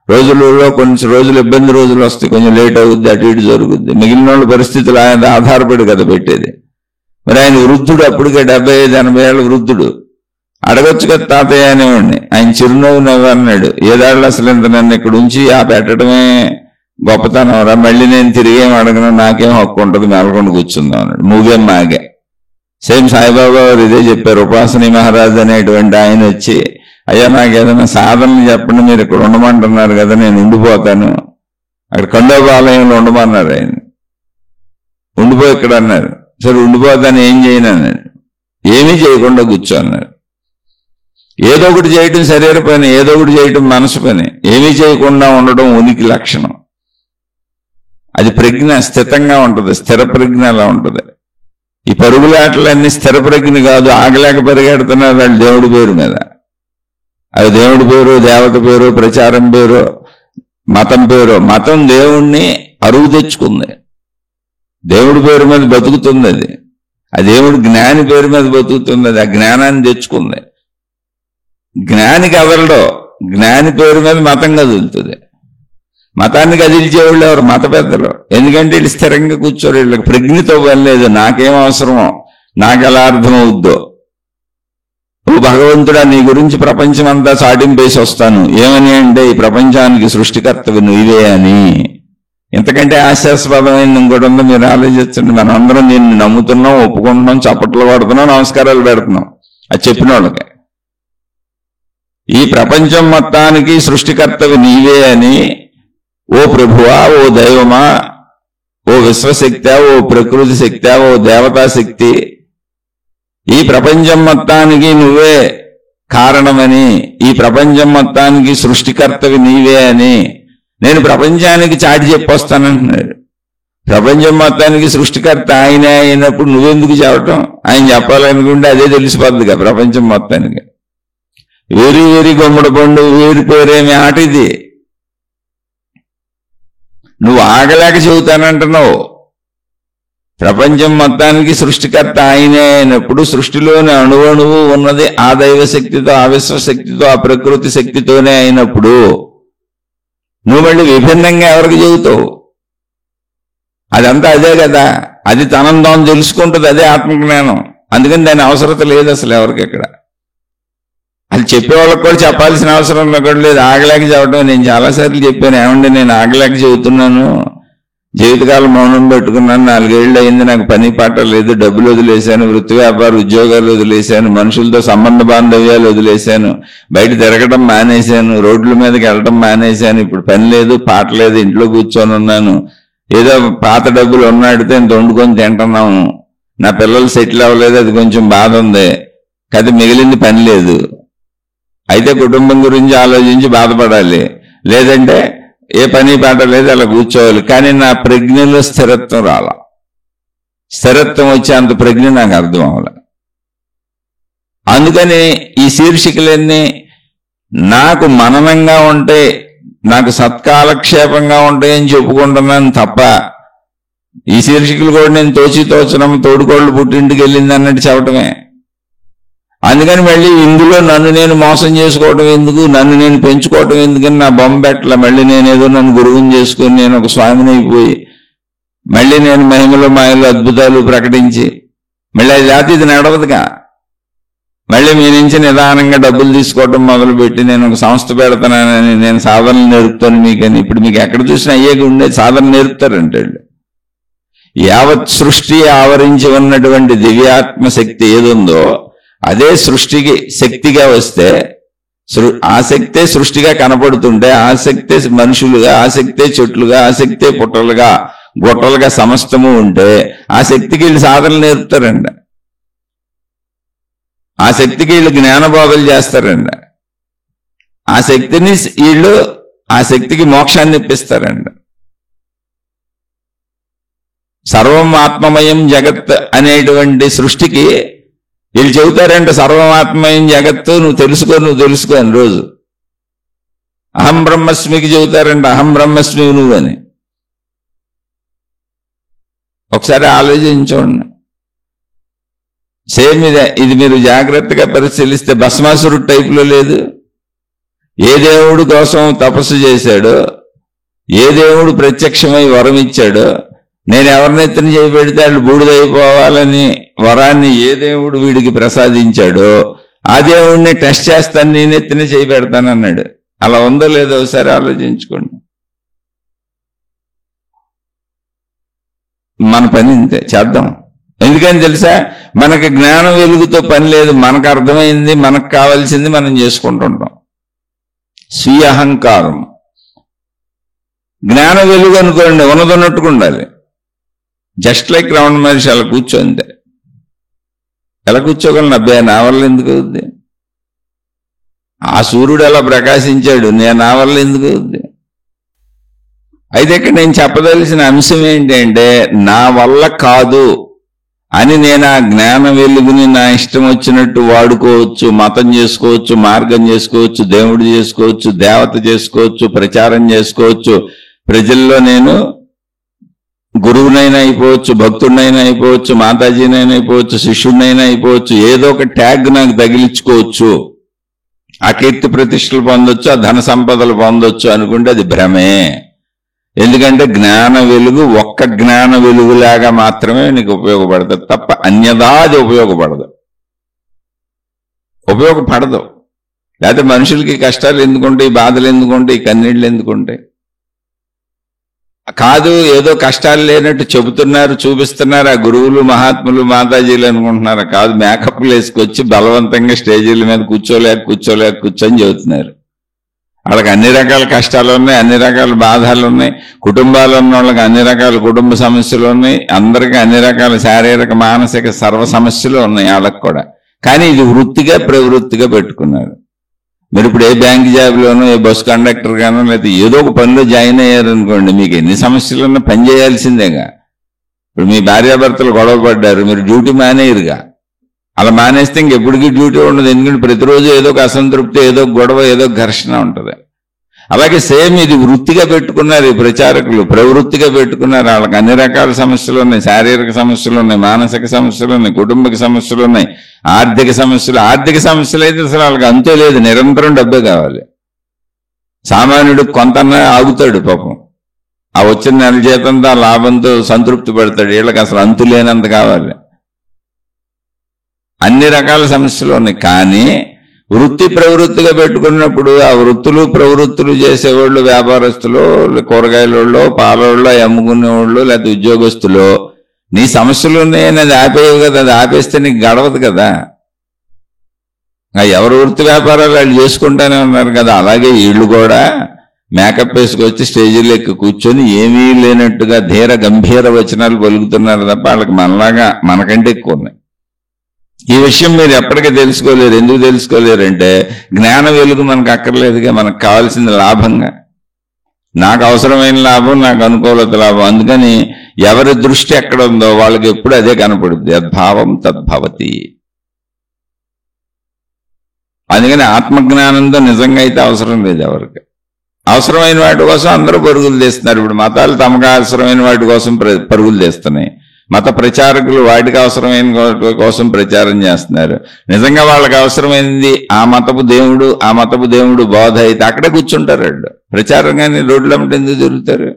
రోజులలో కొన్ని రోజులు ఇబ్బంది రోజులు వస్తాయి, కొంచెం లేట్ అవుద్ది, అటు ఇటు జరుగుద్ది. మిగిలిన వాళ్ళ పరిస్థితులు ఆయన ఆధారపడి కదా పెట్టేది. మరి ఆయన వృద్ధుడు, అప్పటికే 75-80 ఏళ్ళ వృద్ధుడు. అడగొచ్చు కదా తాతయ్య అనేవాడిని. ఆయన చిరునవ్వు నవ్వు అన్నాడు, ఏదాళ్ళు అసలు ఇంత నన్ను ఇక్కడ ఉంచి ఆ పెట్టడమే గొప్పతనం రా, మళ్ళీ నేను తిరిగేం అడగను, నాకేం హక్కు ఉంటుంది, మేలకొండ కూర్చుందాం అన్నాడు. మూగేం మాగే. సేమ్ సాయిబాబా వారు ఇదే చెప్పారు. ఉపాసని మహారాజ్ అనేటువంటి ఆయన వచ్చి, అయ్యా నాకు ఏదైనా సాధనలు చెప్పండి, మీరు ఇక్కడ ఉండమంటున్నారు కదా, నేను ఉండిపోతాను. అక్కడ ఖండోబాలయంలో ఉండమన్నారు ఆయన. ఉండిపో ఇక్కడ అన్నారు. సరే ఉండిపోతాను, ఏం చేయను అన్నాడు. ఏమీ చేయకుండా కూర్చో అన్నారు. ఏదో ఒకటి చేయటం శరీర పని, ఏదో ఒకటి చేయటం మనసు పని. ఏమీ చేయకుండా ఉండడం ఉనికి లక్షణం. అది ప్రజ్ఞ స్థితంగా ఉంటుంది, స్థిర ప్రజ్ఞ అలా ఉంటుంది. ఈ పరుగులాటలన్నీ స్థిర ప్రజ్ఞ కాదు, ఆగలేక పరిగెడుతున్నారు వాళ్ళు దేవుడి పేరు మీద. అది దేవుడి పేరు, దేవత పేరు, ప్రచారం పేరు, మతం పేరు. మతం దేవుణ్ణి అరువు తెచ్చుకుంది, దేవుడి పేరు మీద బతుకుతుంది. అది ఆ దేవుడి జ్ఞాని పేరు మీద బతుకుతుంది, అది ఆ జ్ఞానాన్ని తెచ్చుకుంది. జ్ఞానికి కదలడో, జ్ఞాని పేరు మీద మతం కదులుతుంది. మతాన్ని కదిల్చేవాళ్ళు ఎవరు? మత పెద్దలు. ఎందుకంటే వీళ్ళు స్థిరంగా కూర్చోరు, వీళ్ళకి ప్రజ్ఞతో పని లేదు. నాకేం అవసరమో, నాకు ఎలా అర్థమవుద్దో. ఓ భగవంతుడా, నీ గురించి ప్రపంచం అంతా చాటింపేసి వస్తాను. ఏమని అంటే, ఈ ప్రపంచానికి సృష్టికర్తవి నువ్వే అని. ఇంతకంటే ఆశాస్పదమైంది ఇంకోటి ఉందో మీరు ఆలోచించండి. మనం అందరం దీన్ని నమ్ముతున్నాం, ఒప్పుకుంటున్నాం, చప్పట్లు పడుతున్నాం, నమస్కారాలు పెడుతున్నాం అది చెప్పిన వాళ్ళకి. ఈ ప్రపంచం మొత్తానికి సృష్టికర్తవి నీవే అని, ఓ ప్రభువా, ఓ దైవమా, ఓ విశ్వశక్తి, ఓ ప్రకృతి శక్తి, ఓ దేవతా శక్తి, ఈ ప్రపంచం మొత్తానికి నువ్వే కారణమని, ఈ ప్రపంచం మొత్తానికి సృష్టికర్తవి నీవే అని నేను ప్రపంచానికి చాటి చెప్పొస్తానంటున్నాడు. ప్రపంచం మొత్తానికి సృష్టికర్త ఆయనే అయినప్పుడు నువ్వెందుకు చెప్పటం? ఆయన చెప్పాలనుకుంటే అదే తెలిసిపోద్దిగా ప్రపంచం మొత్తానికి. వేరి వేరి గుమ్మడి పండు వేరి పేరేమి ఆట ఇది. నువ్వు ఆగలేక చెబుతానంటున్నావు. ప్రపంచం మొత్తానికి సృష్టికర్త ఆయనే అయినప్పుడు సృష్టిలోని అణువణువు ఉన్నది ఆ దైవశక్తితో, ఆ విశ్వశక్తితో, ఆ ప్రకృతి శక్తితోనే అయినప్పుడు నువ్వు మళ్ళీ విభిన్నంగా ఎవరికి చెబుతావు? అదంతా అదే కదా. అది తనంతో తెలుసుకుంటుంది, అదే ఆత్మజ్ఞానం. అందుకని దాని అవసరత లేదు అసలు ఎవరికి ఎక్కడ. అది చెప్పేవాళ్ళకి కూడా చెప్పాల్సిన అవసరం కూడా లేదు. ఆగలేక చెప్పడం నేను చాలాసార్లు చెప్పాను. ఏమండి నేను ఆగలేక చెబుతున్నాను, జీవితకాలం మౌనం పెట్టుకున్నాను, 4 ఏళ్ళు అయింది, నాకు పని పాట లేదు, డబ్బులు వదిలేశాను, వృత్తి వ్యాపార ఉద్యోగాలు వదిలేశాను, మనుషులతో సంబంధ బాంధవ్యాలు వదిలేశాను, బయట తిరగడం మానేశాను, రోడ్ల మీదకి వెళ్ళడం మానేశాను, ఇప్పుడు పని లేదు పాట లేదు, ఇంట్లో కూర్చొని ఉన్నాను, ఏదో పాత డబ్బులు ఉన్నాడితే ఇంత వండుకొని తింటున్నాము, నా పిల్లలు సెటిల్ అవ్వలేదు, అది కొంచెం బాధ ఉంది, కథ మిగిలింది పని లేదు. అయితే కుటుంబం గురించి ఆలోచించి బాధపడాలి, లేదంటే ఏ పని పాట లేదు, అలా కూర్చోవాలి. కానీ నా ప్రజ్ఞలో స్థిరత్వం రాల. స్థిరత్వం వచ్చే అంత ప్రజ్ఞ నాకు అర్థం అవ్వాలి. అందుకని ఈ శీర్షికలన్నీ నాకు మననంగా ఉంటే, నాకు సత్కాలక్షేపంగా ఉంటాయని చెప్పుకుంటున్నాను తప్ప, ఈ శీర్షికలు కూడా నేను తోచడం తోడుకోళ్ళు పుట్టింటికి వెళ్ళింది అన్నట్టు చెప్పటమే. అందుకని మళ్ళీ ఇందులో నన్ను నేను మోసం చేసుకోవటం ఎందుకు, నన్ను నేను పెంచుకోవటం ఎందుకని నా బొమ్మ పెట్టల. మళ్ళీ నేనేదో నన్ను గురువుని చేసుకుని నేను ఒక స్వామిని అయిపోయి మళ్ళీ నేను మహిమలు మాయలు అద్భుతాలు ప్రకటించి మళ్ళీ అది జాతి ఇది నడవదుగా. మళ్ళీ మీ నుంచి నిదానంగా డబ్బులు తీసుకోవటం మొదలుపెట్టి నేను ఒక సంస్థ పెడతానని, నేను సాధనలు నేర్పుతాను మీకని. ఇప్పుడు మీకు ఎక్కడ చూసినా అయ్యేకి ఉండే సాధన నేర్పుతారంటే యావత్ సృష్టి ఆవరించి ఉన్నటువంటి దివ్యాత్మ శక్తి ఏదుందో అదే సృష్టికి శక్తిగా వస్తే, ఆ శక్తే సృష్టిగా కనపడుతుంటే, ఆ శక్తే మనుషులుగా, ఆ శక్తే చెట్లుగా, ఆ శక్తే పుట్టలుగా గుట్టలుగా సమస్తము ఉంటే ఆ శక్తికి వీళ్ళు సాధనలు నేర్పుతారండి. ఆ శక్తికి వీళ్ళు జ్ఞానబోధలు చేస్తారండి. ఆ శక్తిని వీళ్ళు ఆ శక్తికి మోక్షాన్ని ఇప్పిస్తారండి. సర్వం ఆత్మమయం జగత్ అనేటువంటి సృష్టికి వీళ్ళు చెబుతారంటే సర్వమాత్మయం జగత్తు నువ్వు తెలుసుకో అని రోజు. అహం బ్రహ్మస్మికి చెబుతారంటే అహం బ్రహ్మస్మి నువ్వు అని. ఒకసారి ఆలోచించండి. సేమ్ ఇది మీరు జాగ్రత్తగా పరిశీలిస్తే భస్మాసురుడు టైపులో లేదు. ఏ దేవుడు కోసం తపస్సు చేశాడో, ఏ దేవుడు ప్రత్యక్షమై వరం ఇచ్చాడో, నేను ఎవరినెత్తిన చేయబెడితే వాళ్ళు బూడిదైపోవాలని వరాన్ని ఏ దేవుడు వీడికి ప్రసాదించాడో ఆ దేవుడిని టెస్ట్ చేస్తాను, నేనెత్తిన చేయబెడతానన్నాడు. అలా ఉందో లేదో ఒకసారి ఆలోచించుకోండి. మన పని ఇంతే చేద్దాం. ఎందుకని తెలుసా, మనకి జ్ఞానం వెలుగుతో పని లేదు. మనకు అర్థమైంది, మనకు కావాల్సింది మనం చేసుకుంటుంటాం. స్వీయ అహంకారం. జ్ఞాన వెలుగు అనుకోండి, ఉన్నదన్నట్టుగా ఉండాలి. జస్ట్ లైక్ రమణ మహర్షి అలా కూర్చోంతే. ఎలా కూర్చోగలను? అబ్బాయి నా వల్ల ఎందుకు అవుద్ది? ఆ సూర్యుడు అలా ప్రకాశించాడు, నేను నా వల్ల ఎందుకు అవుద్ది? అయితే ఇక్కడ నేను చెప్పదలిసిన అంశం ఏంటి అంటే, నా వల్ల కాదు అని నేను ఆ జ్ఞాన వెలుగుని నా ఇష్టం వచ్చినట్టు వాడుకోవచ్చు. మతం చేసుకోవచ్చు, మార్గం చేసుకోవచ్చు, దేవుడు చేసుకోవచ్చు, దేవత చేసుకోవచ్చు, ప్రచారం చేసుకోవచ్చు. ప్రజల్లో నేను గురువునైనా అయిపోవచ్చు, భక్తుడినైనా అయిపోవచ్చు, మాతాజీనైనా అయిపోవచ్చు, శిష్యుడినైనా అయిపోవచ్చు. ఏదో ఒక ట్యాగ్ నాకు తగిలించుకోవచ్చు. ఆ కీర్తి ప్రతిష్టలు పొందొచ్చు, ఆ ధన సంపదలు పొందొచ్చు అనుకుంటే అది భ్రమే. ఎందుకంటే జ్ఞాన వెలుగు ఒక్క జ్ఞాన వెలుగులాగా మాత్రమే నీకు ఉపయోగపడుతుంది తప్ప అన్యదా అది ఉపయోగపడదు. లేకపోతే మనుషులకి కష్టాలు ఎందుకుంటాయి, బాధలు ఎందుకుంటాయి, కన్నీళ్ళు ఎందుకుంటాయి? కాదు, ఏదో కష్టాలు లేనట్టు చెబుతున్నారు, చూపిస్తున్నారు ఆ గురువులు, మహాత్ములు, మాతాజీలు అనుకుంటున్నారు. కాదు, మేకప్లు వేసుకొచ్చి బలవంతంగా స్టేజీల మీద కూర్చొని చెబుతున్నారు. వాళ్ళకి అన్ని రకాల కష్టాలు ఉన్నాయి, అన్ని రకాల బాధలు ఉన్నాయి. కుటుంబాలు ఉన్న వాళ్ళకి అన్ని రకాల కుటుంబ సమస్యలు ఉన్నాయి. అందరికీ అన్ని రకాల శారీరక మానసిక సర్వ సమస్యలు ఉన్నాయి వాళ్ళకి కూడా. కానీ ఇది వృత్తిగా ప్రవృత్తిగా పెట్టుకున్నారు. మీరు ఇప్పుడు ఏ బ్యాంక్ జాబ్లోనో, ఏ బస్ కండక్టర్ గానో, లేకపోతే ఏదో ఒక పనిలో జాయిన్ అయ్యారనుకోండి, మీకు ఎన్ని సమస్యలు ఉన్నా పని చేయాల్సిందేగా. ఇప్పుడు మీ భార్యాభర్తలు గొడవ పడ్డారు, మీరు డ్యూటీ మానేయరుగా. అలా మానేస్తే ఇంకెప్పటికీ డ్యూటీ ఉండదు. ఎందుకంటే ప్రతిరోజు ఏదో ఒక అసంతృప్తి, ఏదో గొడవ, ఏదో ఘర్షణ ఉంటుంది. అలాగే సేమ్ ఇది వృత్తిగా పెట్టుకున్నారు ఈ ప్రచారకులు, ప్రవృత్తిగా పెట్టుకున్నారు. వాళ్ళకి అన్ని రకాల సమస్యలు ఉన్నాయి. శారీరక సమస్యలు ఉన్నాయి, మానసిక సమస్యలు ఉన్నాయి, కుటుంబ సమస్యలు ఉన్నాయి, ఆర్థిక సమస్యలు అయితే అసలు వాళ్ళకి అంతే లేదు. నిరంతరం డబ్బే కావాలి. సామాన్యుడు కొంత ఆగుతాడు పాపం. ఆ వచ్చిన నెల జీతంతో ఆ లాభంతో సంతృప్తి పడతాడు. వీళ్ళకి అసలు అంతు లేనంత కావాలి. అన్ని రకాల సమస్యలు ఉన్నాయి. కానీ వృత్తి ప్రవృత్తిగా పెట్టుకున్నప్పుడు ఆ వృత్తులు ప్రవృత్తులు చేసేవాళ్ళు, వ్యాపారస్తులు, కూరగాయలలో, పాలలో అమ్ముకునేవాళ్ళు, లేకపోతే ఉద్యోగస్తులు, నీ సమస్యలు ఉన్నాయని అది ఆపేయవు కదా. అది ఆపేస్తే నీకు గడవదు కదా. ఎవరు వృత్తి వ్యాపారాలు వాళ్ళు చేసుకుంటానే ఉన్నారు కదా. అలాగే వీళ్ళు కూడా మేకప్ వేసుకొచ్చి స్టేజీలో ఎక్కి కూర్చొని ఏమీ లేనట్టుగా ధీర గంభీర వచనాలు పలుకుతున్నారు తప్ప వాళ్ళకి మనలాగా మనకంటే ఎక్కువ ఉన్నాయి. ఈ విషయం మీరు ఎప్పటికీ తెలుసుకోలేరు. ఎందుకు తెలుసుకోలేరంటే జ్ఞాన వెలుగు మనకు అక్కర్లేదుగా. మనకు కావాల్సింది లాభంగా, నాకు అవసరమైన లాభం, నాకు అనుకూలత లాభం. అందుకని ఎవరి దృష్టి ఎక్కడ ఉందో వాళ్ళకి ఎప్పుడు అదే కనపడుద్ది. యద్భావం తద్భవతి. అందుకని ఆత్మజ్ఞానంతో నిజంగా అయితే అవసరం లేదు ఎవరికి. అవసరమైన వాటి కోసం అందరూ పరుగులు తీస్తున్నారు. ఇప్పుడు మతాలు తమకు అవసరమైన వాటి కోసం పరుగులు తీస్తున్నాయి. మత ప్రచారకులు వాటికి అవసరమైన వాటి కోసం ప్రచారం చేస్తున్నారు. నిజంగా వాళ్ళకి అవసరమైంది ఆ మతపు దేవుడు బోధ అయితే అక్కడే కూర్చుంటారు వాళ్ళు. ప్రచారం కానీ రోడ్లు అమ్మటం ఎందుకు తిరుగుతారు?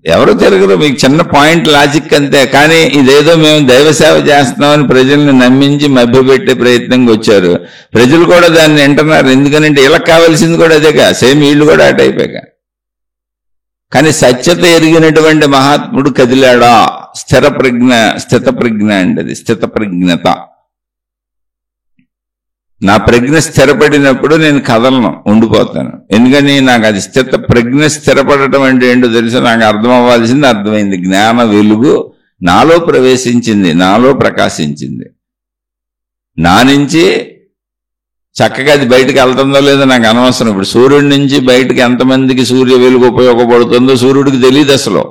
ఎవరు తిరగరు. మీకు చిన్న పాయింట్ లాజిక్ అంతే. కానీ ఇదేదో మేము దైవసేవ చేస్తున్నామని ప్రజల్ని నమ్మించి మభ్యపెట్టే ప్రయత్నంగా వచ్చారు. ప్రజలు కూడా దాన్ని వింటున్నారు. ఎందుకంటే వీళ్ళకి కావాల్సింది కూడా అదేగా. సేమ్ వీళ్ళు కూడా అటు అయిపోయాక. కానీ సత్యత ఎరిగినటువంటి మహాత్ముడు కదిలాడా? స్థిత ప్రజ్ఞ అండి. అది స్థిత ప్రజ్ఞత. నా ప్రజ్ఞ స్థిరపడినప్పుడు నేను కదలను, ఉండిపోతాను. ఎందుకని నాకు అది ప్రజ్ఞ స్థిరపడటం అంటే ఏంటో తెలుసు. నాకు అర్థం అవ్వాల్సింది అర్థమైంది. జ్ఞాన వెలుగు నాలో ప్రవేశించింది, నాలో ప్రకాశించింది. నా నుంచి చక్కగా అది బయటకు వెళ్తుందో లేదో నాకు అనవసరం. ఇప్పుడు సూర్యుడి నుంచి బయటకు ఎంతమందికి సూర్య వెలుగు ఉపయోగపడుతుందో సూర్యుడికి తెలియదు అసలు.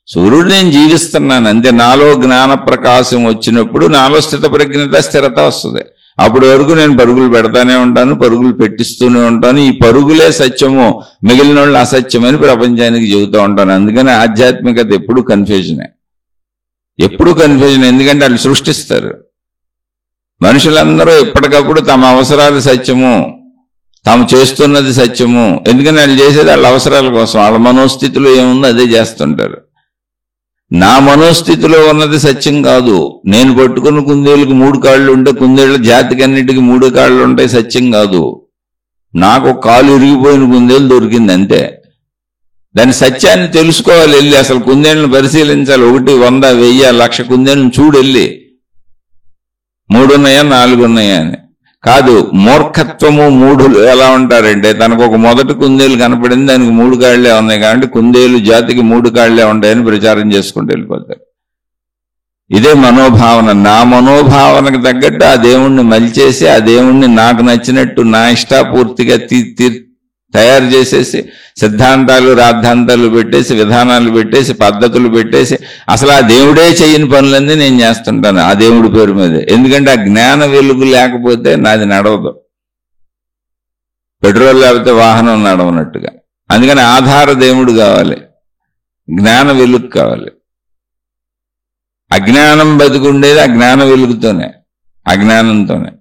సూర్యుడు నేను జీవిస్తున్నాను అంతే. నాలో జ్ఞాన ప్రకాశం వచ్చినప్పుడు నాలో స్థిత ప్రజ్ఞత స్థిరత వస్తుంది. అప్పటి వరకు నేను పరుగులు పెడతానే ఉంటాను, పరుగులు పెట్టిస్తూనే ఉంటాను. ఈ పరుగులే సత్యము, మిగిలిన వాళ్ళు అసత్యమని ప్రపంచానికి చెబుతూ ఉంటాను. అందుకని ఆధ్యాత్మికత ఎప్పుడు కన్ఫ్యూజనే, ఎప్పుడు కన్ఫ్యూజన్. ఎందుకంటే వాళ్ళు సృష్టిస్తారు. మనుషులందరూ ఎప్పటికప్పుడు తమ అవసరాలు సత్యము, తాము చేస్తున్నది సత్యము. ఎందుకని వాళ్ళు చేసేది వాళ్ళ అవసరాల కోసం. వాళ్ళ మనోస్థితిలో ఏముందో అదే చేస్తుంటారు. నా మనోస్థితిలో ఉన్నది సత్యం కాదు. నేను పట్టుకున్న కుందేళ్ళకి 3 కాళ్ళు ఉంటే కుందేళ్ళ జాతికి అన్నిటికీ 3 కాళ్ళు ఉంటాయి, సత్యం కాదు. నాకు కాలు ఇరిగిపోయిన కుందేలు దొరికింది అంతే. దాని సత్యాన్ని తెలుసుకోవాలి వెళ్ళి, అసలు కుందేళ్ళని పరిశీలించాలి. 1, 100, 1000, 1,00,000 కుందేళ్ళని చూడెళ్ళి 3 ఉన్నాయా 4 ఉన్నాయా అని కాదు. మూర్ఖత్వము మూఢులు ఎలా ఉంటారంటే, తనకు ఒక మొదటి కుందేలు కనపడింది, దానికి 3 కాళ్లే ఉన్నాయి కాబట్టి కుందేలు జాతికి 3 కాళ్లే ఉంటాయని ప్రచారం చేసుకుంటూ వెళ్ళిపోతారు. ఇదే మనోభావన. నా మనోభావనకు తగ్గట్టు ఆ దేవుణ్ణి మలిచేసి, ఆ దేవుణ్ణి నాకు నచ్చినట్టు నా ఇష్టాపూర్తిగా తయారు చేసేసి, సిద్ధాంతాలు రాద్ధాంతాలు పెట్టేసి, విధానాలు పెట్టేసి, పద్ధతులు పెట్టేసి, అసలు ఆ దేవుడే చేయని పనులన్నీ నేను చేస్తుంటాను ఆ దేవుడి పేరు మీద. ఎందుకంటే ఆ జ్ఞాన వెలుగు లేకపోతే నాది నడవదు. పెట్రోల్ లేకపోతే వాహనం నడవనట్టుగా. అందుకని ఆధార దేవుడు కావాలి, జ్ఞాన వెలుగు కావాలి. అజ్ఞానం బతికుండేది ఆ జ్ఞాన వెలుగుతోనే, అజ్ఞానంతోనే.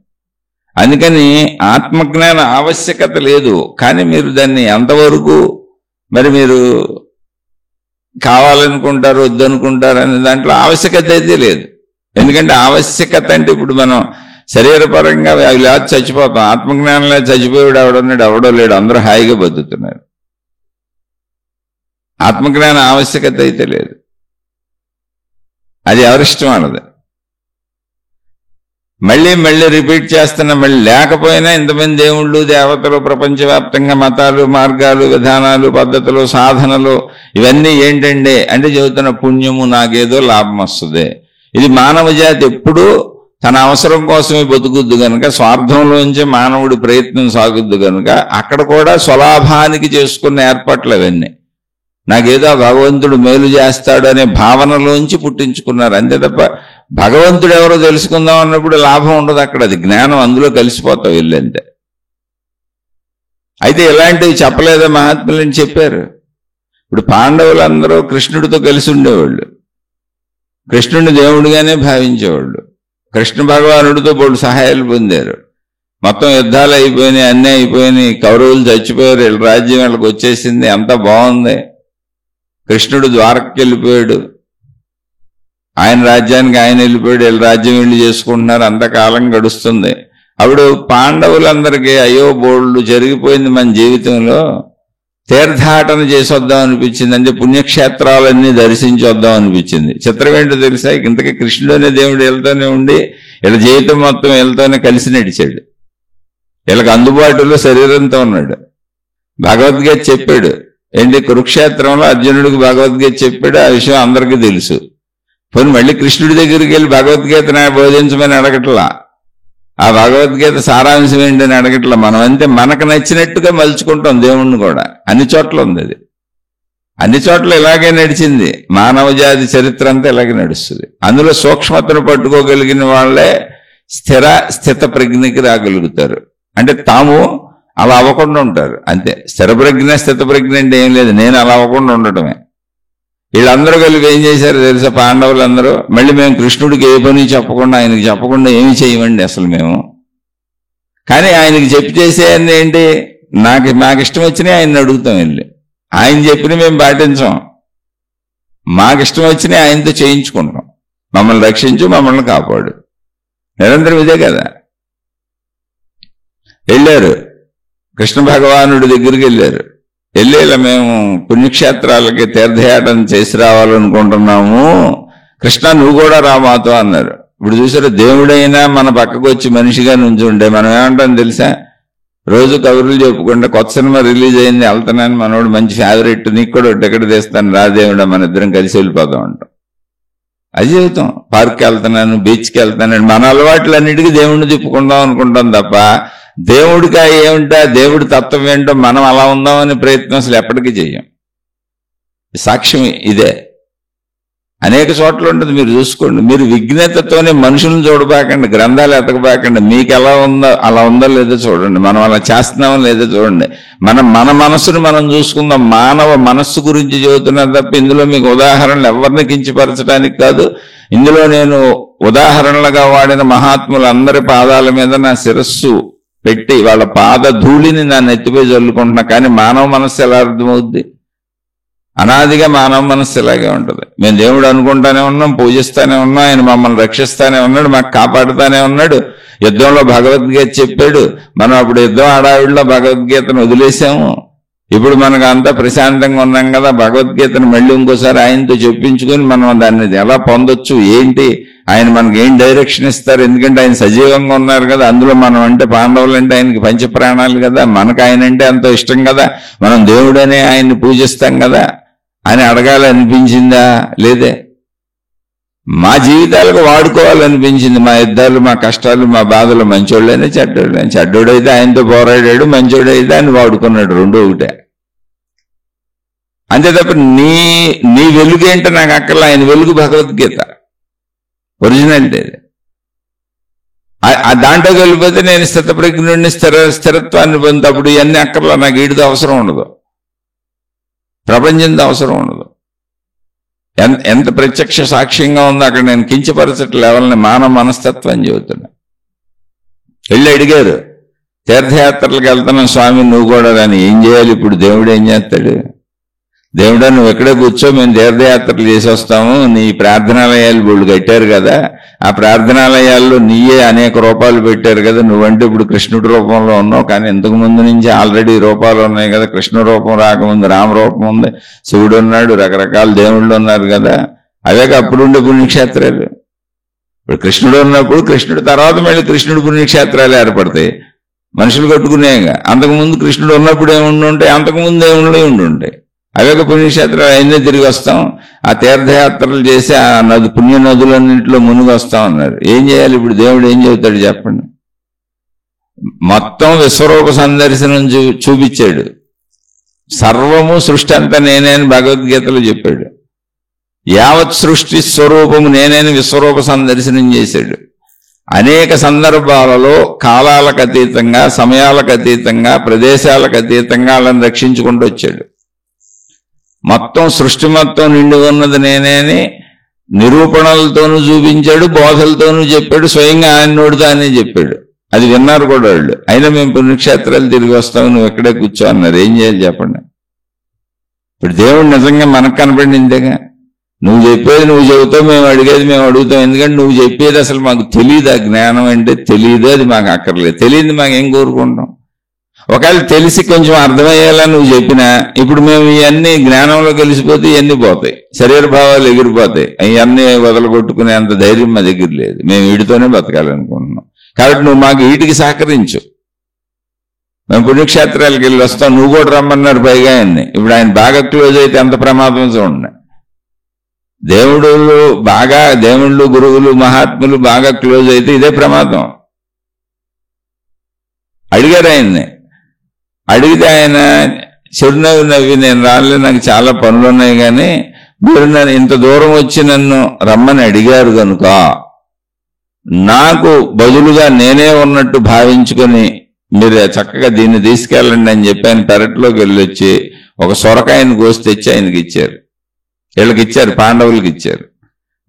అందుకని ఆత్మజ్ఞాన ఆవశ్యకత లేదు. కానీ మీరు దాన్ని ఎంతవరకు మరి మీరు కావాలనుకుంటారు, వద్దనుకుంటారు అనే దాంట్లో ఆవశ్యకత అయితే లేదు. ఎందుకంటే ఆవశ్యకత అంటే ఇప్పుడు మనం శరీరపరంగా అవి లేదు చచ్చిపోతాం. ఆత్మజ్ఞానం లేదు చచ్చిపోయాడు ఎవడన్నాడు, ఎవడో లేడు, అందరూ హాయిగా బతుకుతున్నారు. ఆత్మజ్ఞాన ఆవశ్యకత అయితే లేదు. అది ఎవరిష్టం అన్నది. మళ్ళీ మళ్ళీ రిపీట్ చేస్తున్నా, మళ్ళీ లేకపోయినా ఇంతమంది దేవుళ్ళు, దేవతలు, ప్రపంచవ్యాప్తంగా మతాలు, మార్గాలు, విధానాలు, పద్ధతులు, సాధనలు, ఇవన్నీ ఏంటండి అంటే చెబుతున్న పుణ్యము, నాకేదో లాభం వస్తుంది. ఇది మానవ జాతి ఎప్పుడూ తన అవసరం కోసమే బతుకుద్దు కనుక, స్వార్థంలోంచి మానవుడి ప్రయత్నం సాగుద్దు కనుక, అక్కడ కూడా స్వలాభానికి చేసుకున్న ఏర్పాట్లు అవన్నీ. నాకేదో భగవంతుడు మేలు చేస్తాడు అనే భావనలోంచి పుట్టించుకున్నారు అంతే తప్ప, భగవంతుడు ఎవరో తెలుసుకుందాం అన్నప్పుడు లాభం ఉండదు అక్కడ. అది జ్ఞానం, అందులో కలిసిపోతావు వెళ్ళంతే. అయితే ఇలాంటివి చెప్పలేదా మహాత్ములని చెప్పారు. ఇప్పుడు పాండవులందరూ కృష్ణుడితో కలిసి ఉండేవాళ్ళు, కృష్ణుడిని దేవుడిగానే భావించేవాళ్ళు. కృష్ణ భగవానుడితో బోడు సహాయాలు పొందారు. మొత్తం యుద్ధాలు అయిపోయినాయి, అన్నీ అయిపోయినాయి, కౌరవులు చచ్చిపోయారు, వీళ్ళ రాజ్యం వీళ్ళకి వచ్చేసింది, అంతా బాగుంది. కృష్ణుడు ద్వారకకి వెళ్ళిపోయాడు, ఆయన రాజ్యానికి ఆయన వెళ్ళిపోయాడు, వీళ్ళ రాజ్యం వీళ్ళు చేసుకుంటున్నారు, అంతకాలం గడుస్తుంది. అప్పుడు పాండవులందరికీ అయ్యో బోళ్ళు జరిగిపోయింది మన జీవితంలో, తీర్థాటన చేసి వద్దాం అనిపించింది. అంటే పుణ్యక్షేత్రాలన్నీ దర్శించి వద్దాం అనిపించింది. చిత్రం ఏంటో తెలుసా, ఇంతకీ కృష్ణుడు అనే దేవుడు వెళ్తూనే ఉండి వీళ్ళ జీవితం మొత్తం వెళ్తూనే కలిసి నడిచాడు. వీళ్ళకి అందుబాటులో శరీరంతో ఉన్నాడు. భగవద్గీత చెప్పాడు. ఏంటి, కురుక్షేత్రంలో అర్జునుడికి భగవద్గీత చెప్పాడు. ఆ విషయం అందరికీ తెలుసు. పోనీ మళ్ళీ కృష్ణుడి దగ్గరికి వెళ్ళి భగవద్గీతను బోధించమని అడగట్లా, ఆ భగవద్గీత సారాంశం ఏంటని అడగట్లా. మనం అంతే మనకు నచ్చినట్టుగా మలుచుకుంటాం దేవుణ్ణి కూడా. అన్ని చోట్ల ఉంది అది, అన్ని చోట్ల ఇలాగే నడిచింది. మానవ జాతి చరిత్ర అంతా ఇలాగే నడుస్తుంది. అందులో సూక్ష్మతను పట్టుకోగలిగిన వాళ్ళే స్థిత ప్రజ్ఞకి రాగలుగుతారు. అంటే తాము అలా అవ్వకుండా ఉంటారు అంతే. స్థిర ప్రజ్ఞ స్థిత ప్రజ్ఞ అంటే ఏం లేదు, నేను అలా అవ్వకుండా ఉండటమే. వీళ్ళందరూ కలిపి ఏం చేశారు తెలుసా, పాండవులందరూ మళ్ళీ మేము కృష్ణుడికి ఏ పని చెప్పకుండా, ఆయనకి చెప్పకుండా ఏమి చేయమండి అసలు మేము. కానీ ఆయనకి చెప్పి చేసేయన్నీ ఏంటి, మాకు ఇష్టం వచ్చినాయి ఆయన్ని అడుగుతాం వెళ్ళి. ఆయన చెప్పిన మేము పాటించాం, మాకు ఇష్టం వచ్చినాయి ఆయనతో చేయించుకుంటాం. మమ్మల్ని రక్షించు, మమ్మల్ని కాపాడు, నిరంతరం ఇదే కదా. వెళ్ళారు, కృష్ణ భగవానుడి దగ్గరికి వెళ్ళారు. వెళ్ళి ఇలా మేము పుణ్యక్షేత్రాలకి తీర్థయాటన చేసి రావాలనుకుంటున్నాము, కృష్ణ నువ్వు కూడా రా మాతో అన్నారు. ఇప్పుడు చూసారు, దేవుడైనా మన పక్కకు వచ్చి మనిషిగా నుంచి ఉంటే మనం ఏమంటాం తెలుసా, రోజు కబుర్లు చెప్పుకుంటే కొత్త సినిమా రిలీజ్ అయింది వెళ్తున్నాను, మనోడు మంచి ఫేవరెట్, నీకు కూడా టికెట్ తీస్తాను రా దేవుడా, మన ఇద్దరం కలిసి వెళ్ళిపోతాం అంటాం. అది చెబుతాం. పార్క్కి వెళ్తున్నాను, బీచ్కి వెళ్తాను, మన అలవాట్లన్నిటికీ దేవుణ్ణి తిప్పుకుందాం అనుకుంటాం తప్ప దేవుడికి ఏమిటా, దేవుడి తత్వం ఏంటో మనం అలా ఉందామనే ప్రయత్నం అసలు ఎప్పటికీ చెయ్యం. సాక్ష్యం ఇదే. అనేక చోట్ల ఉంటుంది, మీరు చూసుకోండి. మీరు విజ్ఞతతోనే మనుషులను చూడబాకండి, గ్రంథాలు ఎతకబాకండి. మీకు ఎలా ఉందో అలా ఉందో లేదో చూడండి, మనం అలా చేస్తున్నామో లేదో చూడండి. మన మనస్సును మనం చూసుకుందాం. మానవ మనస్సు గురించి చెబుతున్నారు తప్ప ఇందులో మీకు ఉదాహరణలు ఎవరిని కించపరచడానికి కాదు. ఇందులో నేను ఉదాహరణలుగా వాడిన మహాత్ములందరి పాదాల మీద నా శిరస్సు పెట్టి వాళ్ళ పాద ధూళిని నా నెత్తిపై చల్లుకుంటున్నా. కానీ మానవ మనస్సు ఎలా అర్థమవుద్ది? అనాదిగా మానవ మనస్సు ఇలాగే ఉంటుంది. మేము దేవుడు అనుకుంటానే ఉన్నాం, పూజిస్తానే ఉన్నాం, ఆయన మమ్మల్ని రక్షిస్తానే ఉన్నాడు, మాకు కాపాడుతానే ఉన్నాడు. యుద్ధంలో భగవద్గీత చెప్పాడు, మనం అప్పుడు యుద్ధం హడావిడిలో భగవద్గీతను వదిలేసాము. ఇప్పుడు మనకు అంతా ప్రశాంతంగా ఉన్నాం కదా, భగవద్గీతను మళ్ళీ ఇంకోసారి ఆయనతో చెప్పించుకొని మనం దాన్ని ఎలా పొందొచ్చు, ఏంటి, ఆయన మనకి ఏం డైరెక్షన్ ఇస్తారు, ఎందుకంటే ఆయన సజీవంగా ఉన్నారు కదా. అందులో మనం అంటే పాండవులు అంటే ఆయనకి పంచప్రాణాలు కదా, మనకు ఆయన అంటే ఎంతో ఇష్టం కదా, మనం దేవుడనే ఆయన్ని పూజిస్తాం కదా అని అడగాలనిపించిందా? లేదే. మా జీవితాలకు వాడుకోవాలనిపించింది. మా యుద్ధాలు, మా కష్టాలు, మా బాధలు మంచోళ్ళైనా చెడ్డోళ్ళైనా. చెడ్డోడైతే ఆయనతో పోరాడాడు, మంచోడైతే ఆయన వాడుకున్నాడు, రెండో ఒకటే. అంతే తప్ప నీ వెలుగు ఏంటో నాకు అక్కర్లా. ఆయన వెలుగు భగవద్గీత ఒరిజినాలిటీ. దాంట్లోకి వెళ్ళిపోతే నేను స్థితప్రజ్ఞుడిని, స్థిరత్వాన్ని పొందినప్పుడు ఇవన్నీ అక్కర్లా. నాకు వీడితో అవసరం ఉండదు, ప్రపంచంతో అవసరం ఉండదు. ఎంత ప్రత్యక్ష సాక్ష్యంగా ఉందో అక్కడ. నేను కించపరచట్ల లెవెల్ని మానవ మనస్తత్వం చెబుతున్నా. వెళ్ళి అడిగారు, తీర్థయాత్రలకు వెళ్తున్నాం స్వామి నువ్వు కూడా అని. ఏం చేయాలి ఇప్పుడు? దేవుడు ఏం చేస్తాడు? దేవుడా నువ్వు ఎక్కడే కూర్చో, మేము తీర్థయాత్రలు చేసి వస్తాము, నీ ప్రార్థనాలయాలు వాళ్ళు కట్టారు కదా, ఆ ప్రార్థనాలయాల్లో నీయే అనేక రూపాలు పెట్టారు కదా, నువ్వంటే ఇప్పుడు కృష్ణుడి రూపంలో ఉన్నావు, కానీ ఇంతకు ముందు నుంచి ఆల్రెడీ రూపాలు ఉన్నాయి కదా. కృష్ణ రూపం రాకముందు రామ రూపం ఉంది, శివుడు ఉన్నాడు, రకరకాల దేవుళ్ళు ఉన్నారు కదా. అవే అప్పుడు ఉండే పుణ్యక్షేత్రాలు. ఇప్పుడు కృష్ణుడు ఉన్నప్పుడు కృష్ణుడు తర్వాత మళ్ళీ కృష్ణుడు పుణ్యక్షేత్రాలు ఏర్పడతాయి, మనుషులు కట్టుకునేగా. అంతకుముందు కృష్ణుడు ఉన్నప్పుడు ఏముండి ఉంటాయి, అంతకుముందు ఏముండి ఉంటాయి. అవే పుణ్యక్షేత్రాలు అయినా తిరిగి వస్తాం. ఆ తీర్థయాత్రలు చేసి ఆ పుణ్య నదులన్నింటిలో మునిగి వస్తాం అన్నారు. ఏం చేయాలి ఇప్పుడు? దేవుడు ఏం చెబుతాడు చెప్పండి? మొత్తం విశ్వరూప సందర్శనం చూపించాడు. సర్వము సృష్టి అంతా నేనే అని భగవద్గీతలో చెప్పాడు. యావత్ సృష్టి స్వరూపము నేనేని విశ్వరూప సందర్శనం చేశాడు. అనేక సందర్భాలలో కాలాలకు అతీతంగా, సమయాలకు అతీతంగా, ప్రదేశాలకు అతీతంగా వాళ్ళని రక్షించుకుంటూ వచ్చాడు. మొత్తం సృష్టి మొత్తం నిండి ఉన్నది నేనేని నిరూపణలతోనూ చూపించాడు, బోధలతోనూ చెప్పాడు, స్వయంగా ఆయన నోటితో ఆయనే చెప్పాడు. అది విన్నారు కూడా వాళ్ళు. అయినా మేము పుణ్యక్షేత్రాలు తిరిగి వస్తాము, నువ్వు ఎక్కడే కూర్చో అన్నారు. ఏం చేయాలి చెప్పండి? ఇప్పుడు దేవుడు నిజంగా మనకు కనపడిందేగా. నువ్వు చెప్పేది నువ్వు చెబుతావు, మేము అడిగేది మేము అడుగుతాం. ఎందుకంటే నువ్వు చెప్పేది అసలు మాకు తెలియదు. ఆ జ్ఞానం అంటే తెలియదు, అది మాకు అక్కర్లేదు. తెలియదు మాకు ఏం కోరుకుంటాం? ఒకవేళ తెలిసి కొంచెం అర్థమయ్యేలా నువ్వు చెప్పినా, ఇప్పుడు మేము ఇవన్నీ జ్ఞానంలో కలిసిపోతే ఇవన్నీ పోతాయి, శరీర భావాలు ఎగిరిపోతాయి. ఇవన్నీ వదలగొట్టుకునే అంత ధైర్యం మా దగ్గర లేదు. మేము వీటితోనే బతకాలనుకుంటున్నాం. కాబట్టి నువ్వు మాకు వీటికి సహకరించు. మేము పుణ్యక్షేత్రాలకు వెళ్ళి వస్తాం, నువ్వు కూడా రమ్మన్నారు పైగా ఆయన్ని. ఇప్పుడు ఆయన బాగా క్లోజ్ అయితే ఎంత ప్రమాదం చూడండి. దేవుళ్ళు గురువులు మహాత్ములు బాగా క్లోజ్ అయితే ఇదే ప్రమాదం. అడిగారు ఆయన్ని. అడిగితే ఆయన చిరునవ్వు నవ్వి, నేను రాలే, నాకు చాలా పనులు ఉన్నాయి, కానీ మీరు నన్ను ఇంత దూరం వచ్చి నన్ను రమ్మని అడిగారు కనుక నాకు బదులుగా నేనే ఉన్నట్టు భావించుకొని మీరు చక్కగా దీన్ని తీసుకెళ్ళండి అని చెప్పి ఆయన పెరట్లోకి వెళ్ళి వచ్చి ఒక సొరకాయని కోసి తెచ్చి ఆయనకి ఇచ్చారు. వీళ్ళకి ఇచ్చారు, పాండవులకి ఇచ్చారు.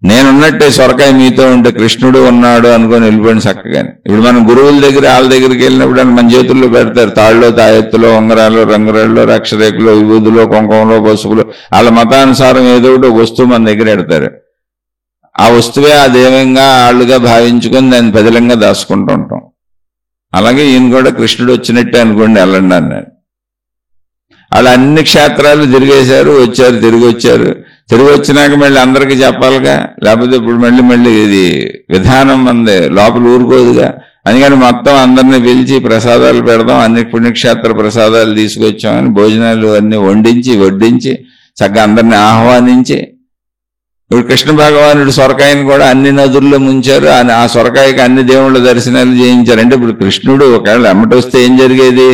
నేనున్నట్టే సొరకాయ మీతో ఉంటే కృష్ణుడు ఉన్నాడు అనుకొని వెళ్ళిపోయింది చక్కగాని. ఇప్పుడు మనం గురువుల దగ్గర వాళ్ళ దగ్గరికి వెళ్ళినప్పుడు మన చేతుల్లో పెడతారు తాళ్ళలో, తాయెత్తులో, ఉంగరాలు, రంగురాళ్ళు, రక్షరేఖలు, విభూదులో, కుంకుమలో, పసుపులు, వాళ్ళ మతానుసారం ఏదో ఒక వస్తువు మన దగ్గర పెడతారు. ఆ వస్తువే ఆ దైవంగా వాళ్ళుగా భావించుకొని దాన్ని పదిలంగా దాచుకుంటూ ఉంటాం. అలాగే ఈయన కూడా కృష్ణుడు వచ్చినట్టే అనుకోండి, వెళ్ళండి అన్నాడు. వాళ్ళు అన్ని క్షేత్రాలు తిరిగేశారు, వచ్చారు, తిరిగి వచ్చారు. తిరిగి వచ్చినాక మళ్ళీ అందరికీ చెప్పాలిగా, లేకపోతే ఇప్పుడు మళ్ళీ ఇది విధానం మంది లోపల ఊరుకోదుగా. అందుకని మొత్తం అందరినీ పిలిచి ప్రసాదాలు పెడదాం, అన్ని పుణ్యక్షేత్ర ప్రసాదాలు తీసుకొచ్చామని భోజనాలు అన్ని వడ్డించి చక్కగా అందరినీ ఆహ్వానించి, ఇప్పుడు కృష్ణ భగవానుడు సొరకాయని కూడా అన్ని నదుల్లో ముంచారు. ఆ సొరకాయకి అన్ని దేవుళ్ళ దర్శనాలు చేయించారు. అంటే ఇప్పుడు కృష్ణుడు ఒకవేళ ఎమ్మటి వస్తే ఏం జరిగేది?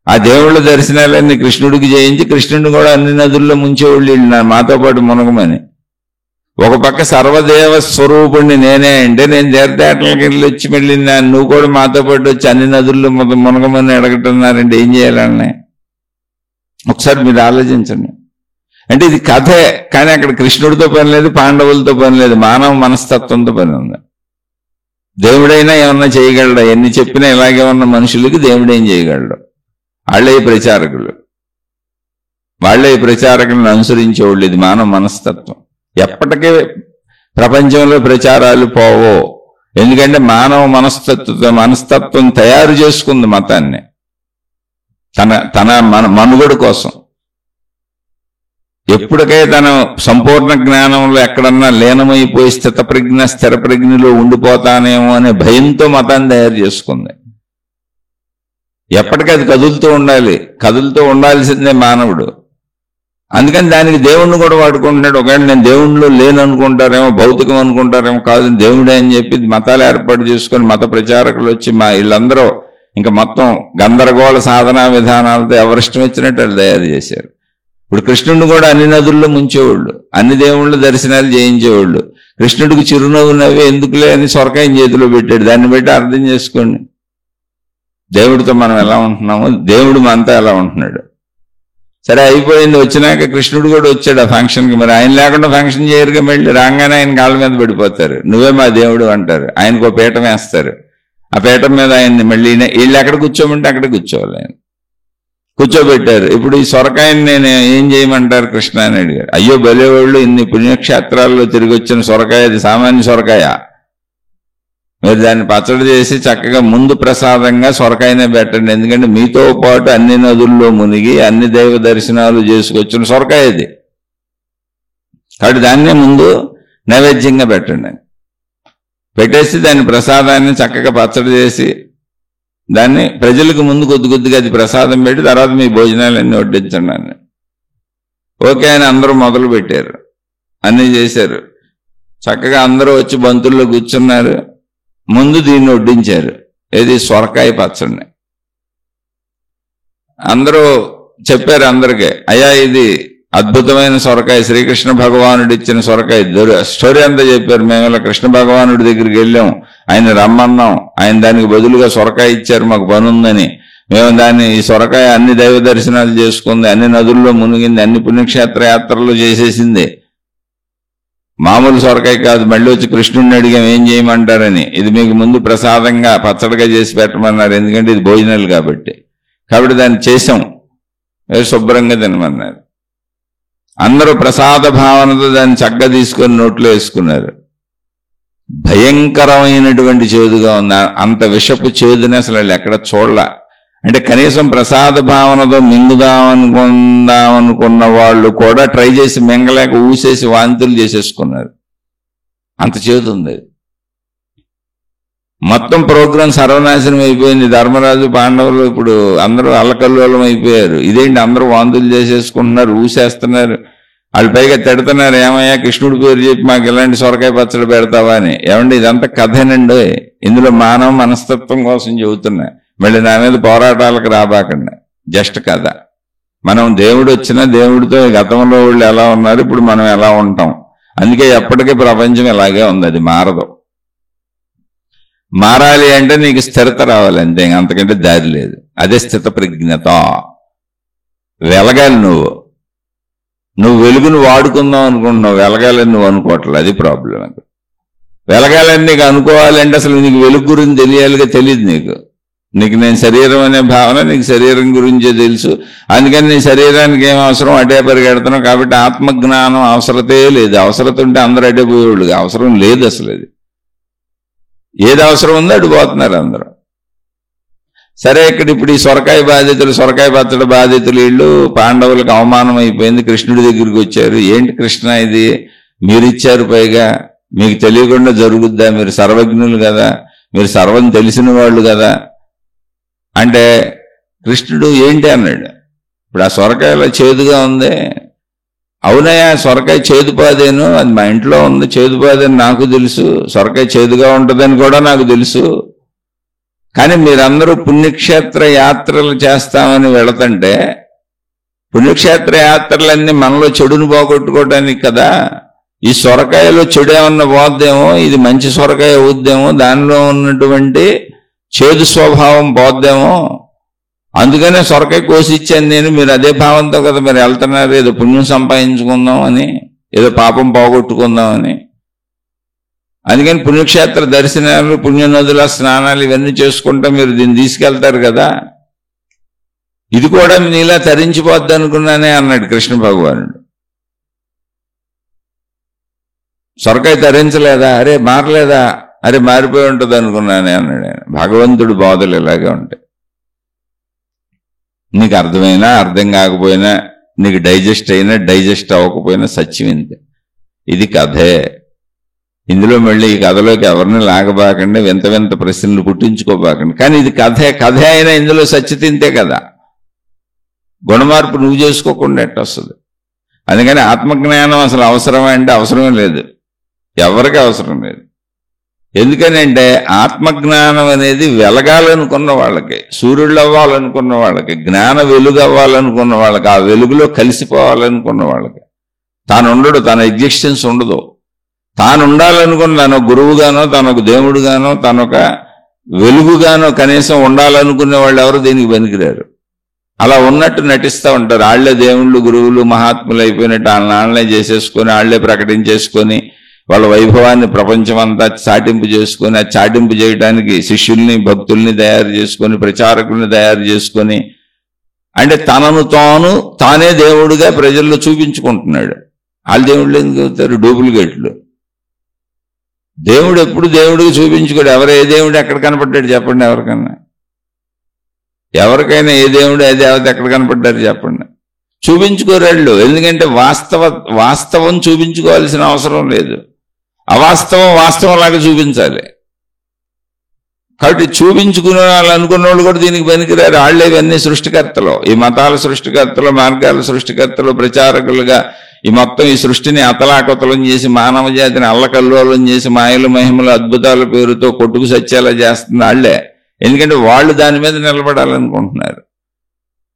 ఆ దేవుళ్ళ దర్శనాలన్నీ కృష్ణుడికి చేయించి కృష్ణుడిని కూడా అన్ని నదుల్లో ముంచేవాళ్ళు మాతో పాటు మునగమని. ఒక పక్క సర్వదేవ స్వరూపుణ్ణి నేనే అంటే నేను తీర్థయాత్రలకు వెళ్ళి వచ్చి మళ్ళీ నువ్వు కూడా మాతో పాటు వచ్చి అన్ని నదుల్లో మునగమని అడగటున్నారంటే ఏం చేయాలని ఒకసారి మీరు ఆలోచించండి. అంటే ఇది కథే, కానీ అక్కడ కృష్ణుడితో పని లేదు, పాండవులతో పని లేదు, మానవ మనస్తత్వంతో పని ఉంది. దేవుడైనా ఏమన్నా చేయగలడా? ఎన్ని చెప్పినా ఇలాగే ఉన్న మనుషులకి దేవుడేం చేయగలడు? వాళ్ళే ప్రచారకులు, వాళ్ళే ప్రచారకులను అనుసరించేవాళ్ళు. ఇది మానవ మనస్తత్వం. ఎప్పటికీ ప్రపంచంలో ప్రచారాలు పోవో, ఎందుకంటే మానవ మనస్తత్వం తయారు చేసుకుంది మతాన్ని తన మనుగడ కోసం. ఎప్పటికే తన సంపూర్ణ జ్ఞానంలో ఎక్కడన్నా లీనమైపోయి స్థిర ప్రజ్ఞలో ఉండిపోతానేమో అనే భయంతో మతాన్ని తయారు చేసుకుంది. ఎప్పటికీ అది కదులుతూ ఉండాలి, కదులుతూ ఉండాల్సిందే మానవుడు. అందుకని దానికి దేవుణ్ణి కూడా వాడుకుంటున్నాడు. ఒకవేళ నేను దేవుణ్ణిలో లేననుకుంటారేమో, భౌతికం అనుకుంటారేమో, కాదు దేవుడే అని చెప్పి మతాలు ఏర్పాటు చేసుకొని మత ప్రచారకులు వచ్చి వీళ్ళందరూ ఇంకా మొత్తం గందరగోళ సాధనా విధానాలతో ఎవరిష్టం వచ్చినట్టు వాళ్ళు తయారు చేశారు. ఇప్పుడు కృష్ణుడిని కూడా అన్ని నదుల్లో ముంచేవాళ్ళు, అన్ని దేవుళ్ళ దర్శనాలు చేయించేవాళ్ళు. కృష్ణుడికి చిరునవ్వు నవ్వే ఎందుకులే అని సొరకాయని చేతిలో పెట్టాడు. దాన్ని బట్టి అర్థం చేసుకోండి దేవుడితో మనం ఎలా ఉంటున్నామో, దేవుడు మనతో ఎలా ఉంటున్నాడు. సరే అయిపోయింది, వచ్చినాక కృష్ణుడు కూడా వచ్చాడు ఆ ఫంక్షన్కి. మరి ఆయన లేకుండా ఫంక్షన్ చేయరుగా, మళ్ళీ రాగానే ఆయన కాళ్ళ మీద పడిపోతారు, నువ్వే మా దేవుడు అంటారు. ఆయనకు ఒక పీఠం వేస్తారు, ఆ పీఠం మీద ఆయన్ని మళ్ళీ వీళ్ళు ఎక్కడ కూర్చోమంటే అక్కడ కూర్చోవాలి. ఆయన కూర్చోబెట్టారు. ఇప్పుడు ఈ సొరకాయని నేను ఏం చేయమంటారు కృష్ణ అని అడిగారు. అయ్యో బలేవాళ్ళు, ఇన్ని పుణ్యక్షేత్రాల్లో తిరిగి వచ్చిన సొరకాయ, అది సామాన్య సొరకాయ. మీరు దాన్ని పచ్చడి చేసి చక్కగా ముందు ప్రసాదంగా సొరకాయనే పెట్టండి, ఎందుకంటే మీతో పాటు అన్ని నదుల్లో మునిగి అన్ని దైవ దర్శనాలు చేసుకొచ్చిన సొరకాయ అది. కాబట్టి దాన్నే ముందు నైవేద్యంగా పెట్టండి. పెట్టేసి దాని ప్రసాదాన్ని చక్కగా పచ్చడి చేసి దాన్ని ప్రజలకు ముందు కొద్ది కొద్దిగా అది ప్రసాదం పెట్టి తర్వాత మీ భోజనాలన్నీ వడ్డించండి అని. ఓకే అని అందరూ మొదలు పెట్టారు, అన్నీ చేశారు. చక్కగా అందరూ వచ్చి బంతుల్లో కూర్చున్నారు. ముందు దీన్ని వడ్డించారు, ఏది సొరకాయ పచ్చడిని. అందరూ చెప్పారు అందరికీ, అయ్యా ఇది అద్భుతమైన సొరకాయ, శ్రీకృష్ణ భగవానుడు ఇచ్చిన సొరకాయ. స్టోరీ అంతా చెప్పారు. మేము ఇలా కృష్ణ భగవానుడి దగ్గరికి వెళ్ళాం, ఆయన రమ్మన్నాం, ఆయన దానికి బదులుగా సొరకాయ ఇచ్చారు, మాకు పని ఉందని. మేము దాన్ని ఈ సొరకాయ అన్ని దైవ దర్శనాలు చేసుకుంది, అన్ని నదుల్లో మునిగింది, అన్ని పుణ్యక్షేత్ర యాత్రలు చేసేసింది. మామూలు సొరకాయ కాదు. మళ్ళీ వచ్చి కృష్ణుడిని అడిగాం ఏం చేయమంటారని. ఇది మీకు ముందు ప్రసాదంగా పచ్చడిగా చేసి పెట్టమన్నారు, ఎందుకంటే ఇది భోజనాలు కాబట్టి. దాన్ని చేసాం, శుభ్రంగా తినమన్నారు. అందరూ ప్రసాద భావనతో దాన్ని చక్కగా తీసుకొని నోట్లో వేసుకున్నారు. భయంకరమైనటువంటి చేదుగా ఉంది. అంత విషపు చేదుని అసలు వాళ్ళు ఎక్కడ చూడలే. అంటే కనీసం ప్రసాద భావనతో మింగుదామనుకున్న వాళ్ళు కూడా ట్రై చేసి మింగలేక ఊసేసి వాంతులు చేసేసుకున్నారు, అంత చేదు ఉంది. మొత్తం ప్రోగ్రాం సర్వనాశనం అయిపోయింది. ధర్మరాజు పాండవులు ఇప్పుడు అందరూ అల్లకల్లోలం అయిపోయారు. ఇదేంటి అందరూ వాంతులు చేసేసుకుంటున్నారు, ఊసేస్తున్నారు. వాళ్ళు పైగా తిడుతున్నారు, ఏమయ్యా కృష్ణుడి పేరు చెప్పి మాకు ఇలాంటి సొరకాయ పచ్చడి పెడతావా అని. ఏమండి ఇదంతా కథేనండి, ఇందులో మానవ మనస్తత్వం కోసం చెబుతున్నా. మళ్ళీ నా మీద పోరాటాలకు రాబాకండి, జస్ట్ కథ. మనం దేవుడు వచ్చినా దేవుడితో గతంలో వాళ్ళు ఎలా ఉన్నారు, ఇప్పుడు మనం ఎలా ఉంటాం. అందుకే ఎప్పటికీ ప్రపంచం ఇలాగే ఉంది, అది మారదు. మారాలి అంటే నీకు స్థిరత రావాలి అంతే, అంతకంటే దారి లేదు. అదే స్థిత ప్రజ్ఞత. వెలగాలి, నువ్వు వెలుగును వాడుకుందాం అనుకుంటున్నావు, వెలగాలని నువ్వు అనుకోవట్లేదు, అది ప్రాబ్లం. వెలగాలని నీకు అనుకోవాలంటే అసలు నీకు వెలుగు గురించి తెలియాలిగా, తెలియదు నీకు నేను శరీరం అనే భావన, నీకు శరీరం గురించే తెలుసు. అందుకని నీ శరీరానికి ఏం అవసరం అటే పరిగెడుతున్నావు. కాబట్టి ఆత్మజ్ఞానం అవసరతే లేదు. అవసరత ఉంటే అందరూ అటే పోయేవాళ్ళు, అవసరం లేదు అసలు. అది ఏది అవసరం ఉందో అటు పోతున్నారు అందరూ. సరే ఇప్పుడు ఈ సొరకాయ బాధితులు, సొరకాయ పచ్చడి బాధితులు వీళ్ళు పాండవులకు అవమానం అయిపోయింది, కృష్ణుడి దగ్గరికి వచ్చారు. ఏంటి కృష్ణ ఇది మీరిచ్చారు, పైగా మీకు తెలియకుండా జరుగుద్దా, మీరు సర్వజ్ఞులు కదా, మీరు సర్వం తెలిసిన వాళ్ళు కదా అంటే కృష్ణుడు ఏంటి అన్నాడు. ఇప్పుడు ఆ సొరకాయలో చేదుగా ఉంది. అవునయ్యా సొరకాయ చేదుపాదేను, అది మా ఇంట్లో ఉంది, చేదుపాదని నాకు తెలుసు, సొరకాయ చేదుగా ఉంటుందని కూడా నాకు తెలుసు. కానీ మీరందరూ పుణ్యక్షేత్ర యాత్రలు చేస్తామని వెళతంటే, పుణ్యక్షేత్ర యాత్రలన్నీ మనలో చెడును పోగొట్టుకోవడానికి కదా. ఈ సొరకాయలో చెడు ఏమన్నా పోద్దేమో, ఇది మంచి సొరకాయ అవుద్దేమో, దానిలో ఉన్నటువంటి చేదు స్వభావం పోద్దేమో, అందుకనే సొరకాయ కోసి ఇచ్చాను నేను, మీరు అదే భావంతో కదా మీరు వెళ్తున్నారు, ఏదో పుణ్యం సంపాదించుకుందాం అని, ఏదో పాపం పోగొట్టుకుందాం అని. అందుకని పుణ్యక్షేత్ర దర్శనాలు, పుణ్యనదుల స్నానాలు ఇవన్నీ చేసుకుంటా మీరు దీన్ని తీసుకెళ్తారు కదా, ఇది కూడా నీలా తరించిపోద్ది అనుకున్నానే అన్నాడు కృష్ణ భగవానుడు. సొరకాయ తరించలేదా, అరే మారలేదా, అరే మారిపోయి ఉంటుంది అనుకున్నానే అన్నాడు ఆయన. భగవంతుడు బోధలు ఇలాగే ఉంటాయి. నీకు అర్థమైనా అర్థం కాకపోయినా, నీకు డైజెస్ట్ అయినా డైజెస్ట్ అవ్వకపోయినా సత్యం ఇంతే. ఇది కథే. ఇందులో మళ్ళీ ఈ కథలోకి ఎవరిని లాగబాకండి, వింత వింత ప్రశ్నలు పుట్టించుకోబాకండి. కానీ ఇది కథే అయినా ఇందులో సత్యతింతే కదా. గుణమార్పు నువ్వు చేసుకోకుండా ఎట్టొస్తుంది. అందుకని ఆత్మజ్ఞానం అసలు అవసరమా అంటే అవసరమే లేదు, ఎవరికి అవసరం లేదు. ఎందుకని అంటే ఆత్మజ్ఞానం అనేది వెలగాలనుకున్న వాళ్ళకి, సూర్యుడు అవ్వాలనుకున్న వాళ్ళకి, జ్ఞాన వెలుగు అవ్వాలనుకున్న వాళ్ళకి, ఆ వెలుగులో కలిసిపోవాలనుకున్న వాళ్ళకి, తాను ఉండడు, తన ఎగ్జిస్టెన్స్ ఉండదు. తాను ఉండాలనుకున్న తనొక గురువుగానో, తనొక దేవుడుగానో, తనొక వెలుగుగానో కనీసం ఉండాలనుకునే వాళ్ళు ఎవరు దీనికి పనికిరారు. అలా ఉన్నట్టు నటిస్తూ ఉంటారు. వాళ్లే దేవుళ్ళు, గురువులు, మహాత్ములు అయిపోయినట్టు వాళ్ళనే చేసేసుకొని, వాళ్లే ప్రకటించేసుకొని, వాళ్ళ వైభవాన్ని ప్రపంచమంతా చాటింపు చేసుకొని, ఆ చాటింపు చేయడానికి శిష్యుల్ని, భక్తుల్ని తయారు చేసుకొని, ప్రచారకుల్ని తయారు చేసుకొని, అంటే తనను తానే దేవుడుగా ప్రజల్లో చూపించుకుంటున్నాడు. వాళ్ళ దేవుళ్ళు ఎందుకు అవుతారు? డూప్లికేట్లు. దేవుడు ఎప్పుడు దేవుడికి చూపించుకోడు. ఎవరు ఏ దేవుడు ఎక్కడ కనపడ్డాడు చెప్పండి? ఎవరికైనా ఏ దేవుడు ఏ దేవత ఎక్కడ కనపడ్డారు చెప్పండి? చూపించుకోరాళ్ళు. ఎందుకంటే వాస్తవం చూపించుకోవాల్సిన అవసరం లేదు, అవాస్తవం వాస్తవంలాగా చూపించాలి. కాబట్టి చూపించుకునే వాళ్ళు అనుకున్న వాళ్ళు కూడా దీనికి పనికిరారు. వాళ్ళే ఇవన్నీ సృష్టికర్తలు, ఈ మతాల సృష్టికర్తలు, మార్గాల సృష్టికర్తలు, ప్రచారకులుగా ఈ మొత్తం ఈ సృష్టిని అతలాకుతలం చేసి, మానవ జాతిని అల్లకల్లోలం చేసి, మాయలు మహిమలు అద్భుతాల పేరుతో కొట్టుకు సత్యాలా చేస్తున్న వాళ్లే. ఎందుకంటే వాళ్ళు దాని మీద నిలబడాలనుకుంటున్నారు.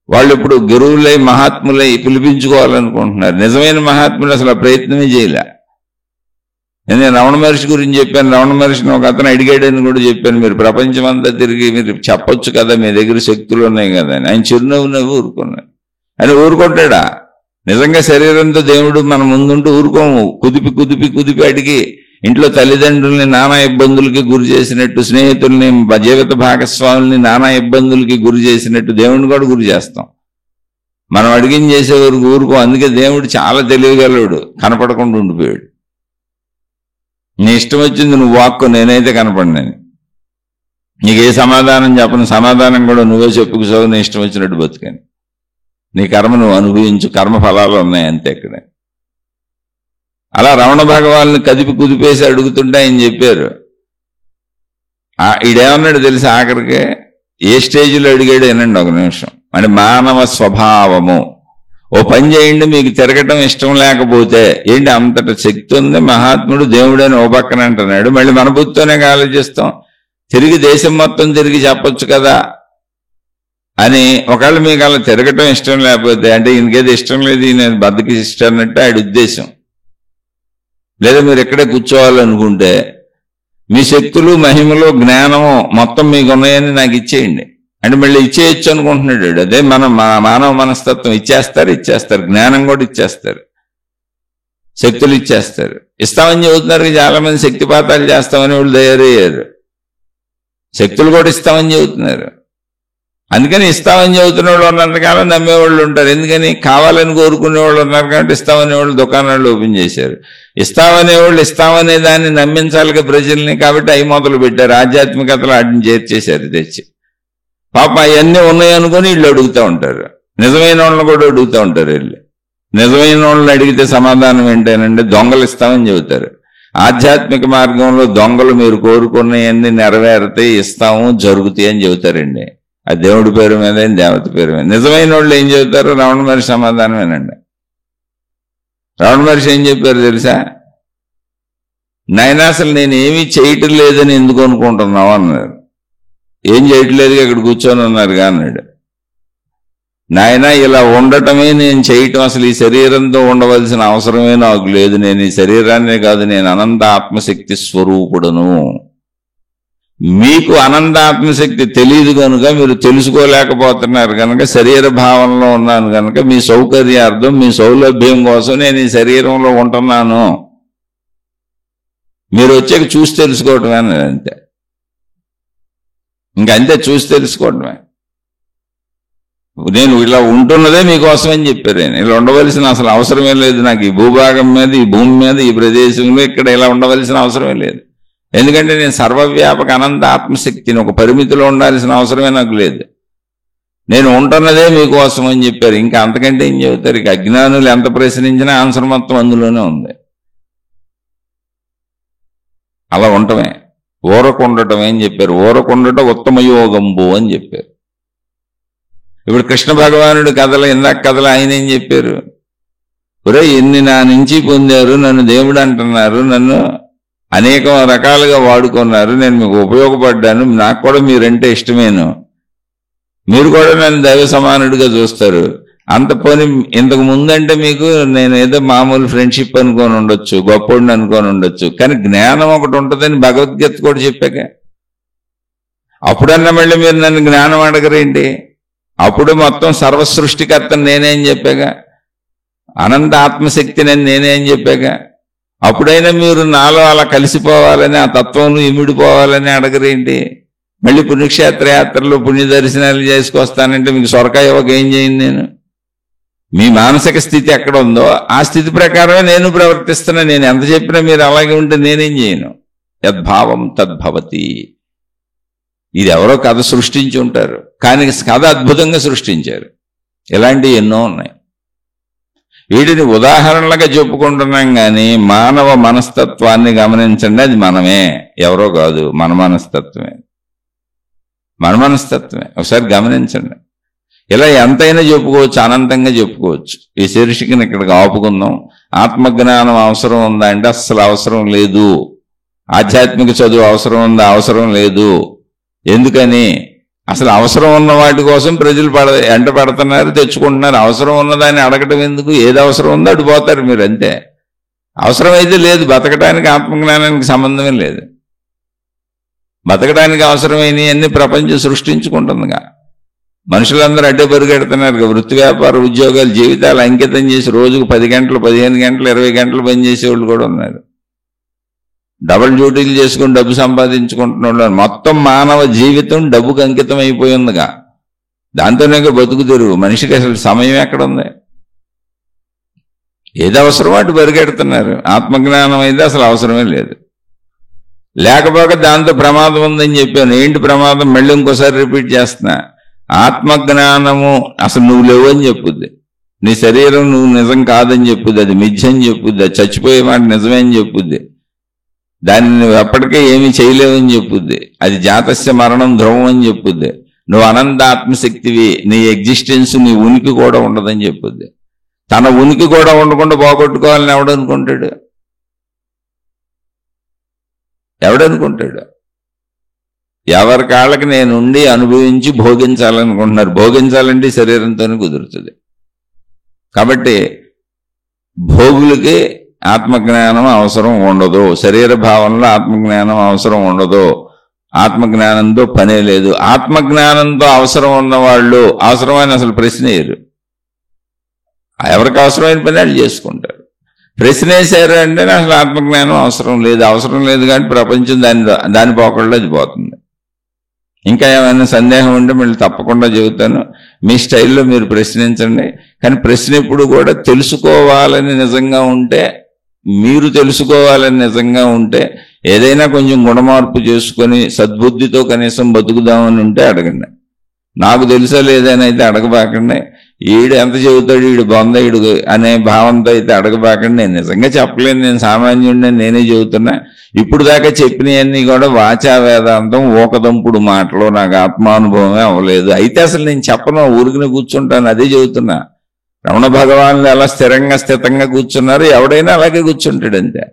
వాళ్ళు ఇప్పుడు గురువులై మహాత్ములై పిలిపించుకోవాలనుకుంటున్నారు. నిజమైన మహాత్ములు అసలు ఆ ప్రయత్నమే చేయలే. నేను రమణ మహర్షి గురించి చెప్పాను. రమణ మహర్షిని ఒక అతను అడిగాడని కూడా చెప్పాను. మీరు ప్రపంచం అంతా తిరిగి మీరు చెప్పొచ్చు కదా, మీ దగ్గర శక్తులు ఉన్నాయి కదా అని. ఆయన చిరునవ్వు ఊరుకున్నాడు. ఆయన ఊరుకుంటాడా? నిజంగా శరీరంతో దేవుడు మన ముందుంటూ ఊరుకోము. కుదిపి అడిగి ఇంట్లో తల్లిదండ్రుల్ని నానా ఇబ్బందులకి గురి చేసినట్టు, స్నేహితుల్ని, జీవిత భాగస్వాముల్ని నానా ఇబ్బందులకి గురి చేసినట్టు దేవుడిని కూడా గురి చేస్తాం. మనం అడిగిన చేసే వరకు ఊరుకో. అందుకే దేవుడు చాలా తెలియగలడు, కనపడకుండా ఉండిపోయాడు. నీ ఇష్టం వచ్చింది నువ్వు వాక్కు, నేనైతే కనపడినాను. నీకే సమాధానం చెప్పను, సమాధానం కూడా నువ్వే చెప్పుకోసావు. నీ ఇష్టం వచ్చినట్టు బతుకాను. నీ కర్మ నువ్వు అనుభవించు, కర్మ ఫలాలు ఉన్నాయి అంతే. ఇక్కడ అలా రమణ భగవాన్ని కుదిపేసి అడుగుతుంటే ఆయన చెప్పారు. ఈడేమన్నాడు తెలుసా? ఆఖరికి ఏ స్టేజ్లో అడిగాడు ఏనండి, ఒక నిమిషం. అంటే మానవ స్వభావము. ఓ పని చేయండి, మీకు తిరగటం ఇష్టం లేకపోతే ఏంటి, అంతట శక్తి ఉంది, మహాత్ముడు దేవుడని ఓ పక్కన అంటున్నాడు. మళ్ళీ మన బుద్ధితోనే ఆలోచిస్తాం. తిరిగి దేశం మొత్తం తిరిగి చెప్పొచ్చు కదా అని. ఒకవేళ మీకు అలా తిరగటం ఇష్టం లేకపోతే, అంటే ఈయనకేది ఇష్టం లేదు, నేను బద్దకి ఇష్టం అన్నట్టు ఆడి ఉద్దేశం. లేదా మీరు ఇక్కడే కూర్చోవాలనుకుంటే, మీ శక్తులు, మహిమలు, జ్ఞానము మొత్తం మీకు ఉన్నాయని నాకు ఇచ్చేయండి అంటే మళ్ళీ ఇచ్చేయచ్చు అనుకుంటున్నాడు. అదే మానవ మనస్తత్వం. ఇచ్చేస్తారు, జ్ఞానం కూడా ఇచ్చేస్తారు, శక్తులు ఇచ్చేస్తారు. ఇస్తామని చెబుతున్నారు. చాలా మంది శక్తిపాతాలు చేస్తామని వాళ్ళు తయారయ్యారు. శక్తులు కూడా ఇస్తామని చెబుతున్నారు. అందుకని ఇస్తామని చెబుతున్న వాళ్ళు ఉన్నంతకాలం నమ్మేవాళ్ళు ఉంటారు. ఎందుకని? కావాలని కోరుకునే వాళ్ళు ఉన్నారు కాబట్టి ఇస్తామనే వాళ్ళు దుకాణాలు ఓపెన్ చేశారు. ఇస్తామనేవాళ్ళు ఇస్తామనే దాన్ని నమ్మించాలిగా ప్రజల్ని. కాబట్టి అవి మొదలు పెట్టారు. ఆధ్యాత్మికతలు వాటిని చేర్చేశారు తెచ్చి. పాప అవన్నీ ఉన్నాయనుకొని వీళ్ళు అడుగుతూ ఉంటారు. నిజమైన వాళ్ళని కూడా అడుగుతూ ఉంటారు వీళ్ళు. నిజమైన వాళ్ళని అడిగితే సమాధానం ఏంటంటే దొంగలు ఇస్తామని చెబుతారు. ఆధ్యాత్మిక మార్గంలో దొంగలు మీరు కోరుకున్నవన్నీ నెరవేరుతాయి, ఇస్తాము, జరుగుతాయి అని చెబుతారండి. ఆ దేవుడి పేరు మీద, దేవత పేరు మీద. నిజమైన వాళ్ళు ఏం చెబుతారు? రమణ మహర్షి సమాధానమేనండి. రమణ మహర్షి ఏం చెప్పారు తెలుసా? నాయన అసలు నేను ఏమీ చేయటం లేదని ఎందుకు అనుకుంటున్నావు అన్నారు. ఏం చేయట్లేదుగా, ఇక్కడ కూర్చొని ఉన్నారుగా అన్నాడు. నాయన ఇలా ఉండటమే నేను చేయటం, అసలు ఈ శరీరంతో ఉండవలసిన అవసరమే నాకు లేదు. నేను ఈ శరీరాన్నే కాదు, నేను అనంత ఆత్మశక్తి స్వరూపుడను. మీకు అనంత ఆత్మశక్తి తెలియదు కనుక, మీరు తెలుసుకోలేకపోతున్నారు కనుక, శరీర భావనలో ఉన్నాను కనుక, మీ సౌకర్యార్థం, మీ సౌలభ్యం కోసం నేను ఈ శరీరంలో ఉంటున్నాను. మీరు వచ్చాక చూసి తెలుసుకోవటమే అంతే. ఇంకంతే, చూసి తెలుసుకోవటమే. నేను ఇలా ఉంటున్నదే మీకోసమని చెప్పారు. నేను ఇలా ఉండవలసిన అసలు అవసరమే లేదు. నాకు ఈ భూభాగం మీద, ఈ భూమి మీద, ఈ ప్రదేశంలో ఇక్కడ ఇలా ఉండవలసిన అవసరమే లేదు. ఎందుకంటే నేను సర్వవ్యాపక అనంత ఆత్మశక్తిని, ఒక పరిమితిలో ఉండాల్సిన అవసరమే నాకు లేదు. నేను ఉంటున్నదే మీకోసం అని చెప్పారు. ఇంకా అంతకంటే ఏం చెబుతారు? ఇక అజ్ఞానులు ఎంత ప్రశ్నించినా ఆన్సర్ మొత్తం అందులోనే ఉంది. అలా ఉండటమే, ఊరకుండటమే అని చెప్పారు. ఊరకుండట ఉత్తమ యోగంబు అని చెప్పారు. ఇప్పుడు కృష్ణ భగవానుడి కథలు, ఇందాక కథలు ఆయన ఏం చెప్పారు? ఒరే, ఎన్ని నా నుంచి పొందారు, నన్ను దేవుడు అంటున్నారు, నన్ను అనేక రకాలుగా వాడుకున్నారు, నేను మీకు ఉపయోగపడ్డాను, నాకు కూడా మీరంటే ఇష్టమేను, మీరు కూడా నన్ను దైవ సమానుడిగా చూస్తారు. అంత పోనీ ఇంతకు ముందంటే మీకు నేను ఏదో మామూలు ఫ్రెండ్షిప్ అనుకొని ఉండొచ్చు, గొప్పోడిని అనుకొని ఉండొచ్చు, కానీ జ్ఞానం ఒకటి ఉంటుందని భగవద్గీత కూడా చెప్పాక, అప్పుడన్నా మళ్ళీ మీరు నన్ను జ్ఞానం అడగరేంటి? అప్పుడు మొత్తం సర్వసృష్టికర్తను నేనేం చెప్పాక, అనంత ఆత్మశక్తిని నేనేం చెప్పాక, అప్పుడైనా మీరు నాలో అలా కలిసిపోవాలని, ఆ తత్వం ఇమిడిపోవాలని అడగరేంటి? మళ్ళీ పుణ్యక్షేత్ర యాత్రలు, పుణ్య దర్శనాలు చేసుకొస్తానంటే మీకు సొరకాయ ఒక ఏం చేయండి? నేను మీ మానసిక స్థితి ఎక్కడ ఉందో ఆ స్థితి ప్రకారమే నేను ప్రవర్తిస్తున్నా. నేను ఎంత చెప్పినా మీరు అలాగే ఉంటే నేనేం చేయను. యద్భావం తద్భవతి. ఇది ఎవరో కథ సృష్టించి ఉంటారు, కానీ కథ అద్భుతంగా సృష్టించారు. ఇలాంటివి ఎన్నో ఉన్నాయి. వీటిని ఉదాహరణలుగా చెప్పుకుంటున్నాం, కానీ మానవ మనస్తత్వాన్ని గమనించండి. అది మనమే, ఎవరో కాదు, మన మనస్తత్వమే, మన మనస్తత్వమే. ఒకసారి గమనించండి. ఇలా ఎంతైనా చెప్పుకోవచ్చు, అనంతంగా చెప్పుకోవచ్చు. ఈ శీర్షికను ఇక్కడికి ఆపుకుందాం. ఆత్మజ్ఞానం అవసరం ఉందా అంటే అస్సలు అవసరం లేదు. ఆధ్యాత్మిక చదువు అవసరం ఉందా? అవసరం లేదు. ఎందుకని? అసలు అవసరం ఉన్న వాటి కోసం ప్రజలు ఎంట పడుతున్నారు, తెచ్చుకుంటున్నారు. అవసరం ఉన్నదాన్ని అడగటం ఎందుకు? ఏది అవసరం ఉందో అటు పోతారు మీరు, అంతే. అవసరమైతే లేదు. బతకడానికి ఆత్మజ్ఞానానికి సంబంధమే లేదు. బతకడానికి అవసరమైనవి అన్ని ప్రపంచం సృష్టించుకుంటుందిగా. మనుషులందరూ అడ్డే పరిగెడుతున్నారు. వృత్తి వ్యాపార ఉద్యోగాలు, జీవితాలు అంకితం చేసి రోజుకు 10 గంటలు, 15 గంటలు, 20 గంటలు పనిచేసేవాళ్ళు కూడా ఉన్నారు. డబుల్ డ్యూటీలు చేసుకుని డబ్బు సంపాదించుకుంటున్న మొత్తం మానవ జీవితం డబ్బుకు అంకితం అయిపోయిందిగా. దాంతోనే బతుకు తెరువు. మనిషికి అసలు సమయం ఎక్కడుంది? ఏది అవసరమో అటు పరిగెడుతున్నారు. ఆత్మజ్ఞానం అయితే అసలు అవసరమే లేదు. లేకపోక దాంతో ప్రమాదం ఉందని చెప్పాను. ఏంటి ప్రమాదం? మళ్ళీ ఇంకోసారి రిపీట్ చేస్తున్నా. ఆత్మజ్ఞానము అసలు నువ్వు లేవు అని చెప్పుద్ది. నీ శరీరం నువ్వు నిజం కాదని చెప్పుద్ది. అది మిథ్య అని చెప్పుద్ది. అది చచ్చిపోయే మాట నిజమే అని చెప్పుద్ది. దాన్ని నువ్వు ఎప్పటికే ఏమీ చేయలేవని చెప్పుద్ది. అది జాతస్య మరణం ధ్రువం అని చెప్పుద్ది. నువ్వు అనంత ఆత్మశక్తివి, నీ ఎగ్జిస్టెన్స్, నీ ఉనికి కూడా ఉండదని చెప్పుద్ది. తన ఉనికి కూడా ఉండకుండా పోగొట్టుకోవాలని ఎవడనుకుంటాడు? ఎవడనుకుంటాడు? ఎవరి కాళ్ళకి నేనుండి అనుభవించి భోగించాలనుకుంటున్నారు. భోగించాలంటే శరీరంతోనే కుదురుతుంది. కాబట్టి భోగులకి ఆత్మజ్ఞానం అవసరం ఉండదు. శరీర భావనలో ఆత్మజ్ఞానం అవసరం ఉండదు. ఆత్మజ్ఞానంతో పనే లేదు. ఆత్మజ్ఞానంతో అవసరం ఉన్నవాళ్ళు అవసరమైన అసలు ప్రశ్న వేయరు. ఎవరికి అవసరమైన పని వాళ్ళు చేసుకుంటారు. ప్రశ్న వేశారు అంటే అసలు ఆత్మజ్ఞానం అవసరం లేదు. అవసరం లేదు కానీ ప్రపంచం దాని పోకడలో అది పోతుంది. ఇంకా ఏమైనా సందేహం ఉంటే మళ్ళీ తప్పకుండా చెబుతాను. మీ స్టైల్లో మీరు ప్రశ్నించండి. కానీ ప్రశ్న ఎప్పుడు కూడా తెలుసుకోవాలని నిజంగా ఉంటే, మీరు తెలుసుకోవాలని నిజంగా ఉంటే, ఏదైనా కొంచెం గుణమార్పు చేసుకొని సద్బుద్ధితో కనీసం బతుకుదామని ఉంటే అడగండి. నాకు తెలుసా లేదని అయితే అడగబాకండి. ఈడు ఎంత చెబుతాడు, ఈడు బొంద ఈడు అనే భావంతో అయితే అడగబాకండి. నేను నిజంగా చెప్పలేను, నేను సామాన్యుడిని, నేనే చెబుతున్నా. ఇప్పుడు దాకా చెప్పినవన్నీ కూడా వాచా వేదాంతం, ఊకదంపుడు మాటలు, నాకు ఆత్మానుభవమే అవ్వలేదు. అయితే అసలు నేను చెప్పను, ఊరికినే కూర్చుంటాను. అదే చెబుతున్నా. రమణ భగవానులు ఎలా స్థితంగా కూర్చున్నారు, ఎవడైనా అలాగే కూర్చుంటాడు అంతే.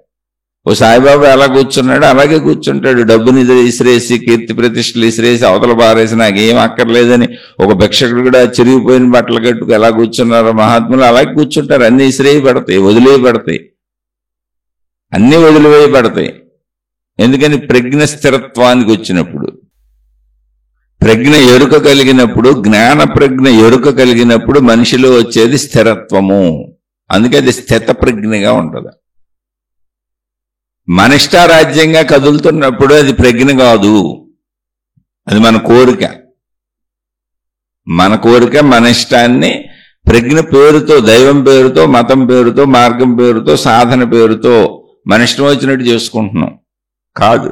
ఓ సాయిబాబా ఎలా కూర్చున్నాడు అలాగే కూర్చుంటాడు. డబ్బుని ఇసిరేసి, కీర్తి ప్రతిష్టలు ఇసిరేసి అవతల పారేసి నాకేం అక్కర్లేదని ఒక భిక్షకుడు కూడా చిరిగిపోయిన బట్టలు కట్టుకు ఎలా కూర్చున్నారో మహాత్ములు అలాగే కూర్చుంటారు. అన్ని ఇసిరేయబడతాయి, వదిలేయబడతాయి, అన్ని వదిలివేయబడతాయి. ఎందుకని? ప్రజ్ఞ స్థిరత్వానికి వచ్చినప్పుడు, ప్రజ్ఞ ఎరుక కలిగినప్పుడు, జ్ఞాన ప్రజ్ఞ ఎరుక కలిగినప్పుడు మనిషిలో వచ్చేది స్థిరత్వము. అందుకే అది స్థిత ప్రజ్ఞగా ఉంటుంది. మనిష్టారాజ్యంగా కదులుతున్నప్పుడు అది ప్రజ్ఞ కాదు, అది మన కోరిక. మన కోరిక మన ఇష్టాన్ని ప్రజ్ఞ పేరుతో, దైవం పేరుతో, మతం పేరుతో, మార్గం పేరుతో, సాధన పేరుతో మన ఇష్టం వచ్చినట్టు చేసుకుంటున్నాం. కాదు.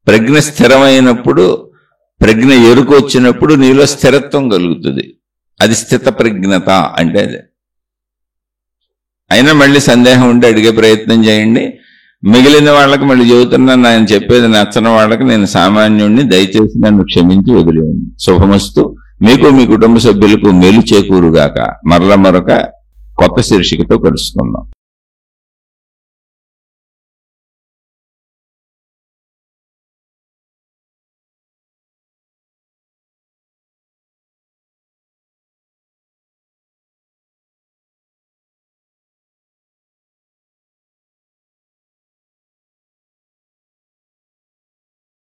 ప్రజ్ఞ స్థిరమైనప్పుడు, ప్రజ్ఞ ఎరుక వచ్చినప్పుడు నీలో స్థిరత్వం కలుగుతుంది. అది స్థిత ప్రజ్ఞత అంటే అదే. అయినా మళ్ళీ సందేహం ఉంటే అడిగే ప్రయత్నం చేయండి. మిగిలిన వాళ్ళకి మళ్ళీ చెబుతున్నాను, ఆయన చెప్పేది నచ్చని వాళ్ళకి నేను సామాన్యుణ్ణి, దయచేసి నన్ను క్షమించి వదిలేయండి. శుభమస్తు. మీకు మీ కుటుంబ సభ్యులకు మేలు చేకూరుగాక. మరొక కొత్త శీర్షికతో కలుసుకుందాం.